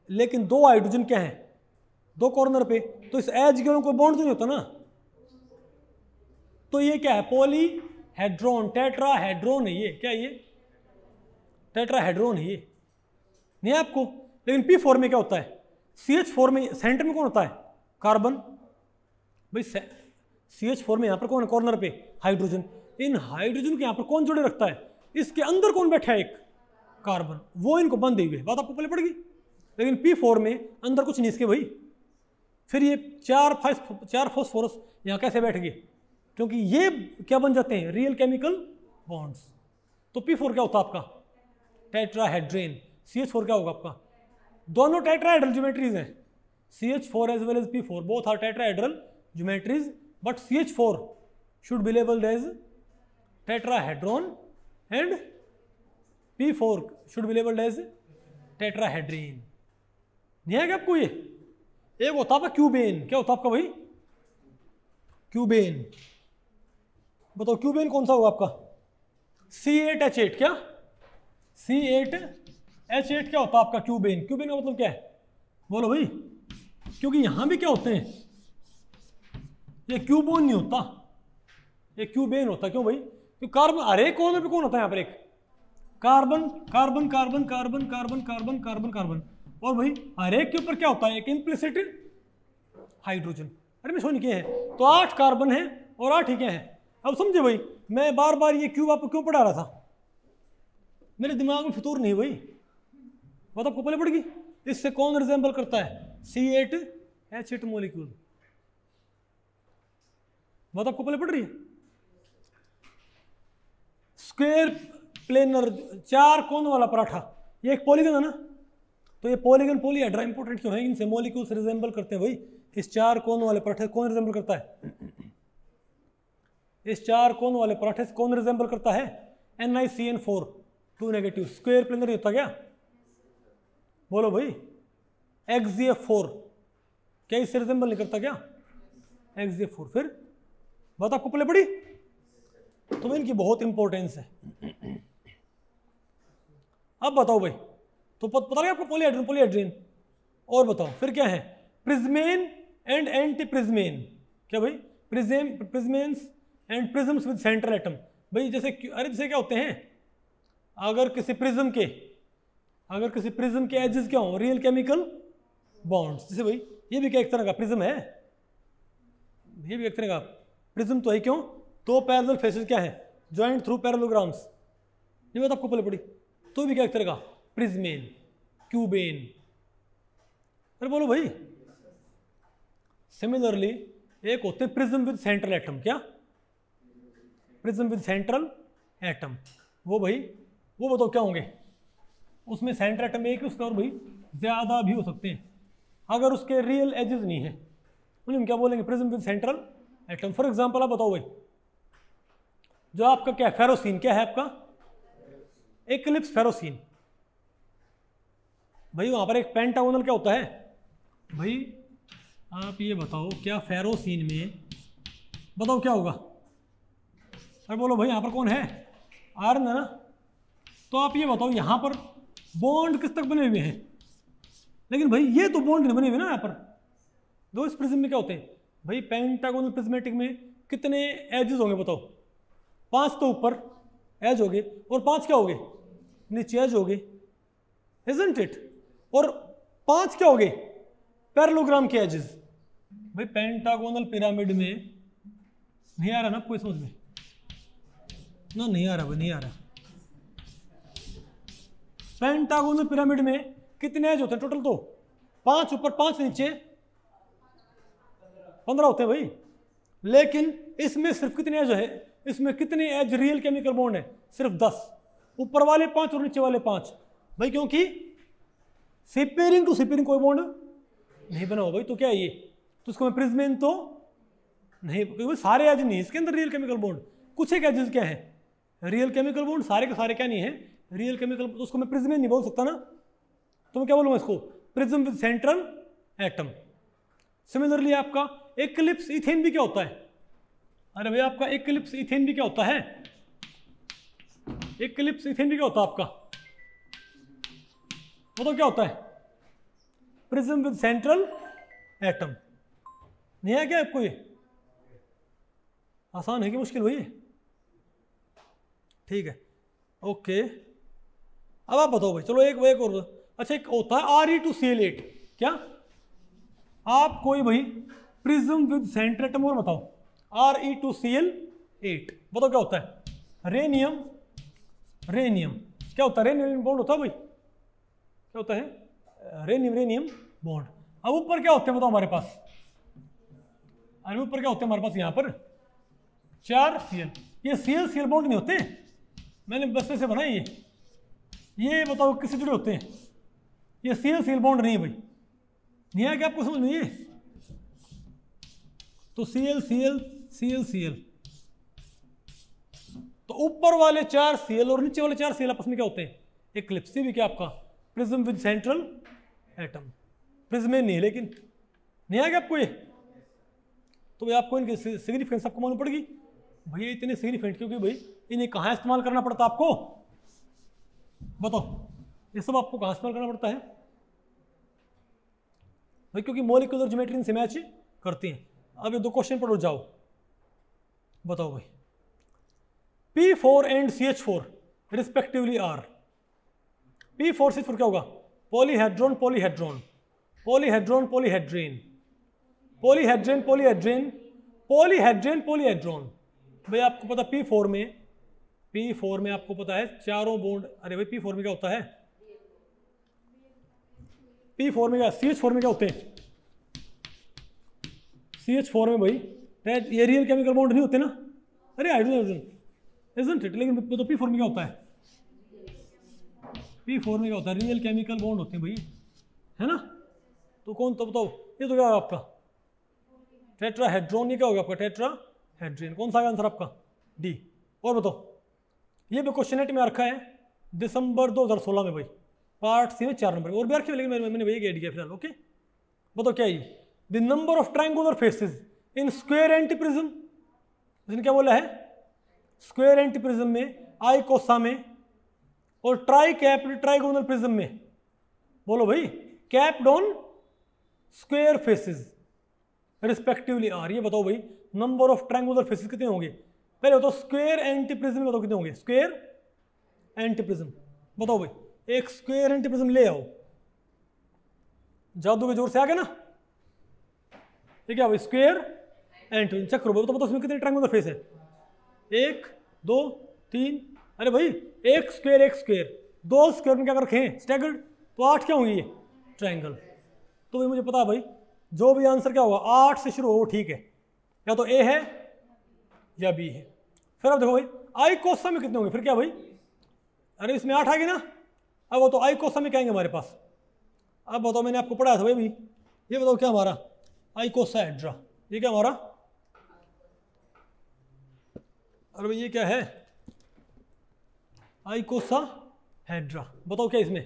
लेकिन 2 हाइड्रोजन क्या है? 2 कॉर्नर पे। तो इस एज के कोई बॉन्ड तो नहीं होता ना। तो ये क्या है? पॉलीहेड्रोन, टेट्राहेड्रोन है ये। क्या ये? टेट्राहेड्रोन है ये। नहीं है आपको? लेकिन P4 में क्या होता है? CH4 में सेंटर में कौन होता है? कार्बन। भाई CH4 में यहां पर कौन है? कॉर्नर पे हाइड्रोजन। इन हाइड्रोजन के यहां पर कौन जोड़े रखता है? इसके अंदर कौन बैठा है? एक कार्बन। वो इनको बंद हुई है। बात आपको पहले पड़ेगी। लेकिन P4 में अंदर कुछ नहीं इसके भाई। फिर ये 4 फॉस्फोरस यहाँ कैसे बैठ गए? क्योंकि ये क्या बन जाते हैं? Real chemical bonds. तो P4 क्या होता है आपका? टेट्राहेड्रेन। CH4 क्या होगा आपका? दोनों टेट्राहेड्रल ज्योमेट्रीज हैं। CH4 as well as P4 both are tetrahedral geometries, but CH4 should be labeled as tetrahedron and P4 should be labeled as tetrahedrine. नहीं है क्या आपको ये? एक होता आपका क्यूबेन। क्या होता आपका भाई? क्यूबेन। बताओ क्यूबेन कौन सा होगा आपका? C8H8। क्या? C8H8 क्या होता है आपका? क्यूबेन। क्यूबेन का मतलब क्या है? बोलो भाई। क्योंकि यहां भी क्या होते हैं? ये क्यूबोन नहीं होता, ये क्यूबेन होता। क्यों भाई? क्योंकि कार्बन हर एक कोने पे कौन होता है यहाँ पर, एक carbon carbon carbon carbon carbon carbon carbon carbon, और भाई हर एक के ऊपर क्या होता है, एक इम्प्लिसिट हाइड्रोजन। अरे मैं सोनी क्या है, तो 8 कार्बन है और 8 ही क्या है। अब समझे भाई, मैं बार बार ये क्यूब आपको क्यों पढ़ा रहा था, मेरे दिमाग में फितूर नहीं भाई, बात आपको पहले पड़ेगी। इससे कौन रिजेंबल करता है, C8H8 मॉलिक्यूल, बात आपको पहले पड़ रही है। स्क्वायर प्लेनर 4 कोन वाला पराठा, ये एक पॉलीगन है ना, तो ये पॉलीगन पॉलीहेड्रा इंपॉर्टेंट क्यों है, इनसे मॉलिक्यूल्स रिजेंबल करते हैं भाई। इस 4 कोन वाले पराठे कौन रिजेंबल करता है, इस 4 कोन वाले पराठे से कौन रिजेंबल करता है, NiCN4 2 नेगेटिव। स्क्वायर प्लेनर नहीं होता क्या, बोलो भाई, XgF4 क्या इससे रिजेंबल नहीं करता क्या, XgF4। फिर बात आपको पहले पड़ी, तो इनकी बहुत इंपॉर्टेंस है। अब बताओ भाई, तो पता लगा आपको पॉलीहेड्रिन पॉलीहेड्रिन, और बताओ फिर क्या है, प्रिज्मेन एंड एंटी प्रिज्मेन। क्या भाई, prisms and prisms with central atom. भाई जैसे क्या होते हैं, अगर किसी प्रिज्म के एजेस क्या हो, रियल केमिकल बॉन्ड्स। जैसे भाई ये भी क्या एक तरह का प्रिज्म है, ये भी एक तरह का प्रिज्म तो है, क्यों, 2 पैरेलल फेसेस क्या है, ज्वाइंट थ्रू पैरेललोग्राम्स, ये बात आपको पहले पड़ी, तो भी क्या एक तरह का प्रिज्मेन क्यूबेन। अरे बोलो भाई, सिमिलरली एक होते हैं प्रिज्म विद सेंट्रल एटम। क्या, प्रिज्म विद सेंट्रल एटम, वो भाई वो बताओ क्या होंगे, उसमें सेंट्रल एटम एक, उसका और भाई ज्यादा भी हो सकते हैं, अगर उसके रियल एजेस नहीं है उन्हें हम क्या बोलेंगे, prism with central atom. For example आप बताओ भाई, जो आपका क्या फेरोसिन, क्या है आपका एक्लिप्स फेरोसिन, भाई वहां पर एक पेंटागोनल क्या होता है भाई, आप ये बताओ क्या फेरोसिन में बताओ क्या होगा, अरे बोलो भाई यहाँ पर कौन है, आयरन है ना, तो आप ये बताओ यहाँ पर बॉन्ड किस तक बने हुए हैं, लेकिन भाई ये तो बॉन्ड नहीं बने हुए ना यहाँ पर। दो इस प्रिज्म में क्या होते हैं भाई, पेंटागोनल प्रिज्मेटिक में कितने एजेस होंगे बताओ, 5 तो ऊपर एज होगे और 5 क्या होगे, नीचे एज होगे, इजंट इट, और 5 क्या होगे, पैरेललोग्राम के एजेस। भाई पेंटागोनल पिरामिड में नहीं आ रहा ना कोई समझ में ना, नहीं आ रहा भाई, नहीं आ रहा। पेंटागोनल पिरामिड में कितने एज होते हैं टोटल, तो 5 ऊपर 5 नीचे 15 होते हैं भाई, लेकिन इसमें सिर्फ कितने एज है, इसमें कितने एज रियल केमिकल बॉन्ड है, सिर्फ 10, ऊपर वाले 5 और नीचे वाले 5 भाई, क्योंकि सिपेरिंग टू सिपेरिंग कोई बॉन्ड नहीं बना हो भाई, तो क्या है ये, तो उसको मैं प्रिज्मेन तो नहीं, क्योंकि सारे एज नहीं इसके अंदर रियल केमिकल बॉन्ड, कुछ एक एजेस क्या है रियल केमिकल बॉन्ड, सारे के सारे क्या नहीं है रियल केमिकल, तो उसको मैं प्रिज्मेन नहीं बोल सकता ना, तो मैं क्या बोलूँगा इसको, prism with central atom. Similarly आपका एक्लिप्स इथेन भी क्या होता है, अरे भाई आपका एक्लिप्स इथेन भी क्या होता है, एक्लिप्स इथेन भी क्या होता है आपका, वो तो क्या होता है, प्रिज्म विद सेंट्रल एटम। नहीं है क्या आपको, ये आसान है कि मुश्किल हुई है, ठीक है ओके। अब आप बताओ भाई, चलो एक और, अच्छा एक होता है Re2Cl8, क्या आप कोई भाई प्रिज्म विद सेंट्रल एटम और बताओ, Re2Cl8 बताओ क्या होता है, रेनियम क्या होता है, रेनियम बॉन्ड होता है भाई, क्या होता है रेनियम बॉन्ड। अब ऊपर क्या होते हैं बताओ हमारे पास, अरे ऊपर क्या होते हैं हमारे पास, यहाँ पर 4 Cl, ये Cl बॉन्ड नहीं होते, मैंने बस से बनाए ये बताओ किससे जुड़े होते हैं, ये Cl बॉन्ड नहीं है भाई, नहीं है क्या आपको समझ में ये, तो Cl तो ऊपर वाले 4 Cl और नीचे वाले 4 Cl आपस में क्या होते हैं, एक्लिप्स भी क्या आपका प्रिज्म विद सेंट्रल एटम, प्रिज्मेन नहीं, लेकिन नहीं आ गया आपको ये, तो भाई आपको इनकी सिग्निफिकेंस आपको मालूम पड़ेगी भैया, इतने सिग्निफिकेंट क्योंकि भाई इन्हें कहाँ इस्तेमाल करना पड़ता आपको, बताओ ये सब आपको कहाँ इस्तेमाल करना पड़ता है भाई, क्योंकि मॉलिक्यूलर ज्योमेट्री से मैच करती हैं। अब ये 2 क्वेश्चन पढ़ो जाओ, बताओ भाई, P4 and CH4 respectively are. P4 CH4 क्या होगा? Polyhedron polyhedron, polyhedron पॉलीहेड्रीन, पॉलीहेड्रेन पॉलीहेड्रीन, पॉलीहेड्रेन polyhedron. भाई आपको पता P4 में आपको पता है चारों बॉन्ड। अरे भाई P4 में क्या होता है? P4 में क्या, CH4 में क्या होते हैं? CH4 में भाई ये रियल केमिकल बॉन्ड नहीं होते ना। अरे हाइड्रोजन इजंट इट। लेकिन तो P4 में क्या होता है? P4 में क्या होता है? रियल केमिकल बॉन्ड होते हैं भाई, है ना। तो कौन, तो बताओ ये तो क्या होगा आपका? टेट्राहेड्रोन। ये क्या होगा आपका? टेट्राहेड्रीन। कौन सा आंसर आपका? डी। और बताओ, ये भी क्वेश्चन में रखा है दिसंबर 2016 में भाई, पार्ट सी में 4 नंबर। और भी रखे हुए, लेकिन मैंने वही गेट किया फिलहाल। ओके बताओ क्या है? The number of triangular faces in square antiprism. इसने क्या बोला है? स्क्वायर एंटीप्रिज्म में, आई कोसा में, और ट्राई कैप्ड ट्राइगोनल प्रिज्म में। बोलो भाई, capped on square faces respectively are. ये बताओ भाई, नंबर ऑफ ट्रायंगुलर फेसेस कितने होंगे? पहले बताओ स्क्वायर एंटीप्रिज्म में बताओ कितने होंगे? स्क्वायर एंटीप्रिज्म बताओ भाई, एक स्क्वायर एंटीप्रिज्म ले आओ। जादू के जोर से आ गया ना। ये क्या भाई? स्क्वायर एंटीप्रिज्म। चक्र भाई बताओ इसमें कितने ट्रायंगुलर फेस है? 1 2 3। अरे भाई एक स्क्वायर, 2 स्क्वायर में क्या कर रखे हैं? स्टैगर्ड। तो 8 क्या होंगे ये? ट्रायंगल। तो भाई मुझे पता है भाई, जो भी आंसर क्या होगा 8 से शुरू हो वो ठीक है, या तो ए है या बी है। फिर अब देखो भाई, आई कोसा में कितने होंगे फिर? क्या भाई? अरे इसमें 8 आ गए ना। अब वो तो आई कोसा में क्या आएंगे हमारे पास? अब बताओ, मैंने आपको पढ़ाया था भाई भी, ये बताओ क्या हमारा आइकोसाहेड्रा। ये क्या हमारा? अरे भाई ये क्या है? आइकोसाहेड्रा। बताओ क्या इसमें?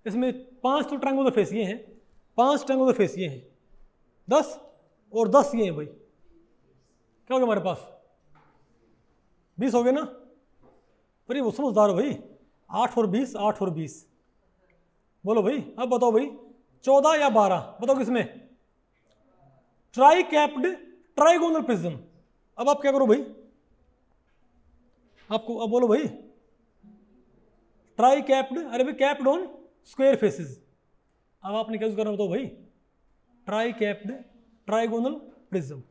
इसमें 5 तो ट्रायंगुलर फेस ये हैं, 5 ट्रायंगुलर फेस ये हैं, 10 और 10 ये हैं भाई। क्या हो गया हमारे पास? 20 हो गए ना। पर ये वो समझदार हो भाई, 8 और 20, 8 और 20। बोलो भाई, अब बताओ भाई 14 या 12 बताओ किसमें? Try capped trigonal prism. अब आप क्या करो भाई, आपको अब बोलो भाई, ट्राई कैप्ड, अरे भाई कैप्ड ऑन स्क्वायर फेसेस। अब आपने क्या यूज करना बताओ भाई? Try capped trigonal prism.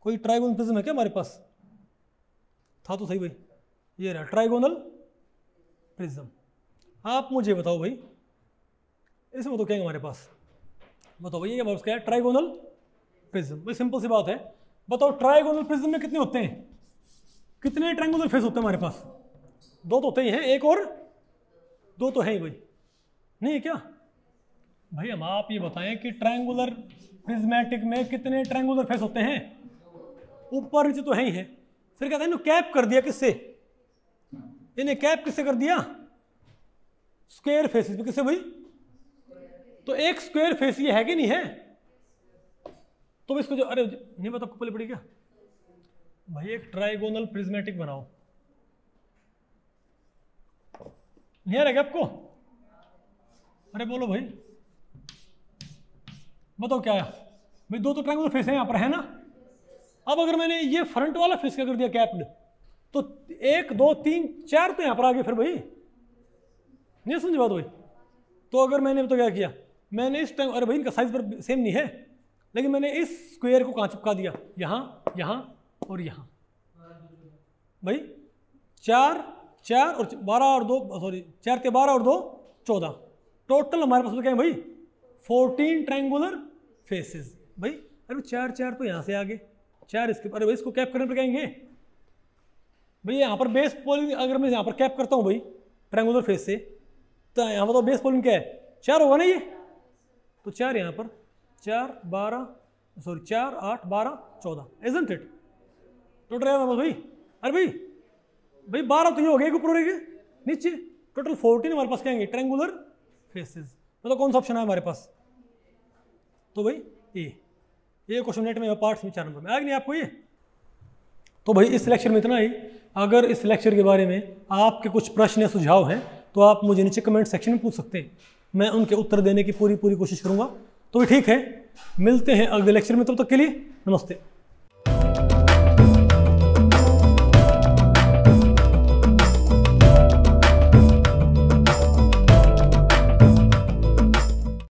कोई ट्राइगोनल प्रिज्म है क्या हमारे पास? था तो सही भाई, ये रहा ट्राइगोनल प्रिज्म। आप मुझे बताओ भाई, इसमें तो क्या है हमारे पास? बताओ भाई, ये हमारे पास क्या है? Trigonal prism. भाई सिंपल सी बात है, बताओ ट्राइगोनल प्रिज्म में कितने होते हैं? कितने ट्रायंगुलर फेस होते हैं हमारे पास? 2 तो होते ही हैं, 1 और 2 तो है ही भाई, नहीं है क्या भाई? हम आप ये बताएं कि ट्रायंगुलर प्रिज्मेटिक में कितने ट्रायंगुलर फेस होते हैं? ऊपर नीचे तो है ही है। फिर कहते हैं ना, कैप कर दिया किससे? इन्हें कैप किससे कर दिया? स्क्वायर फेसेस पे। किससे भाई? तो एक स्क्वायर फेस ये है कि नहीं है? तो इसको जो, अरे नहीं पता आपको पहले पड़ी क्या भाई? एक ट्राइगोनल प्रिज्मेटिक बनाओ। नहीं आ रहा क्या आपको? अरे बोलो भाई, बताओ क्या है भाई? 2 तो ट्रायंगुलर फेस है यहाँ पर, है ना। अब अगर मैंने ये फ्रंट वाला फेस क्या कर दिया कैप्ड, तो 1 2 3 4 तो यहाँ पर आ गए फिर भाई। नहीं समझ बात भाई? तो अगर मैंने तो क्या किया, मैंने इस टाइम, अरे भाई इनका साइज पर सेम नहीं है, लेकिन मैंने इस स्क्वायर को कहाँ चिपका दिया? यहाँ, यहाँ और यहाँ भाई। 4 4 और 12 और 2, सॉरी 4 के 12 और 2 14। टोटल हमारे पास क्या है भाई? 14 ट्रायंगुलर फेसेस भाई। अरे 4 4 तो यहाँ से आ गए, 4 इसके। अरे भाई इसको कैप करने पर कहेंगे भाई, यहाँ पर बेस पोलिंग अगर मैं यहाँ पर कैप करता हूँ भाई ट्रायंगुलर फेस से, तो यहाँ पर तो बेस पोलिंग क्या है? 4 होगा ना ये। तो 4 यहाँ पर, 4 12, सॉरी 4 8 12 14, इजंट इट? टोटल है भाई। अरे भाई 12 तो ये हो गए ऊपर नीचे, टोटल 14 हमारे पास क्या आएंगे? Triangular faces. मतलब कौन सा ऑप्शन है हमारे पास? तो भाई ये क्वेश्चन नेट में पार्ट में 4 नंबर में आ गया नहीं आपको ये? तो भाई इस लेक्चर में इतना ही। अगर इस लेक्चर के बारे में आपके कुछ प्रश्न या सुझाव हैं तो आप मुझे नीचे कमेंट सेक्शन में पूछ सकते हैं, मैं उनके उत्तर देने की पूरी कोशिश करूंगा। तो ठीक है, मिलते हैं अगले लेक्चर में, तब तक के लिए नमस्ते।